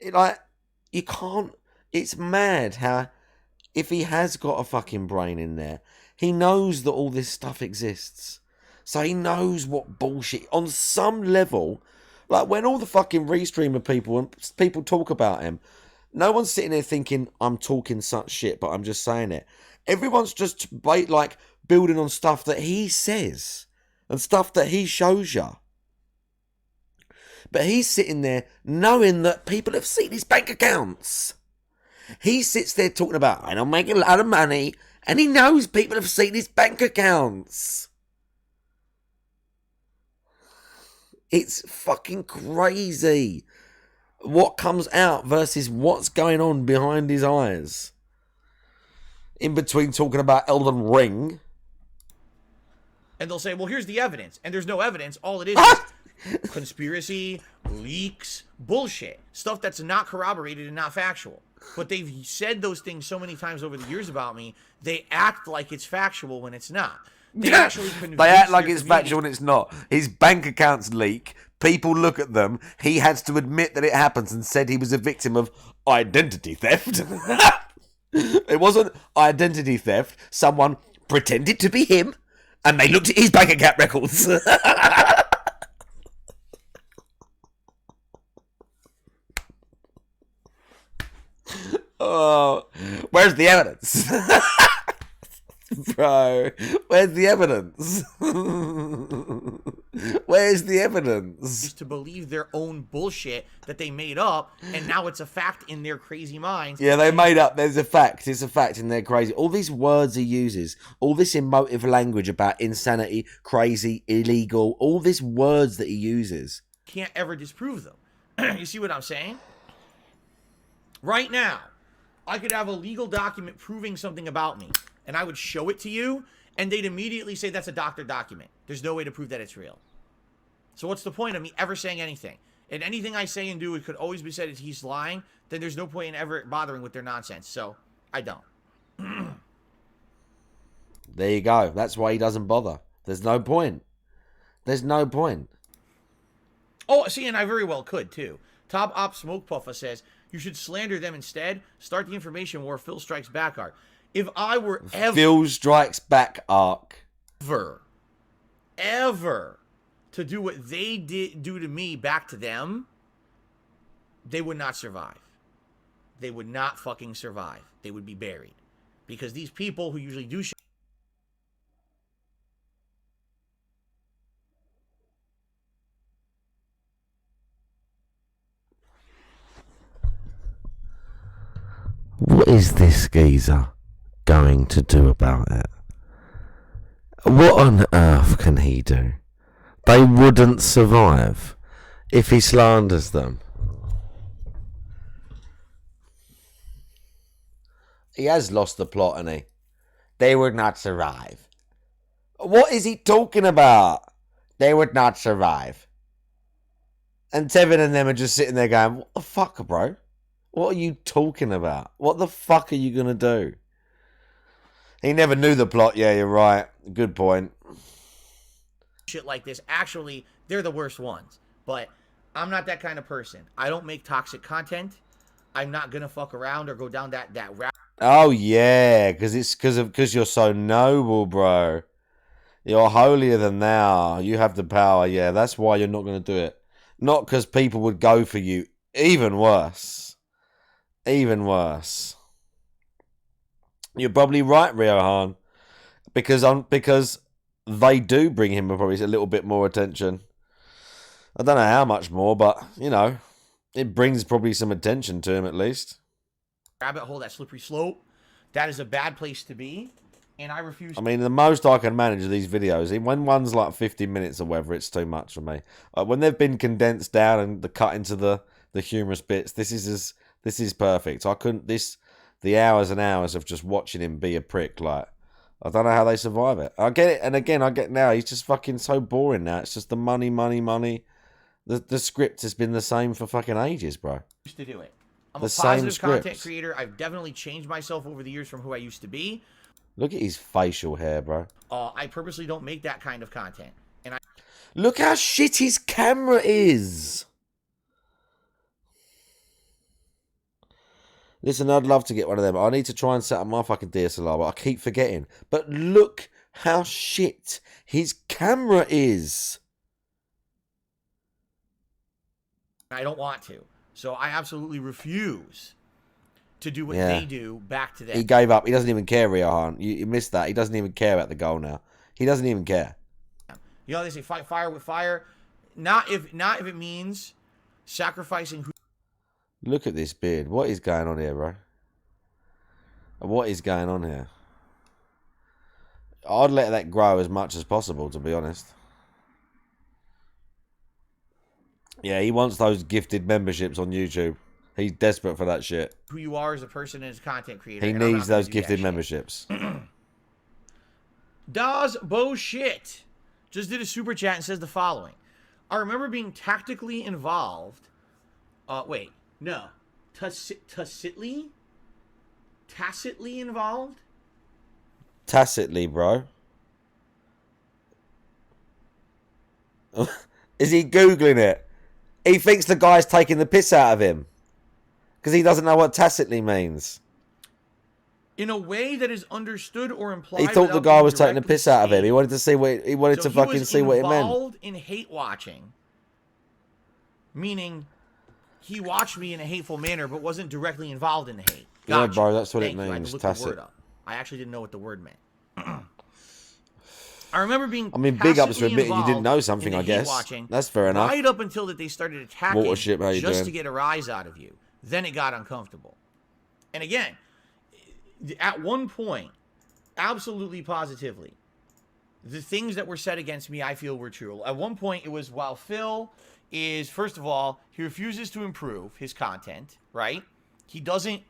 You can't. It's mad how, if he has got a fucking brain in there, he knows that all this stuff exists. So he knows what bullshit, on some level, like when all the fucking restreamer people and people talk about him, no one's sitting there thinking, I'm talking such shit, but I'm just saying it. Everyone's just like building on stuff that he says and stuff that he shows you. But he's sitting there knowing that people have seen his bank accounts. He sits there talking about, I don't make a lot of money, And he knows people have seen his bank accounts. It's fucking crazy what comes out versus what's going on behind his eyes. In between talking about Elden Ring. And they'll say, well, here's the evidence. And there's no evidence. All it is conspiracy, leaks, bullshit. Stuff that's not corroborated and not factual. But they've said those things so many times over the years about me, they act like it's factual when it's not. They actually they act like it's factual and it's not. His bank accounts leak. People look at them. He has to admit that it happens and said he was a victim of identity theft. It wasn't identity theft. Someone pretended to be him and they looked at his bank account records. Oh, where's the evidence? Bro, where's the evidence? Where's the evidence? To believe their own bullshit that they made up, and now it's a fact in their crazy minds. Yeah, they made up. There's a fact. It's a fact in their crazy. All these words he uses, all this emotive language about insanity, crazy, illegal, all these words that he uses. Can't ever disprove them. You see what I'm saying? Right now, I could have a legal document proving something about me, and I would show it to you, and they'd immediately say that's a doctored document. There's no way to prove that it's real. So what's the point of me ever saying anything? And anything I say and do, it could always be said that he's lying. Then there's no point in ever bothering with their nonsense. So I don't. There you go. That's why he doesn't bother. There's no point. There's no point. Oh, see, and I very well could, too. Top Op Smoke Puffa says, you should slander them instead. Start the information war. Phil Strikes Back arc. If I were ever... Phil Strikes Back arc. Ever to do what they did do to me back to them, they would not survive. They would not fucking survive. They would be buried. Because these people who usually do shit... What is this geezer going to do about it? What on earth can he do? They wouldn't survive if he slanders them. He has lost the plot, hasn't he? They would not survive. What is he talking about? They would not survive. And Tevin and them are just sitting there going, what the fuck, bro? What are you talking about? What the fuck are you going to do? He never knew the plot. Yeah, you're right. Good point. Shit like this. Actually, they're the worst ones. But I'm not that kind of person. I don't make toxic content. I'm not going to fuck around or go down that route. Oh, yeah. Because you're so noble, bro. You're holier than thou. You have the power. Yeah, that's why you're not going to do it. Not because people would go for you. Even worse. Even worse. You're probably right, Riohan. Because they do bring him probably a little bit more attention. I don't know how much more, but, you know, it brings probably some attention to him at least. Rabbit hole, that slippery slope. That is a bad place to be. And I refuse. I mean, the most I can manage of these videos, when one's like 50 minutes or whatever, it's too much for me. When they've been condensed down and cut into the humorous bits, this is perfect. I couldn't, the hours and hours of just watching him be a prick, like, I don't know how they survive it. I get it, and again, I get now, he's just fucking so boring now. It's just the money. The script has been the same for fucking ages, bro. Used to do it. I'm a positive content creator. I've definitely changed myself over the years from who I used to be. Look at his facial hair, bro. I purposely don't make that kind of content. And look how shit his camera is. Listen, I'd love to get one of them. I need to try and set up my fucking DSLR, but I keep forgetting. But look how shit his camera is. I don't want to. So I absolutely refuse to do what they do back to them. He gave up. He doesn't even care, Riohan. You missed that. He doesn't even care about the goal now. He doesn't even care. You know, they say fight fire with fire. Not if it means sacrificing who. Look at this beard. What is going on here, bro? What is going on here? I'd let that grow as much as possible, to be honest. Yeah, he wants those gifted memberships on YouTube. He's desperate for that shit. Who you are as a person and as a content creator. He and I'm needs not gonna those do gifted that shit. memberships. Das Bullshit just did a super chat and says the following. I remember being tactically involved. Wait, no. Tacitly involved? Tacitly, bro. Is he Googling it? He thinks the guy's taking the piss out of him. Because he doesn't know what tacitly means. In a way that is understood or implied. He thought the guy was taking the piss out of him. He wanted to see what he wanted to fucking see what it meant. He was involved in hate watching. Meaning he watched me in a hateful manner but wasn't directly involved in the hate. Gotcha. Yeah, bro, that's what Thank it you. I had means. to look the Tacit. word up. I actually didn't know what the word meant. I remember being. I mean, big ups for tacitly admitting you didn't know involved something, in I the guess. hate-watching That's fair enough. Right up until that they started attacking Watership, how you just doing? to get a rise out of you. Then it got uncomfortable. And again, at one point, absolutely positively, the things that were said against me, I feel were true. At one point, it was, while Phil is, first of all, he refuses to improve his content, right? He doesn't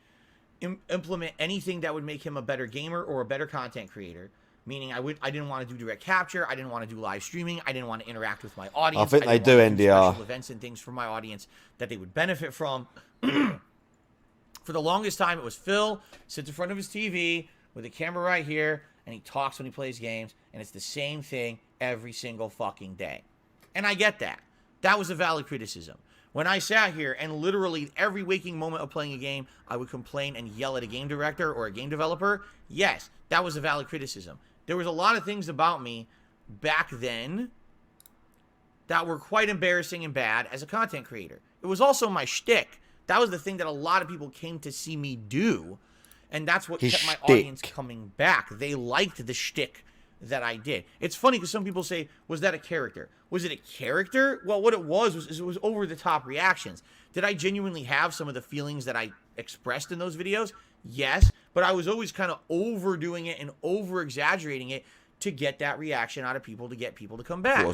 implement anything that would make him a better gamer or a better content creator. Meaning, I didn't want to do direct capture. I didn't want to do live streaming. I didn't want to interact with my audience. I think they do want to NDR. special events and things for my audience that they would benefit from. For the longest time, it was Phil sits in front of his TV with a camera right here, and he talks when he plays games, and it's the same thing every single fucking day. And I get that. That was a valid criticism. When I sat here and literally every waking moment of playing a game, I would complain and yell at a game director or a game developer, yes, that was a valid criticism. There was a lot of things about me back then that were quite embarrassing and bad as a content creator. It was also my shtick. That was the thing that a lot of people came to see me do, and that's what kept my audience coming back. They liked the shtick that I did. It's funny because some people say, was that a character? Was it a character? Well, what it was over-the-top reactions. Did I genuinely have some of the feelings that I expressed in those videos? Yes, but I was always kind of overdoing it and over-exaggerating it to get that reaction out of people, to get people to come back.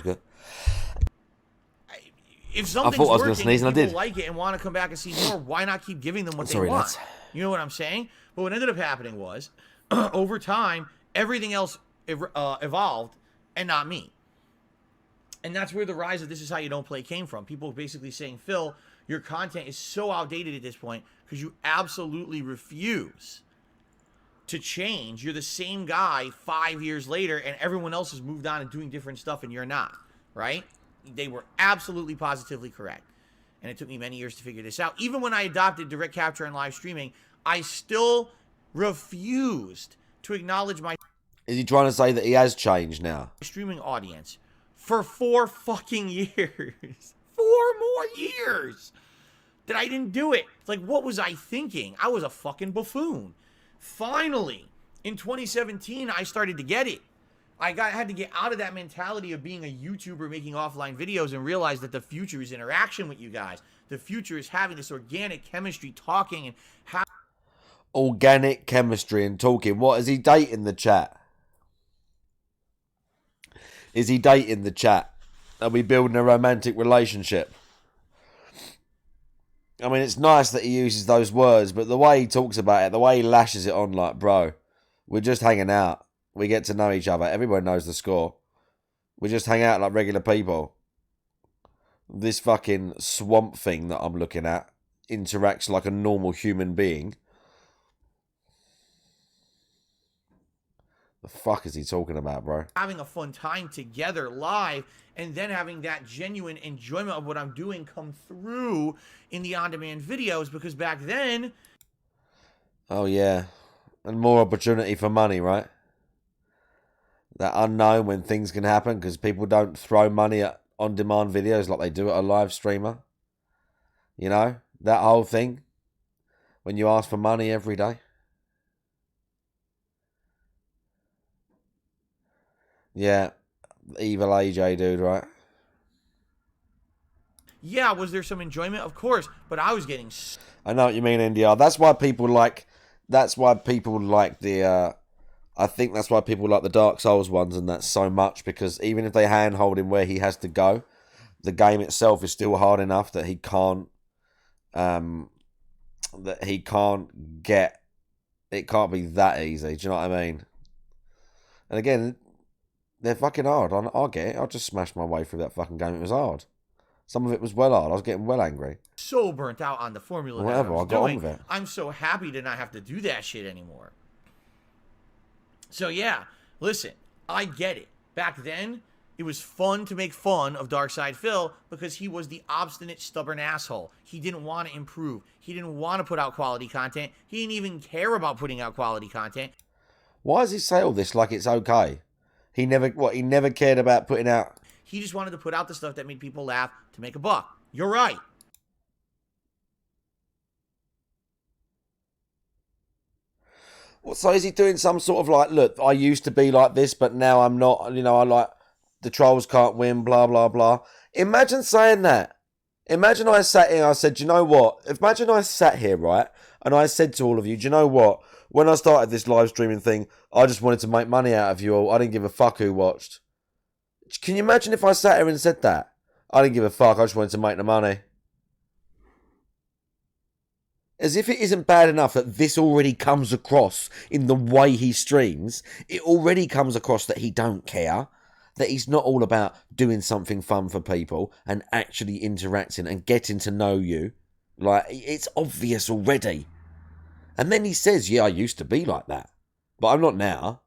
If something's working, sneeze, and people like it and want to come back and see more, why not keep giving them what they want? lads. You know what I'm saying? But what ended up happening was, over time, everything else evolved, and not me. And that's where the rise of This Is How You Don't Play came from. People basically saying, Phil, your content is so outdated at this point because you absolutely refuse to change. You're the same guy 5 years later, and everyone else has moved on and doing different stuff, and you're not, right? They were absolutely positively correct. And it took me many years to figure this out. Even when I adopted direct capture and live streaming, I still refused to acknowledge my Is he trying to say that he has changed now? streaming audience for 4 fucking years. 4 more years that I didn't do it. It's like, what was I thinking? I was a fucking buffoon. Finally, in 2017, I started to get it. I had to get out of that mentality of being a YouTuber making offline videos and realize that the future is interaction with you guys. The future is having this organic chemistry, talking and Organic chemistry and talking. What, is he dating the chat? Is he dating the chat? Are we building a romantic relationship? I mean, it's nice that he uses those words, but the way he talks about it, the way he lashes it on, like, bro, we're just hanging out. We get to know each other. Everyone knows the score. We just hang out like regular people. This fucking swamp thing that I'm looking at interacts like a normal human being. The fuck is he talking about, bro? having a fun time together live, and then having that genuine enjoyment of what I'm doing come through in the on-demand videos, because back then... Oh, yeah. And more opportunity for money, right? That unknown when things can happen, because people don't throw money at on-demand videos like they do at a live streamer. You know? That whole thing. When you ask for money every day. Yeah. Evil AJ dude, right? Yeah, was there some enjoyment? Of course. But I was getting... I know what you mean, NDR. That's why people like the I think that's why people like the Dark Souls ones and that so much, because even if they handhold him where he has to go, the game itself is still hard enough that he can't get, it can't be that easy. Do you know what I mean? And again, they're fucking hard. I'll get it. I'll just smash my way through that fucking game. It was hard. Some of it was well hard. I was getting well angry. So burnt out on the formula. Whatever, I got on with it. I'm so happy to not have to do that shit anymore. So yeah, listen, I get it. Back then, it was fun to make fun of Darkside Phil because he was the obstinate, stubborn asshole. He didn't want to improve. He didn't want to put out quality content. He didn't even care about putting out quality content. Why does he say all this like it's okay? He never cared about putting out... He just wanted to put out the stuff that made people laugh to make a buck. You're right. So is he doing some sort of like, look, I used to be like this, but now I'm not, you know, I like, the trolls can't win, blah, blah, blah. Imagine saying that. Imagine I sat here and I said, do you know what? Imagine I sat here, right, and I said to all of you, do you know what? When I started this live streaming thing, I just wanted to make money out of you all. I didn't give a fuck who watched. Can you imagine if I sat here and said that? I didn't give a fuck, I just wanted to make the money. As if it isn't bad enough that this already comes across in the way he streams. It already comes across that he don't care. That he's not all about doing something fun for people and actually interacting and getting to know you. Like, it's obvious already. And then he says, yeah, I used to be like that. But I'm not now.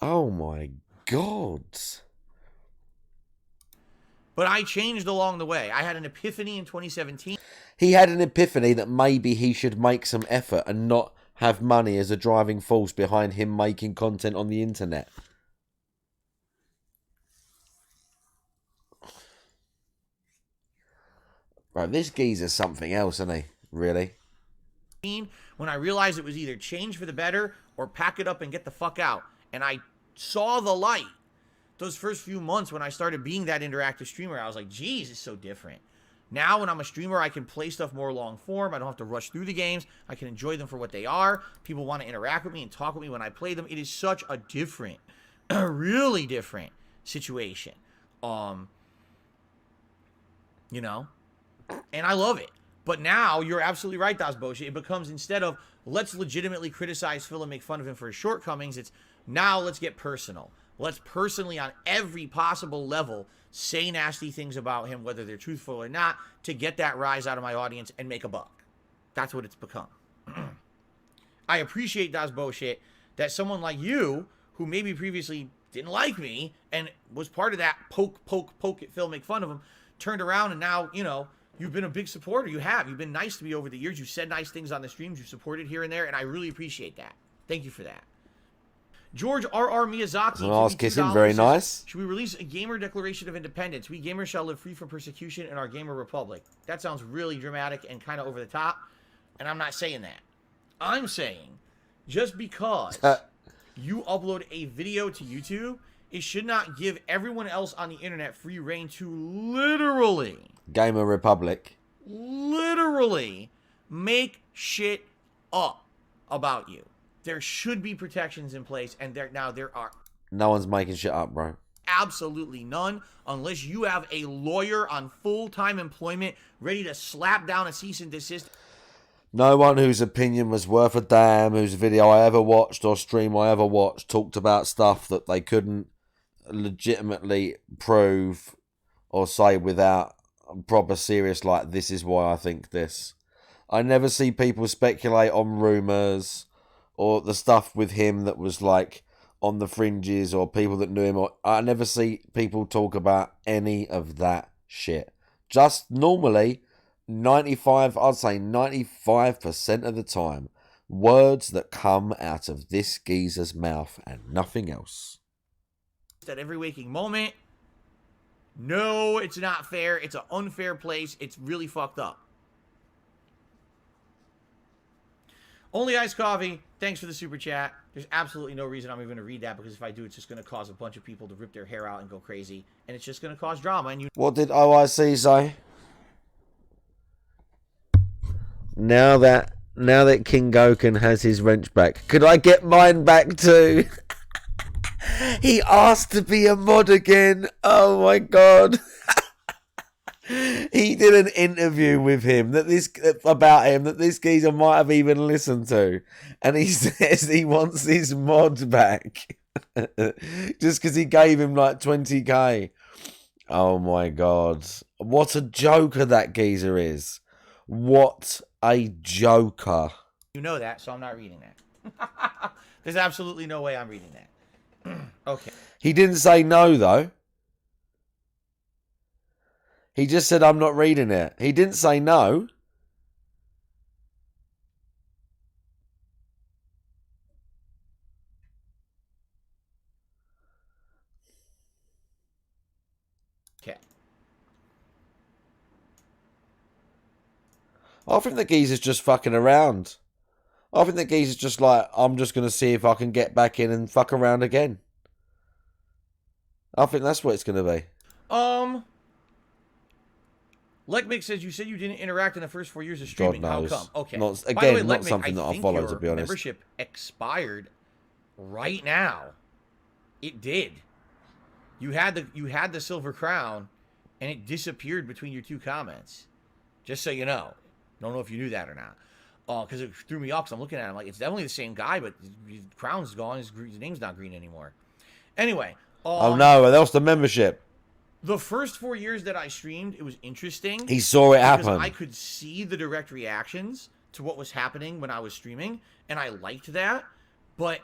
Oh my God. But I changed along the way. I had an epiphany in 2017. He had an epiphany that maybe he should make some effort and not have money as a driving force behind him making content on the internet. Right, this geezer's something else, isn't he? Really? When I realized it was either change for the better or pack it up and get the fuck out. And I saw the light. Those first few months when I started being that interactive streamer, I was like, geez, it's so different. Now when I'm a streamer, I can play stuff more long form. I don't have to rush through the games. I can enjoy them for what they are. People want to interact with me and talk with me when I play them. It is such a different, really different situation. You know? And I love it. But now, you're absolutely right, Das Boshi. It becomes, instead of, let's legitimately criticize Phil and make fun of him for his shortcomings, it's, now let's get personal. Let's personally, on every possible level, say nasty things about him, whether they're truthful or not, to get that rise out of my audience and make a buck. That's what it's become. I appreciate, Das Boshi, that someone like you, who maybe previously didn't like me, and was part of that poke at Phil, make fun of him, turned around and now, you know, you've been a big supporter. You have. You've been nice to me over the years. You've said nice things on the streams. You've supported here and there, and I really appreciate that. Thank you for that. George R.R. Miyazaki. I was kissing. Very nice. Should we release a gamer declaration of independence? We gamers shall live free from persecution in our gamer republic. That sounds really dramatic and kind of over the top, and I'm not saying that. I'm saying just because you upload a video to YouTube, it should not give everyone else on the internet free reign to literally... Gamer Republic. Literally make shit up about you. There should be protections in place, and there are. No one's making shit up, bro. Absolutely none, unless you have a lawyer on full-time employment ready to slap down a cease and desist. No one whose opinion was worth a damn, whose video I ever watched or stream I ever watched, talked about stuff that they couldn't legitimately prove or say without proper serious, like, this is why I think this. I never see people speculate on rumours or the stuff with him that was like on the fringes, or people that knew him, or I never see people talk about any of that shit. Just normally 95% of the time, words that come out of this geezer's mouth and nothing else. At every waking moment. No, it's not fair. It's an unfair place. It's really fucked up. Only iced coffee. Thanks for the super chat. There's absolutely no reason I'm even going to read that, because if I do, it's just going to cause a bunch of people to rip their hair out and go crazy, and it's just going to cause drama. And you. What did OIC say? Now that King Goken has his wrench back, could I get mine back too? He asked to be a mod again. Oh my god. He did an interview with him that this geezer might have even listened to, and he says he wants his mod back just because he gave him like 20k. Oh my god, what a joker that geezer is! What a joker! You know that, so I'm not reading that. There's absolutely no way I'm reading that. Okay. He didn't say no though. He just said, I'm not reading it. He didn't say no. Okay. I think the geezer's just fucking around. I think the geezer's just like, I'm just going to see if I can get back in and fuck around again. I think that's what it's going to be. Lekmik says, you said you didn't interact in the first 4 years of streaming. How come? Okay. Not, again, by the way, not Lekmik, something that I follow, to be honest. Membership expired right now. It did. You had the silver crown, and it disappeared between your two comments. Just so you know. Don't know if you knew that or not. Because it threw me off. Because I'm looking at him like, it's definitely the same guy, but his crown's gone. His name's not green anymore. Anyway. Oh no, that was the membership. The first 4 years that I streamed, it was interesting. He saw it happen. I could see the direct reactions to what was happening when I was streaming, and I liked that. But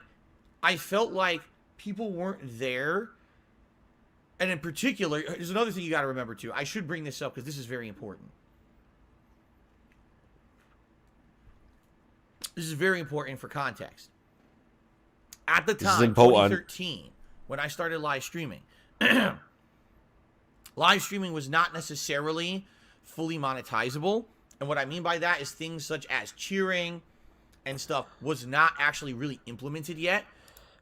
I felt like people weren't there. And in particular, there's another thing you got to remember too. I should bring this up because this is very important. This is very important for context. At the time, 2013, when I started live streaming, live streaming was not necessarily fully monetizable. And what I mean by that is things such as cheering and stuff was not actually really implemented yet.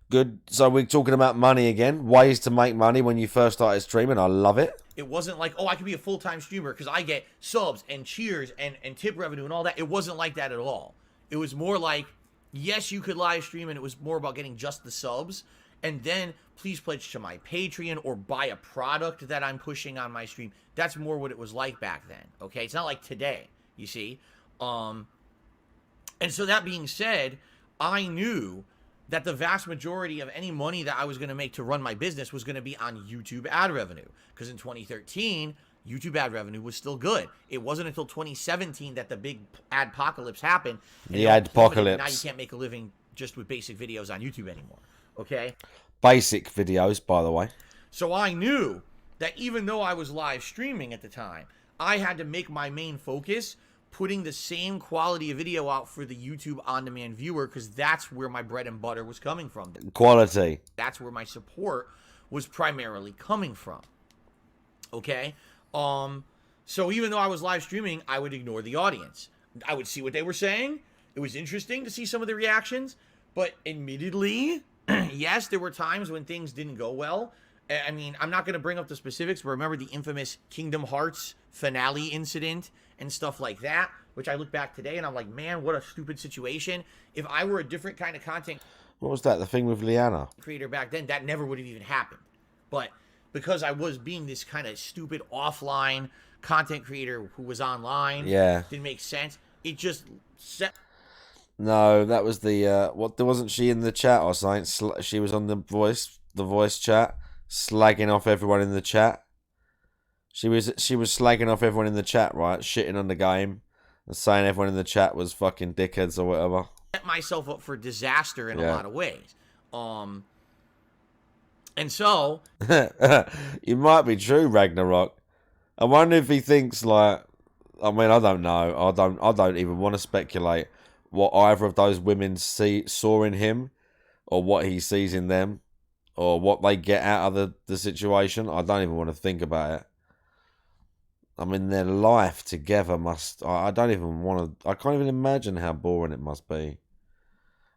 Good. So we're talking about money again. Ways to make money when you first started streaming. I love it. It wasn't like, oh, I could be a full-time streamer because I get subs and cheers and tip revenue and all that. It wasn't like that at all. It was more like, yes, you could live stream, and it was more about getting just the subs. And then please pledge to my Patreon or buy a product that I'm pushing on my stream. That's more what it was like back then. Okay, it's not like today, you see. And so that being said, I knew that the vast majority of any money that I was going to make to run my business was going to be on YouTube ad revenue. Because in 2013, YouTube ad revenue was still good. It wasn't until 2017 that the big adpocalypse happened. The adpocalypse. Now you can't make a living just with basic videos on YouTube anymore. Okay? Basic videos, by the way. So I knew that even though I was live streaming at the time, I had to make my main focus putting the same quality of video out for the YouTube on-demand viewer, because that's where my bread and butter was coming from. Quality. That's where my support was primarily coming from. Okay? So even though I was live streaming, I would ignore the audience. I would see what they were saying. It was interesting to see some of the reactions, but admittedly, yes, there were times when things didn't go well. I mean, I'm not going to bring up the specifics, but remember the infamous Kingdom Hearts finale incident and stuff like that, which I look back today and I'm like, man, what a stupid situation. If I were a different kind of content... What was that? The thing with Liana? ...creator back then, that never would have even happened. But because I was being this kind of stupid offline content creator who was online, didn't make sense. It just set... No, that was the... wasn't she in the chat or something? She was on the voice chat, slagging off everyone in the chat. She was slagging off everyone in the chat, right? Shitting on the game and saying everyone in the chat was fucking dickheads or whatever. Set myself up for disaster in a lot of ways. And so... It might be true, Ragnarok. I wonder if he thinks like... I mean, I don't know. I don't even want to speculate what either of those women saw in him or what he sees in them or what they get out of the situation. I don't even want to think about it. I mean, their life together must... I don't even want to... I can't even imagine how boring it must be.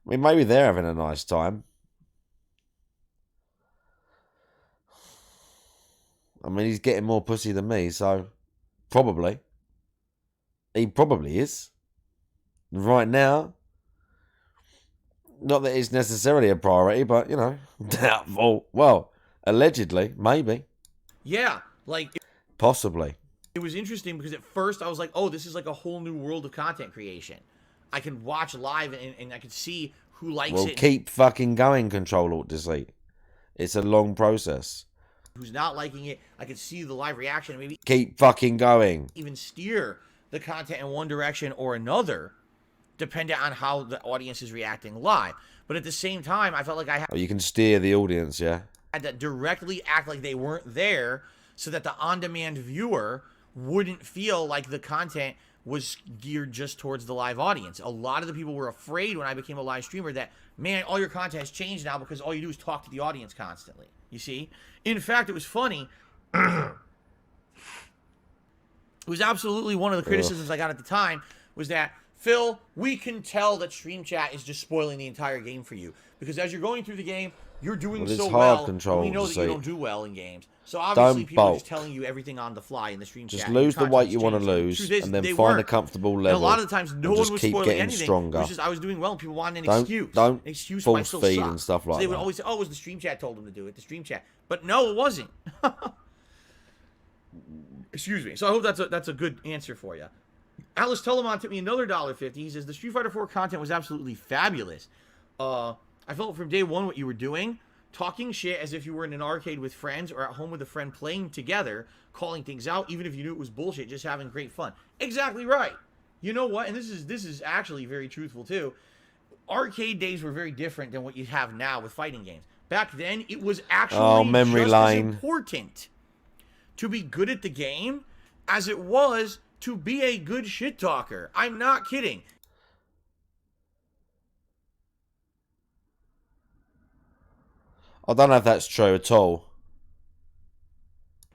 I mean, maybe they're having a nice time. I mean, he's getting more pussy than me, so probably. He probably is. Right now, not that it's necessarily a priority, but, you know, doubtful. Well, allegedly, maybe. Yeah, like... Possibly. It was interesting because at first I was like, oh, this is like a whole new world of content creation. I can watch live and I can see who likes Well, it. keep fucking going, Control-Alt-Delete. It's a long process. Who's not liking it. I can see the live reaction and maybe keep fucking going. Even steer the content in one direction or another, depending on how the audience is reacting live. But at the same time, I felt like I Oh, you can steer the audience, yeah? had to directly act like they weren't there so that the on-demand viewer wouldn't feel like the content was geared just towards the live audience. A lot of the people were afraid when I became a live streamer that, man, all your content has changed now because all you do is talk to the audience constantly. You see? In fact, it was funny. It was absolutely one of the criticisms I got at the time was that, Phil, we can tell that Stream Chat is just spoiling the entire game for you. Because as you're going through the game, you're doing so well, and we know that you don't do well in games. So obviously people are just telling you everything on the fly in the Stream Chat. Just lose the weight you want to lose, and then find a comfortable level. And a lot of the times, no one was spoiling anything. Stronger. It was just I was doing well, and people wanted an excuse. Don't an excuse force feed and stuff like that. So they would that. always say, oh, it was the Stream Chat told them to do it, the Stream Chat. But no, it wasn't. Excuse me. So I hope that's a good answer for you. Alice Telemon took me another $1.50. He says, the Street Fighter 4 content was absolutely fabulous. I felt from day one what you were doing. Talking shit as if you were in an arcade with friends or at home with a friend playing together, calling things out, even if you knew it was bullshit, just having great fun. Exactly right. You know what? And this is actually very truthful too. Arcade days were very different than what you have now with fighting games. Back then, it was actually just as important to be good at the game as it was to be a good shit talker. I'm not kidding. I don't know if that's true at all.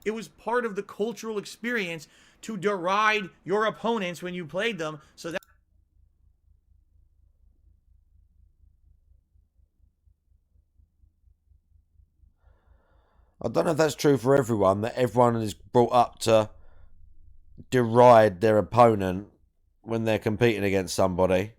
It was part of the cultural experience to deride your opponents when you played them, so that I don't know if that's true for everyone, that everyone is brought up to deride their opponent when they're competing against somebody.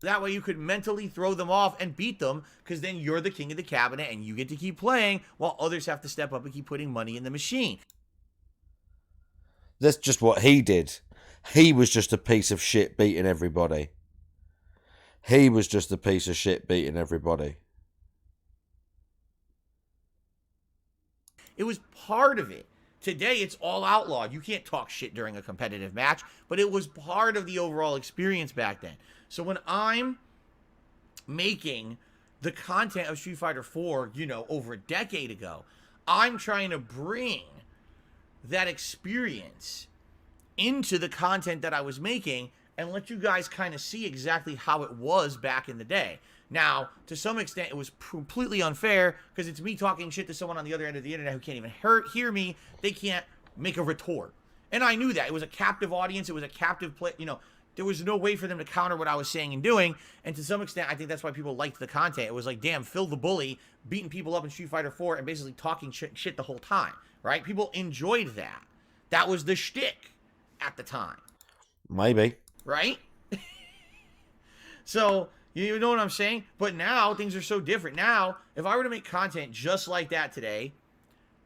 that way you could mentally throw them off and beat them, because then you're the king of the cabinet and you get to keep playing while others have to step up and keep putting money in the machine. That's just what he did. He was just a piece of shit beating everybody. He was just a piece of shit beating everybody. It was part of it. Today, it's all outlawed. You can't talk shit during a competitive match, but it was part of the overall experience back then. So when I'm making the content of Street Fighter 4, you know, over a decade ago, I'm trying to bring that experience into the content that I was making and let you guys kind of see exactly how it was back in the day. Now, to some extent, it was completely unfair because it's me talking shit to someone on the other end of the internet who can't even hear me. They can't make a retort. And I knew that. It was a captive audience. It was a captive play. You know, there was no way for them to counter what I was saying and doing. And to some extent, I think that's why people liked the content. It was like, damn, Phil the Bully beating people up in Street Fighter 4 and basically talking shit the whole time, right? People enjoyed that. That was the shtick at the time. Maybe. Right? So, you know what I'm saying? But now, things are so different. Now, if I were to make content just like that today,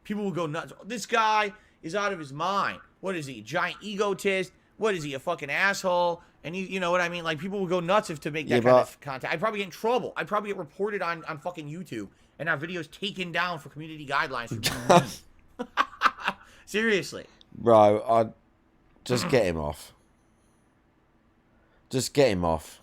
people would go nuts. This guy is out of his mind. What is he? Giant egotist? What is he? A fucking asshole? And you know what I mean? Like, people would go nuts if to make that kind of content. I'd probably get in trouble. I'd probably get reported on fucking YouTube and have videos taken down for community guidelines for being seriously. Bro, I'd just get him off. Just get him off.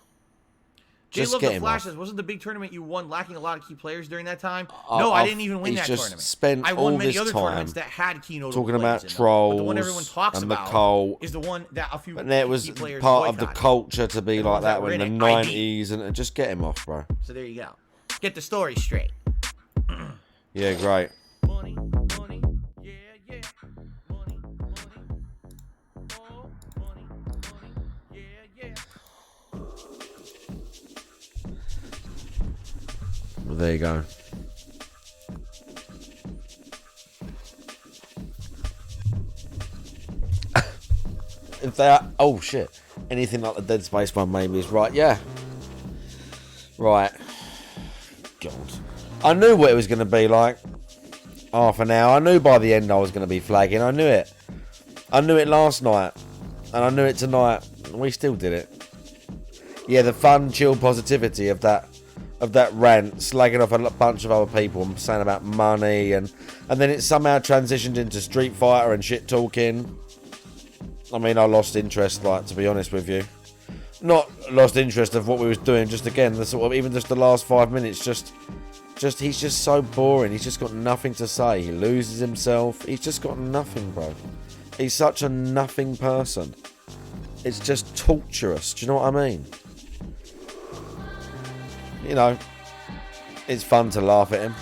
J Love the Flash says, wasn't the big tournament you won lacking a lot of key players during that time? No, I didn't even win that tournament. Spent I won all many this other time tournaments that had keynote talking players about in them. trolls But the one everyone talks and about the cult, is the one that a few and it was key players part of the boycotted. culture to be like that in the in it, 90s, and just get him off, bro. So there you go. Get the story straight. Yeah, great. Money, money, yeah, yeah. Money, money, oh, money, money, yeah, yeah. Well, there you go. If they are, oh shit, anything like the Dead Space one maybe is right. Yeah. Right. God. I knew what it was going to be like. Half an hour. I knew by the end I was going to be flagging. I knew it. I knew it last night. And I knew it tonight. And we still did it. Yeah, the fun, chill positivity of that rant, slagging off a bunch of other people and saying about money, and then it somehow transitioned into Street Fighter and shit talking. I mean, I lost interest, like, to be honest with you. Not lost interest of what we was doing, just again, the sort of, even just the last 5 minutes, just he's just so boring. He's just got nothing to say. He loses himself. He's just got nothing, bro. He's such a nothing person. It's just torturous. Do you know what I mean? You know, it's fun to laugh at him.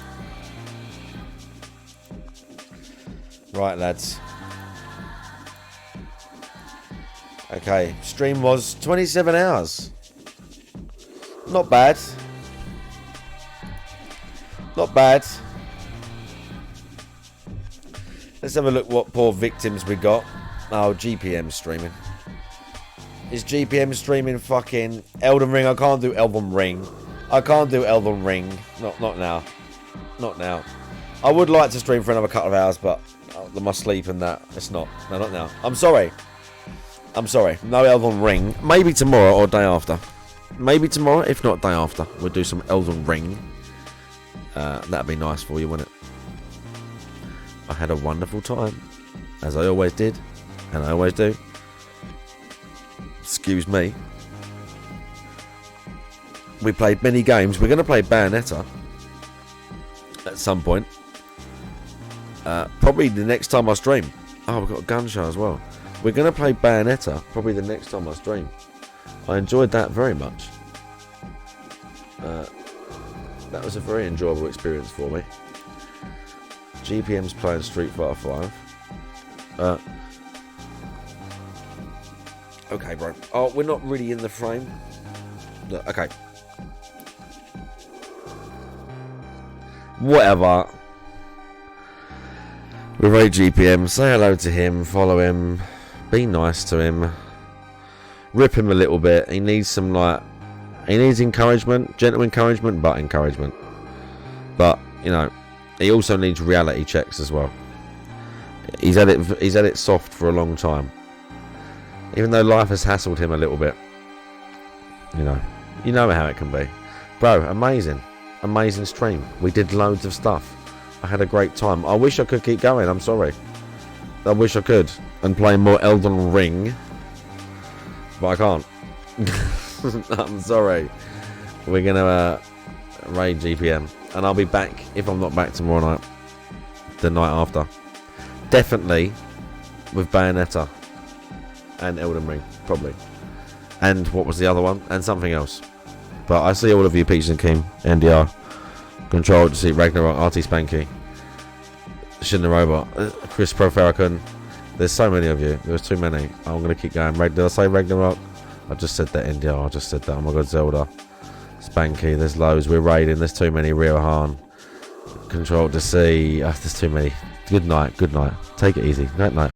Right, lads. Okay, stream was 27 hours. Not bad. Not bad. Let's have a look what poor victims we got. Oh, GPM streaming. Is GPM streaming fucking Elden Ring? I can't do Elden Ring. I can't do Elden Ring. Not now. Not now. I would like to stream for another couple of hours, but my sleep and that. It's not. No, not now. I'm sorry. I'm sorry. No Elden Ring. Maybe tomorrow or day after. Maybe tomorrow, if not day after. We'll do some Elden Ring. That'd be nice for you, wouldn't it? I had a wonderful time. As I always did. And I always do. Excuse me. We played many games. We're going to play Bayonetta at some point. Probably the next time I stream. Oh, we've got a gun show as well. We're going to play Bayonetta probably the next time I stream. I enjoyed that very much. That was a very enjoyable experience for me. GPM's playing Street Fighter 5. Okay, bro. Oh, we're not really in the frame. Look, okay. Whatever. We're very GPM. Say hello to him. Follow him. Be nice to him. Rip him a little bit. He needs some, like... He needs encouragement. Gentle encouragement, but encouragement. But, you know... He also needs reality checks as well. He's had it soft for a long time. Even though life has hassled him a little bit. You know how it can be. Bro, amazing. Amazing stream. We did loads of stuff. I had a great time. I wish I could keep going. I'm sorry. I wish I could. And play more Elden Ring. But I can't. I'm sorry. We're going to raid GPM. And I'll be back, if I'm not back tomorrow night. The night after. Definitely with Bayonetta. And Elden Ring. Probably. And what was the other one? And something else. But I see all of you, Peaches and Keem, NDR, Control, to see Ragnarok, RT Spanky, Shin the Robot, Chris Pro Farrakhan. There's so many of you. There's too many. I'm going to keep going. Did I say Ragnarok? I just said that, NDR. I just said that. Oh my god, Zelda. Spanky. There's loads. We're raiding. There's too many. Rio Han. Control to see. There's too many. Good night. Good night. Take it easy. Night night.